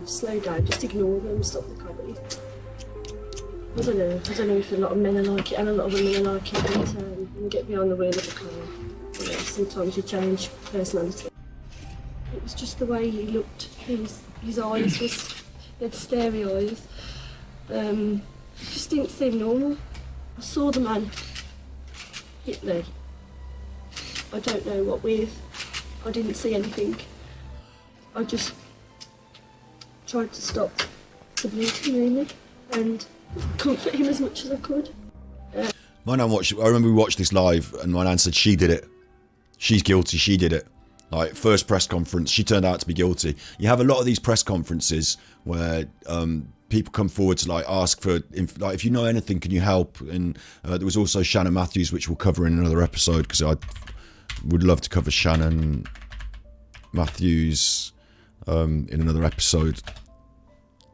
Speaker 5: slow down, just ignore them, stop the comedy. I don't know if a lot of men are like it and a lot of women are like it, but when you get behind the wheel of a car, sometimes you change personality. It was just the way he looked. His eyes he had starey eyes. It just didn't seem normal. I saw the man hit me. I don't know what with. I didn't see anything. I just tried to stop the bleeding really and comfort him as much as I could.
Speaker 1: My nan watched. I remember we watched this live, and my nan said she did it. She's guilty. She did it. Like, first press conference, she turned out to be guilty. You have a lot of these press conferences where people come forward to ask for, if you know anything, can you help? And there was also Shannon Matthews, which we'll cover in another episode, because I would love to cover Shannon Matthews in another episode.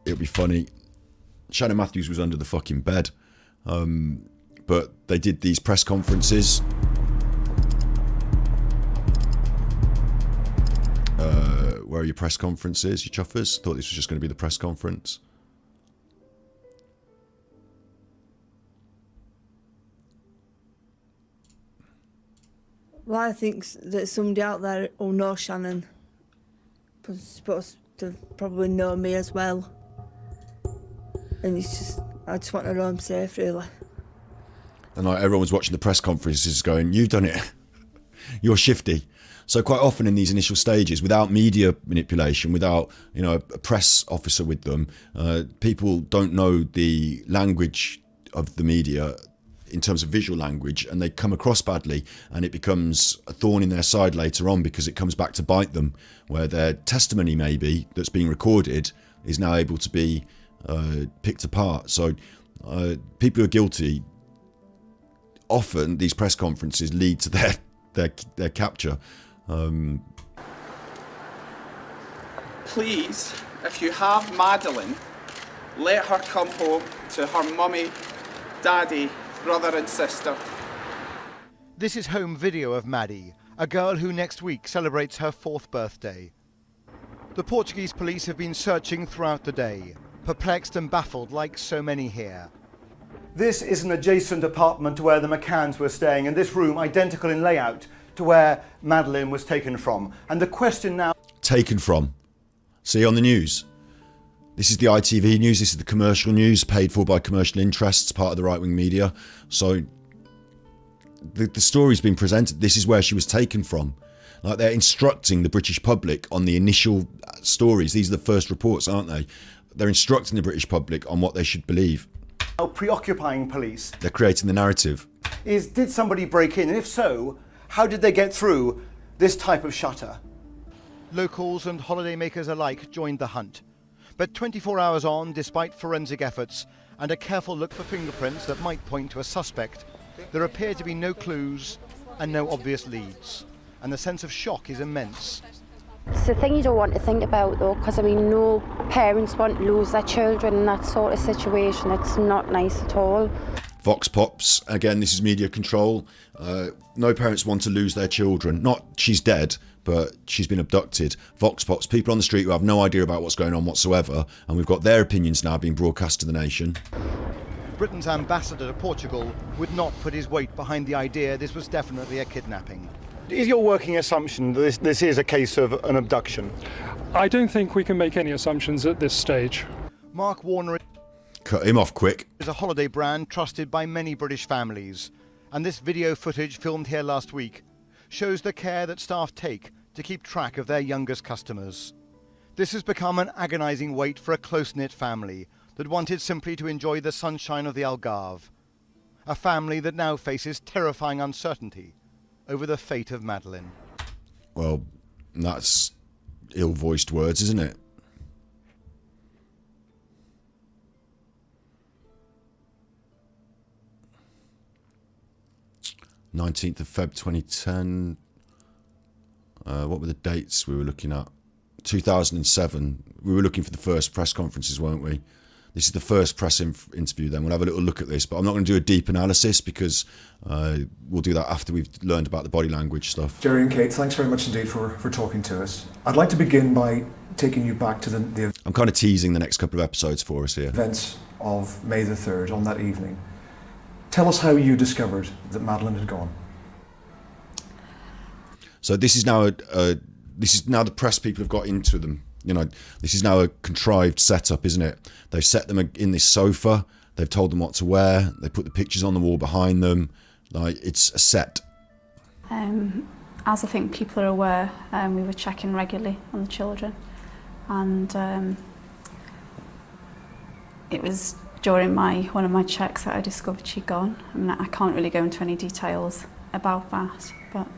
Speaker 1: It'll be funny. Shannon Matthews was under the fucking bed, but they did these press conferences. Where are your press conferences, you chuffers? Thought this was just going to be the press conference.
Speaker 6: Well, I think that somebody out there will know Shannon. But supposed to probably know me as well. And I just want her home safe, really.
Speaker 1: And everyone was watching the press conferences going, you've done it. You're shifty. So quite often in these initial stages, without media manipulation, without a press officer with them, people don't know the language of the media in terms of visual language, and they come across badly, and it becomes a thorn in their side later on because it comes back to bite them, where their testimony maybe that's being recorded is now able to be picked apart. So people who are guilty, often these press conferences lead to their capture.
Speaker 4: Please, if you have Madeleine, let her come home to her mummy, daddy, brother and sister.
Speaker 3: This is home video of Maddie, a girl who next week celebrates her 4th birthday. The Portuguese police have been searching throughout the day, perplexed and baffled like so many here. This is an adjacent apartment to where the McCanns were staying, and this room identical in layout to where Madeleine was taken from. And the question now...
Speaker 1: Taken from. See on the news. This is the ITV news, this is the commercial news, paid for by commercial interests, part of the right-wing media. So the story's been presented. This is where she was taken from. Like, they're instructing the British public on the initial stories. These are the first reports, aren't they? They're instructing the British public on what they should believe.
Speaker 3: How preoccupying police.
Speaker 1: They're creating the narrative.
Speaker 3: Did somebody break in? And if so, how did they get through this type of shutter? Locals and holidaymakers alike joined the hunt. But 24 hours on, despite forensic efforts and a careful look for fingerprints that might point to a suspect, there appear to be no clues and no obvious leads. And the sense of shock is immense.
Speaker 7: It's the thing you don't want to think about, though, because no parents want to lose their children in that sort of situation. It's not nice at all.
Speaker 1: Vox Pops, again, this is media control. No parents want to lose their children. Not she's dead, but she's been abducted. Vox Pops, people on the street who have no idea about what's going on whatsoever, and we've got their opinions now being broadcast to the nation.
Speaker 3: Britain's ambassador to Portugal would not put his weight behind the idea this was definitely a kidnapping. Is your working assumption that this is a case of an abduction?
Speaker 8: I don't think we can make any assumptions at this stage.
Speaker 3: Mark Warner
Speaker 1: Cut him off quick.
Speaker 3: is a holiday brand trusted by many British families, and this video footage filmed here last week shows the care that staff take to keep track of their youngest customers. This has become an agonising wait for a close-knit family that wanted simply to enjoy the sunshine of the Algarve. A family that now faces terrifying uncertainty over the fate of Madeleine.
Speaker 1: Well, that's ill-voiced words, isn't it? "19th of Feb 2010. What were the dates we were looking at? 2007. We were looking for the first press conferences, weren't we? This is the first press interview then. We'll have a little look at this, but I'm not going to do a deep analysis because we'll do that after we've learned about the body language stuff.
Speaker 9: Jerry and Kate, thanks very much indeed for talking to us. I'd like to begin by taking you back to the
Speaker 1: I'm kind of teasing the next couple of episodes for us here.
Speaker 9: Events of May the 3rd, on that evening. Tell us how you discovered that Madeleine had gone.
Speaker 1: So this is now the press people have got into them. You know, this is now a contrived setup, isn't it? They've set them in this sofa. They've told them what to wear. They put the pictures on the wall behind them. Like, it's a set.
Speaker 10: As I think people are aware, we were checking regularly on the children, and it was during one of my checks that I discovered she'd gone. I mean, I can't really go into any details about that, but...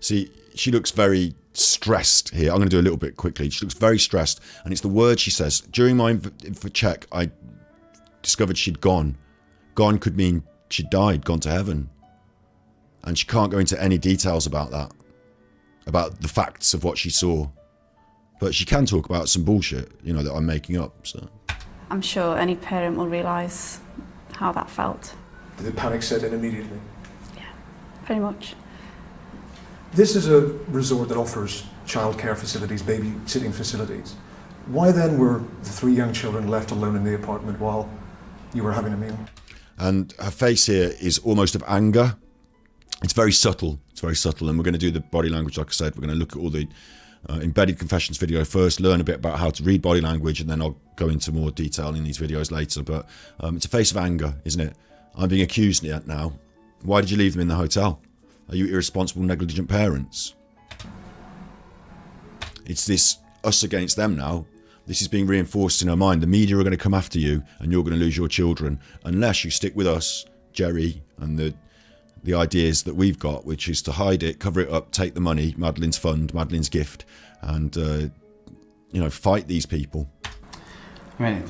Speaker 1: See, she looks very stressed here. I'm going to do a little bit quickly. She looks very stressed, and it's the word she says. During my check, I discovered she'd gone. Gone could mean she'd died, gone to heaven. And she can't go into any details about that, about the facts of what she saw. But she can talk about some bullshit, you know, that I'm making up. So
Speaker 10: I'm sure any parent will realise how that felt.
Speaker 9: Did the panic set in immediately?
Speaker 10: Yeah, pretty much.
Speaker 9: This is a resort that offers childcare facilities, babysitting facilities. Why then were the 3 young children left alone in the apartment while you were having a meal? And
Speaker 1: her face here is almost of anger. It's very subtle. It's very subtle. And we're going to do the body language, like I said. We're going to look at all the embedded confessions video first, learn a bit about how to read body language, and then I'll go into more detail in these videos later. But it's a face of anger, isn't it? I'm being accused now. Why did you leave them in the hotel? Are you irresponsible, negligent parents? It's this us against them now. This is being reinforced in her mind. The media are going to come after you and you're going to lose your children unless you stick with us, Jerry, and the ideas that we've got, which is to hide it, cover it up, take the money, Madeleine's fund, Madeleine's gift, and, you know, fight these people.
Speaker 11: I mean,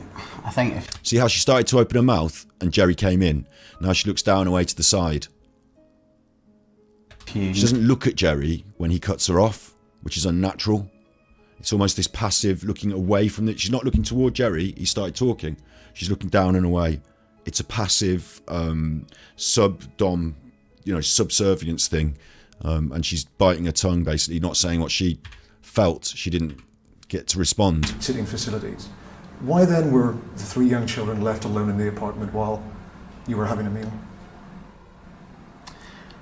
Speaker 11: I think
Speaker 1: See how she started to open her mouth and Jerry came in? Now she looks down away to the side. She doesn't look at Jerry when he cuts her off, which is unnatural. It's almost this passive looking away from it. She's not looking toward Jerry. He started talking. She's looking down and away. It's a passive sub-dom, you know, subservience thing. And she's biting her tongue, basically, not saying what she felt. She didn't get to respond.
Speaker 9: Sitting facilities. Why then were the 3 young children left alone in the apartment while you were having a meal?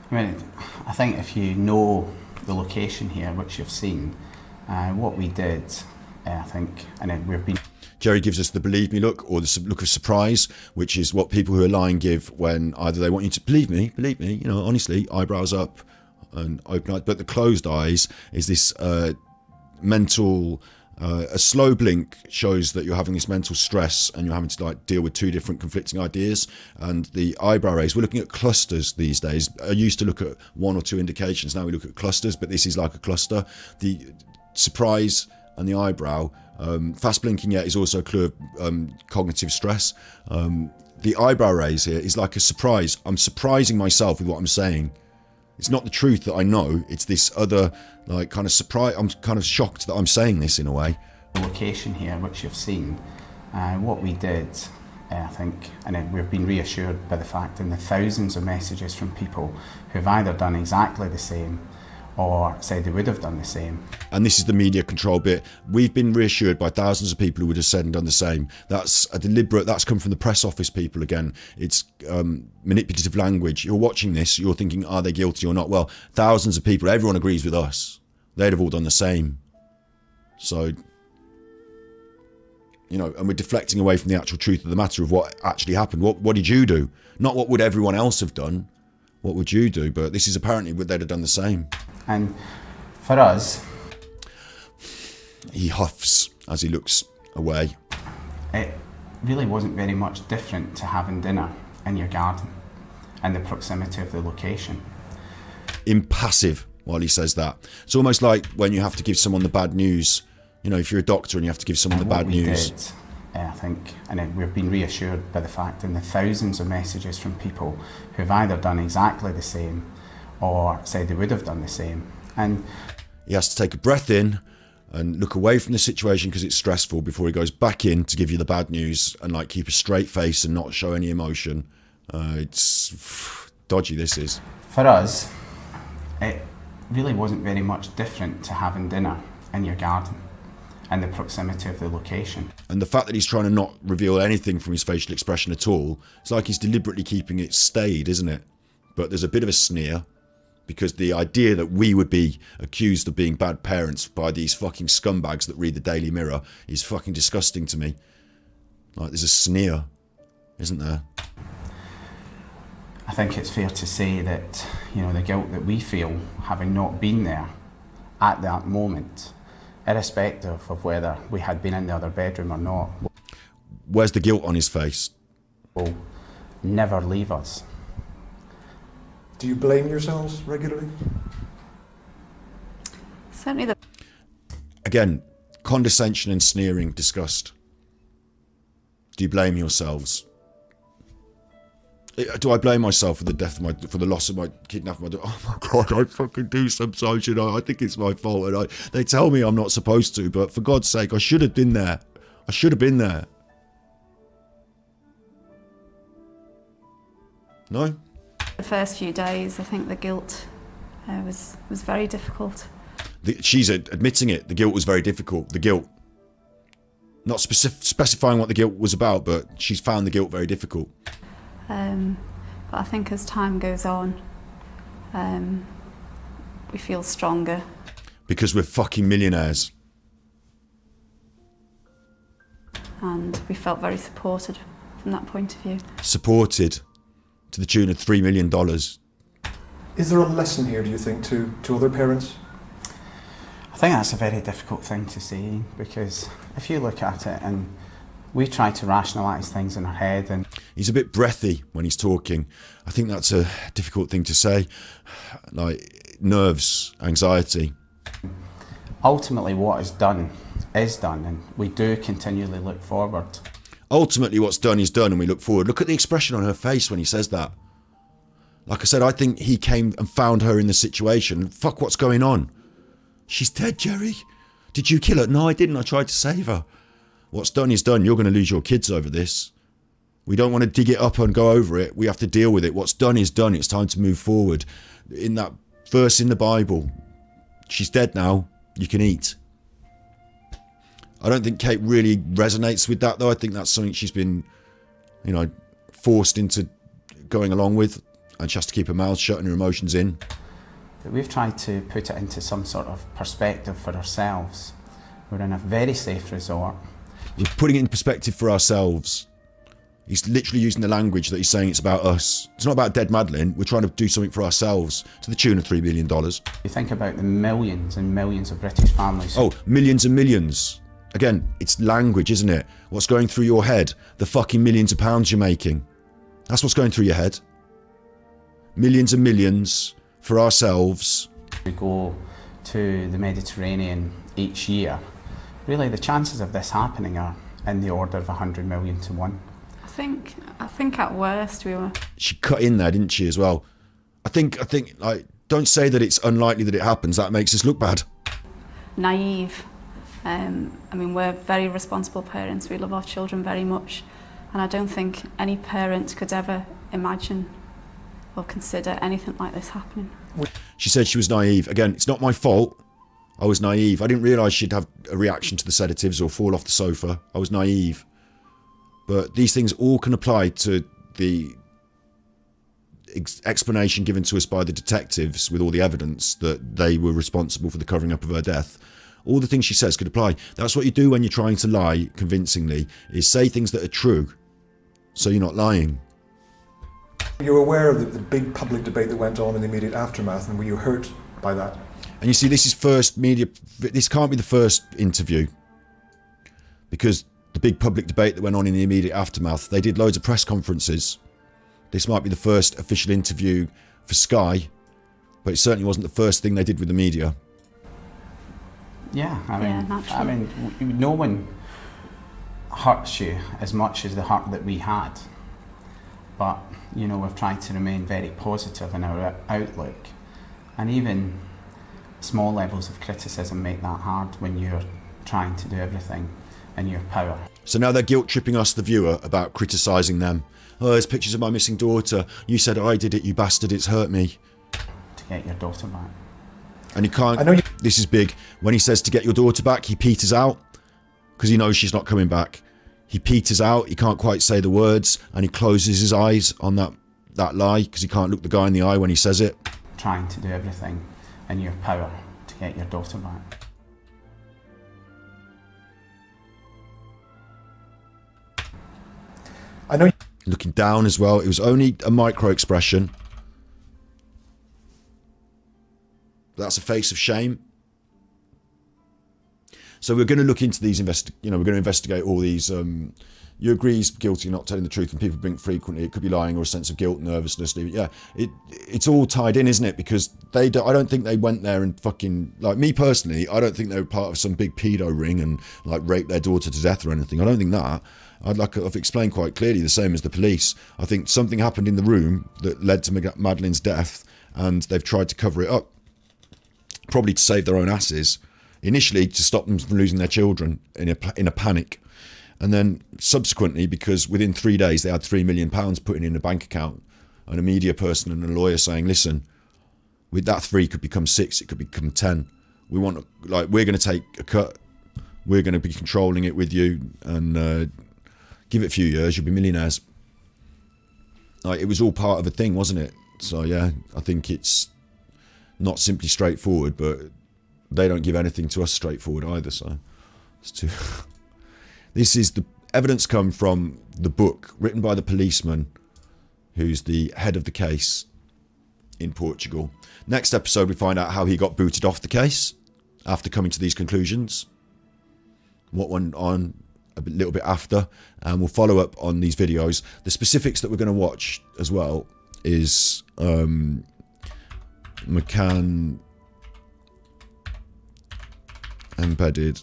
Speaker 11: I mean, I think if you know the location here, which you've seen, what we did, I think, and then we've been...
Speaker 1: Jerry gives us the believe me look, or the look of surprise, which is what people who are lying give when either they want you to believe me, you know, honestly, eyebrows up and open eyes, but the closed eyes is this mental... a slow blink shows that you're having this mental stress and you're having to like deal with 2 different conflicting ideas. And the eyebrow raise, we're looking at clusters these days. I used to look at 1 or 2 indications. Now we look at clusters, but this is like a cluster. The surprise and the eyebrow, fast blinking yet is also a clue of cognitive stress. The eyebrow raise here is like a surprise. I'm surprising myself with what I'm saying. It's not the truth that I know, it's this other, like, kind of surprise. I'm kind of shocked that I'm saying this in a way.
Speaker 11: The location here, which you've seen, what we did, I think, and then we've been reassured by the fact in the thousands of messages from people who've either done exactly the same or said they would have done the same.
Speaker 1: And this is the media control bit. We've been reassured by thousands of people who would have said and done the same. That's a deliberate, that's come from the press office people again. It's manipulative language. You're watching this, you're thinking, are they guilty or not? Well, thousands of people, everyone agrees with us. They'd have all done the same. So, you know, and we're deflecting away from the actual truth of the matter of what actually happened. What did you do? Not what would everyone else have done. What would you do? But this is apparently what they'd have done the same.
Speaker 11: And for us...
Speaker 1: He huffs as he looks away.
Speaker 11: It really wasn't very much different to having dinner in your garden and the proximity of the location.
Speaker 1: Impassive while he says that. It's almost like when you have to give someone the bad news. You know, if you're a doctor and you have to give someone the bad news.
Speaker 11: Did, I think, and then we've been reassured by the fact in the thousands of messages from people who've either done exactly the same or said they would have done the same. And
Speaker 1: he has to take a breath in, and look away from the situation because it's stressful before he goes back in to give you the bad news and like keep a straight face and not show any emotion. It's dodgy, this is.
Speaker 11: For us, it really wasn't very much different to having dinner in your garden and the proximity of the location.
Speaker 1: And the fact that he's trying to not reveal anything from his facial expression at all, it's like he's deliberately keeping it staid, isn't it? But there's a bit of a sneer, because the idea that we would be accused of being bad parents by these fucking scumbags that read the Daily Mirror is fucking disgusting to me. Like, there's a sneer, isn't there?
Speaker 11: I think it's fair to say that, you know, the guilt that we feel having not been there at that moment, irrespective of whether we had been in the other bedroom or not.
Speaker 1: Where's the guilt on his face?
Speaker 11: Will never leave us.
Speaker 9: Do you blame yourselves regularly?
Speaker 10: Certainly the...
Speaker 1: Again, condescension and sneering, disgust. Do you blame yourselves? Do I blame myself for the death of my, for the loss of my kidnapping my daughter? Oh my God, I fucking do sometimes, you know. I think it's my fault, and they tell me I'm not supposed to, but for God's sake, I should have been there. I should have been there. No?
Speaker 10: The first few days, I think the guilt was very difficult.
Speaker 1: She's admitting it. The guilt was very difficult. The guilt. Not specifying what the guilt was about, but she's found the guilt very difficult.
Speaker 10: But I think as time goes on, we feel stronger.
Speaker 1: Because we're fucking millionaires.
Speaker 10: And we felt very supported from that point of view.
Speaker 1: Supported to the tune of $3 million.
Speaker 9: Is there a lesson here, do you think, to other parents?
Speaker 11: I think that's a very difficult thing to say, because if you look at it and we try to rationalise things in our head, and
Speaker 1: he's a bit breathy when he's talking. I think that's a difficult thing to say. Like, nerves, anxiety.
Speaker 11: Ultimately what is done, and we do continually look forward.
Speaker 1: Ultimately what's done is done, and we look forward. Look at the expression on her face when he says that. Like I said, I think he came and found her in the situation. Fuck, what's going on? She's dead, Jerry. Did you kill her? No, I didn't. I tried to save her. What's done is done. You're going to lose your kids over this. We don't want to dig it up and go over it. We have to deal with it. What's done is done. It's time to move forward. In that verse in the Bible, she's dead now. You can eat. I don't think Kate really resonates with that, though. I think that's something she's been, you know, forced into going along with, and she has to keep her mouth shut and her emotions in.
Speaker 11: But we've tried to put it into some sort of perspective for ourselves. We're in a very safe resort.
Speaker 1: We're putting it in perspective for ourselves. He's literally using the language that he's saying it's about us. It's not about dead Madeleine. We're trying to do something for ourselves to the tune of $3 million.
Speaker 11: You think about the millions and millions of British families.
Speaker 1: Oh, millions and millions. Again, it's language, isn't it? What's going through your head? The fucking millions of pounds you're making. That's what's going through your head. Millions and millions for ourselves.
Speaker 11: We go to the Mediterranean each year. Really, the chances of this happening are in the order of 100 million to 1.
Speaker 10: I think at worst we were...
Speaker 1: She cut in there, didn't she, as well? I think, like, don't say that it's unlikely that it happens. That makes us look bad.
Speaker 10: Naive. I mean, we're very responsible parents. We love our children very much. And I don't think any parent could ever imagine or consider anything like this happening.
Speaker 1: She said she was naive. Again, it's not my fault. I was naive. I didn't realise she'd have a reaction to the sedatives or fall off the sofa. I was naive. But these things all can apply to the explanation given to us by the detectives with all the evidence that they were responsible for the covering up of her death. All the things she says could apply. That's what you do when you're trying to lie convincingly, is say things that are true, so you're not lying.
Speaker 9: You're aware of the big public debate that went on in the immediate aftermath, and were you hurt by that?
Speaker 1: And you see, this is first media. This can't be the first interview, because the big public debate that went on in the immediate aftermath, they did loads of press conferences. This might be the first official interview for Sky, but it certainly wasn't the first thing they did with the media.
Speaker 11: Yeah, I mean, no one hurts you as much as the hurt that we had. But, you know, we've tried to remain very positive in our outlook. And even Small levels of criticism make that hard when you're trying to do everything in your power.
Speaker 1: So now they're guilt-tripping us, the viewer, about criticising them. Oh, there's pictures of my missing daughter. You said I did it, you bastard, it's hurt me.
Speaker 11: To get your daughter back.
Speaker 1: And he can't, this is big, when he says to get your daughter back, he peters out, because he knows she's not coming back. He peters out, he can't quite say the words, and he closes his eyes on that lie, because he can't look the guy in the eye when he says it.
Speaker 11: Trying to do everything in your power to get your daughter back.
Speaker 9: I know.
Speaker 1: Looking down as well, it was only a micro expression. That's a face of shame. So we're going to look into these, we're going to investigate all these. You agree he's guilty of not telling the truth, and people blink frequently. It could be lying or a sense of guilt, nervousness. Yeah, it's all tied in, isn't it? Because I don't think they went there and fucking, like me personally, I don't think they were part of some big pedo ring and like raped their daughter to death or anything. I don't think that. I've explained quite clearly, the same as the police. I think something happened in the room that led to Madeleine's death, and they've tried to cover it up, probably to save their own asses. Initially, to stop them from losing their children in a panic. And then subsequently, because within 3 days they had £3 million put in a bank account, and a media person and a lawyer saying, listen, with that 3 could become 6, it could become 10. We're going to take a cut. We're going to be controlling it with you, and give it a few years, you'll be millionaires. Like, it was all part of a thing, wasn't it? So yeah, I think it's not simply straightforward, but they don't give anything to us straightforward either. So it's too. This is the evidence come from the book written by the policeman who's the head of the case in Portugal. Next episode, we find out how he got booted off the case after coming to these conclusions. What went on a little bit after, and we'll follow up on these videos. The specifics that we're going to watch as well is McCann embedded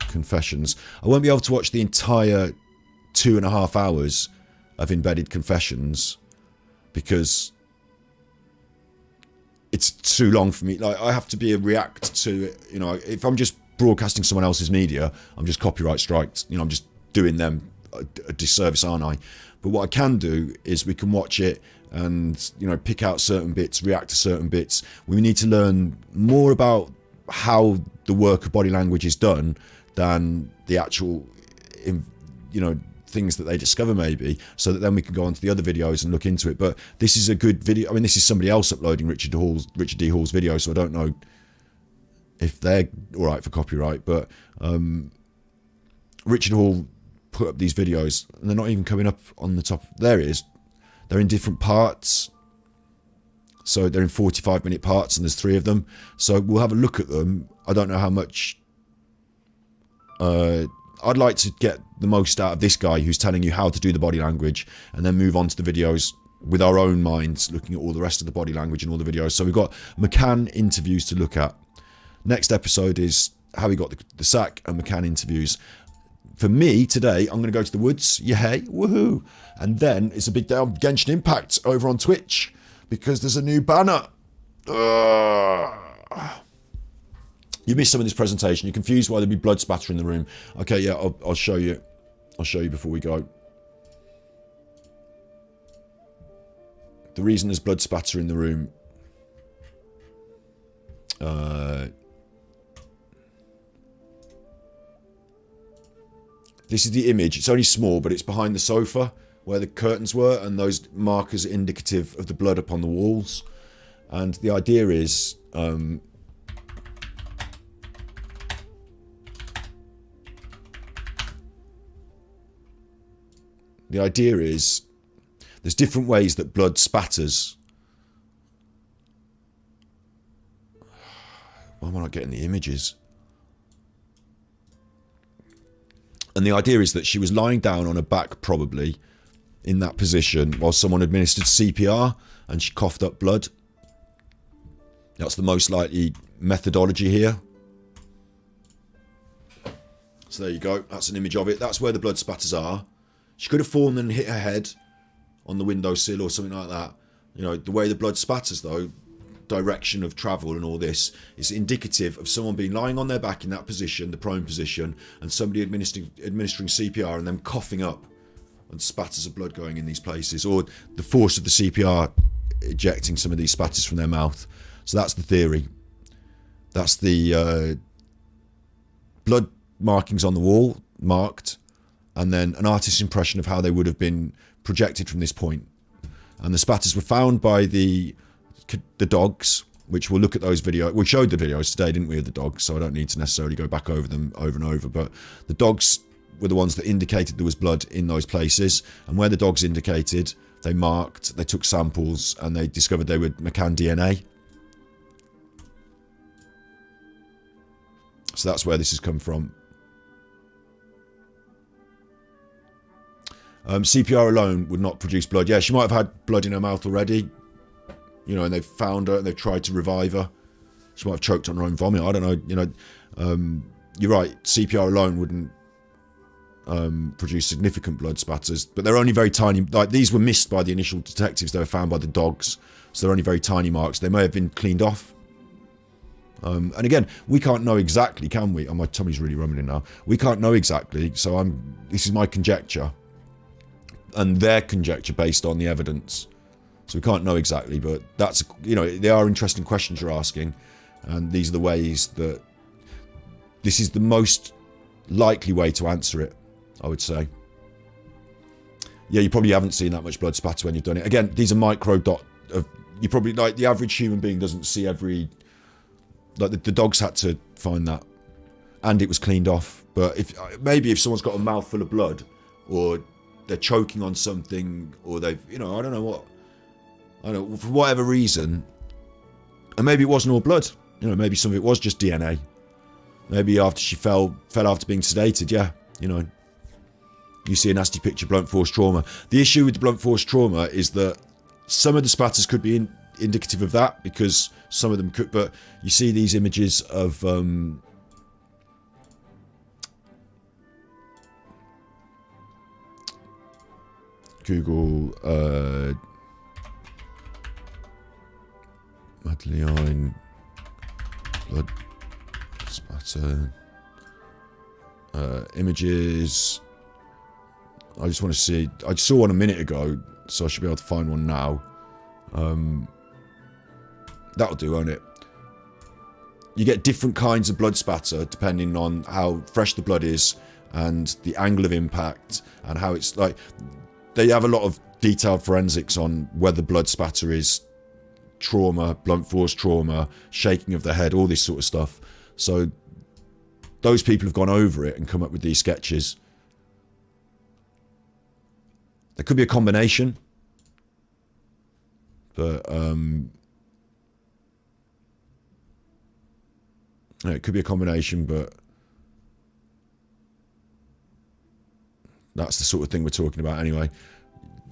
Speaker 1: confessions. I won't be able to watch the entire 2.5 hours of embedded confessions because it's too long for me. Like, I have to be a react to it. If I'm just broadcasting someone else's media, I'm just copyright striked. I'm just doing them a disservice, aren't I? But what I can do is we can watch it and pick out certain bits, react to certain bits. We need to learn more about how the work of body language is done than the actual things that they discover, maybe, so that then we can go on to the other videos and look into it. But this is a good video. I mean, this is somebody else uploading Richard D. Hall's video, so I don't know if they're all right for copyright. But Richard Hall put up these videos, and they're not even coming up on the top. There it is. They're in different parts. So they're in 45-minute parts, and there's 3 of them. So we'll have a look at them. I don't know how much. I'd like to get the most out of this guy who's telling you how to do the body language, and then move on to the videos with our own minds, looking at all the rest of the body language in all the videos. So we've got McCann interviews to look at. Next episode is how he got the sack, and McCann interviews. For me, today, I'm going to go to the woods. Yay, woohoo. And then it's a big day on Genshin Impact over on Twitch, because there's a new banner. You missed some of this presentation. You're confused why there'd be blood spatter in the room. Okay, yeah, I'll show you. I'll show you before we go. The reason there's blood spatter in the room. This is the image. It's only small, but it's behind the sofa where the curtains were, and those markers are indicative of the blood upon the walls. And the idea is... the idea is there's different ways that blood spatters. Why am I not getting the images? And the idea is that she was lying down on her back, probably, in that position, while someone administered CPR and she coughed up blood. That's the most likely methodology here. So there you go. That's an image of it. That's where the blood spatters are. She could have fallen and hit her head on the windowsill or something like that. The way the blood spatters, though, direction of travel and all this. It's indicative of someone being lying on their back in that position, the prone position, and somebody administering CPR and them coughing up and spatters of blood going in these places, or the force of the CPR ejecting some of these spatters from their mouth. So that's the theory. That's the blood markings on the wall, marked, and then an artist's impression of how they would have been projected from this point. And the spatters were found by the dogs, which we'll look at those videos. We showed the videos today, didn't we, of the dogs, so I don't need to necessarily go back over them over and over. But the dogs were the ones that indicated there was blood in those places. And where the dogs indicated, they marked, they took samples, and they discovered they were McCann DNA. So that's where this has come from. CPR alone would not produce blood. Yeah, she might have had blood in her mouth already, you know, and they've found her and they've tried to revive her. She might have choked on her own vomit. I don't know, you know. You're right, CPR alone wouldn't produce significant blood spatters, but they're only very tiny. Like, these were missed by the initial detectives. They were found by the dogs, so they're only very tiny marks. They may have been cleaned off. And again, we can't know exactly, can we? Oh, my tummy's really rumbling now. We can't know exactly, so this is my conjecture. And their conjecture based on the evidence. So we can't know exactly, but that's, you know, they are interesting questions you're asking. And these are the ways that, this is the most likely way to answer it, I would say. Yeah, you probably haven't seen that much blood spatter when you've done it. Again, these are micro dot of, you probably, like, the average human being doesn't see every, like, the dogs had to find that. And it was cleaned off. But maybe if someone's got a mouthful of blood, or they're choking on something, or they've, you know, I don't know, for whatever reason, and maybe it wasn't all blood, you know, maybe some of it was just DNA. Maybe after she fell after being sedated, yeah, you know, you see a nasty picture, blunt force trauma. The issue with the blunt force trauma is that some of the spatters could be indicative of that, because some of them could, but you see these images of Google Madeleine blood spatter images. I just want to see, I saw one a minute ago, so I should be able to find one now. That'll do, won't it? You get different kinds of blood spatter depending on how fresh the blood is and the angle of impact and how it's, like, they have a lot of detailed forensics on whether blood spatter is trauma, blunt force trauma, shaking of the head, all this sort of stuff. So those people have gone over it and come up with these sketches. There could be a combination, but it could be a combination, but that's the sort of thing we're talking about anyway.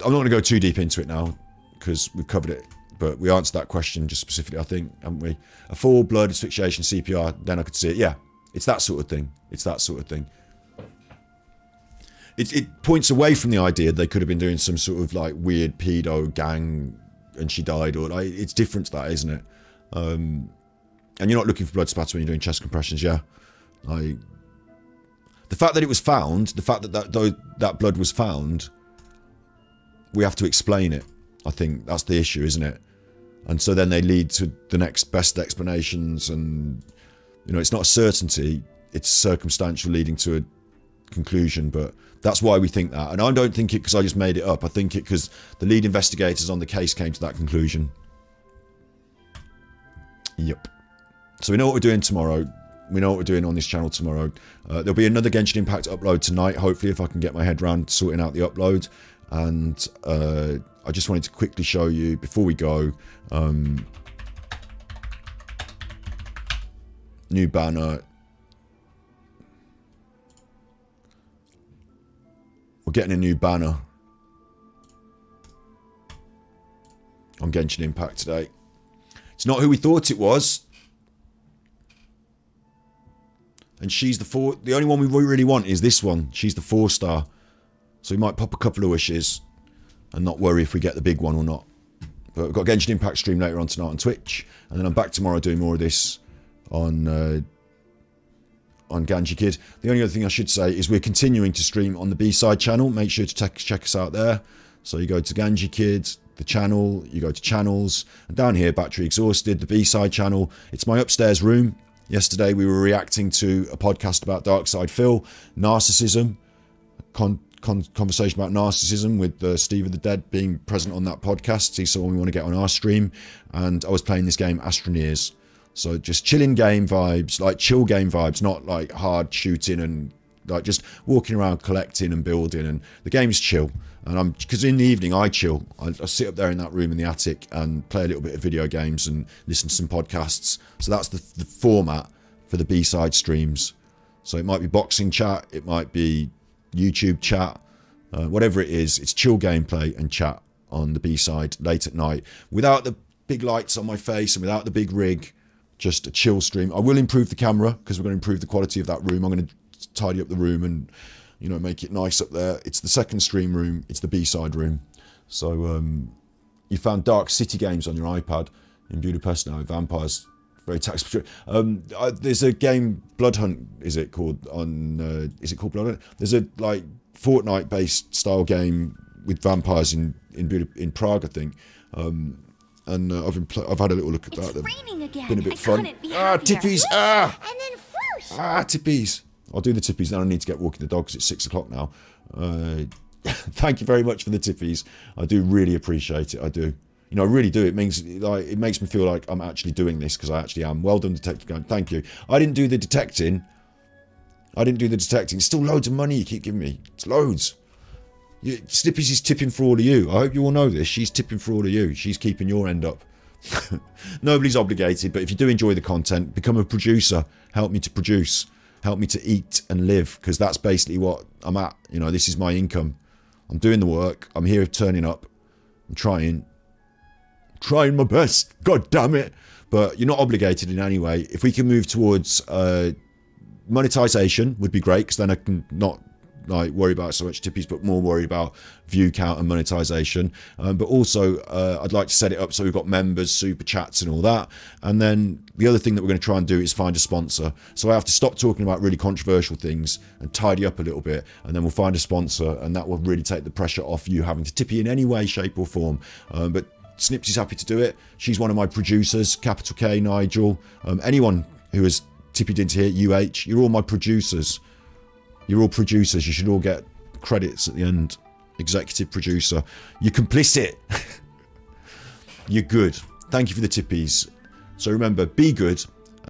Speaker 1: I'm not going to go too deep into it now because we've covered it, but we answered that question just specifically, I think, haven't we? A full blood asphyxiation CPR, then I could see it. Yeah, it's that sort of thing. It's that sort of thing. It points away from the idea they could have been doing some sort of like weird pedo gang and she died, or like, it's different to that, isn't it? And you're not looking for blood spatter when you're doing chest compressions, yeah? Like, the fact that it was found, the fact that that blood was found, we have to explain it. I think that's the issue, isn't it? And so then they lead to the next best explanations, and, you know, it's not a certainty, it's circumstantial leading to a conclusion, but that's why we think that. And I don't think it because I just made it up. I think it because the lead investigators on the case came to that conclusion. Yep. So we know what we're doing tomorrow. We know what we're doing on this channel tomorrow. There'll be another Genshin Impact upload tonight, hopefully, if I can get my head around sorting out the upload. And I just wanted to quickly show you, before we go, new banner. We're getting a new banner on Genshin Impact today. It's not who we thought it was. And she's the only one we really want is this one. She's the 4-star. So we might pop a couple of wishes and not worry if we get the big one or not. But we've got a Genshin Impact stream later on tonight on Twitch, and then I'm back tomorrow doing more of this on Ganji Kid. The only other thing I should say is we're continuing to stream on the B-Side channel. Make sure to check us out there. So you go to Ganji Kid, the channel, you go to channels, and down here, Battery Exhausted, the B-Side channel. It's my upstairs room. Yesterday we were reacting to a podcast about Darkside Phil, narcissism, conversation about narcissism with Steve of the Dead being present on that podcast. He's someone we want to get on our stream. And I was playing this game, Astroneers. So just chilling game vibes, like chill game vibes, not like hard shooting and like just walking around collecting and building. And the game's chill. And because in the evening I chill. I sit up there in that room in the attic and play a little bit of video games and listen to some podcasts. So that's the format for the B-Side streams. So it might be boxing chat, it might be YouTube chat, whatever it is. It's chill gameplay and chat on the B-Side late at night without the big lights on my face and without the big rig. Just a chill stream. I will improve the camera because we're going to improve the quality of that room. I'm going to tidy up the room and, you know, make it nice up there. It's the second stream room. It's the B-Side room. So you found Dark City games on your iPad in Budapest now. Vampires, very tax. There's a game, Bloodhunt. Is it called Bloodhunt? There's a like Fortnite-based style game with vampires in Prague, I think. And I've had a little look at that. They've been a bit fun. Tippies! Tippies! I'll do the tippies now. I need to get walking the dogs. It's 6 o'clock now. Thank you very much for the tippies. I do really appreciate it. I do. You know, I really do. It makes me feel like I'm actually doing this because I actually am. Well done, Detective Gun. Thank you. I didn't do the detecting. It's still loads of money you keep giving me. It's loads. Snippies is tipping for all of you. I hope you all know this. She's tipping for all of you. She's keeping your end up. Nobody's obligated, but if you do enjoy the content, become a producer. Help me to produce. Help me to eat and live, because that's basically what I'm at. You know, this is my income. I'm doing the work. I'm here turning up. I'm trying my best. God damn it. But you're not obligated in any way. If we can move towards monetization would be great, because then I can not like worry about so much tippies, but more worry about view count and monetization. But also I'd like to set it up so we've got members, super chats and all that. And then the other thing that we're going to try and do is find a sponsor. So I have to stop talking about really controversial things and tidy up a little bit, and then we'll find a sponsor, and that will really take the pressure off you having to tip you in any way, shape or form. But Snipsy's happy to do it. She's one of my producers, capital K, Nigel. Anyone who has tippied into here, UH, you're all my producers. You're all producers. You should all get credits at the end. Executive producer. You're complicit. You're good. Thank you for the tippies. So remember, be good,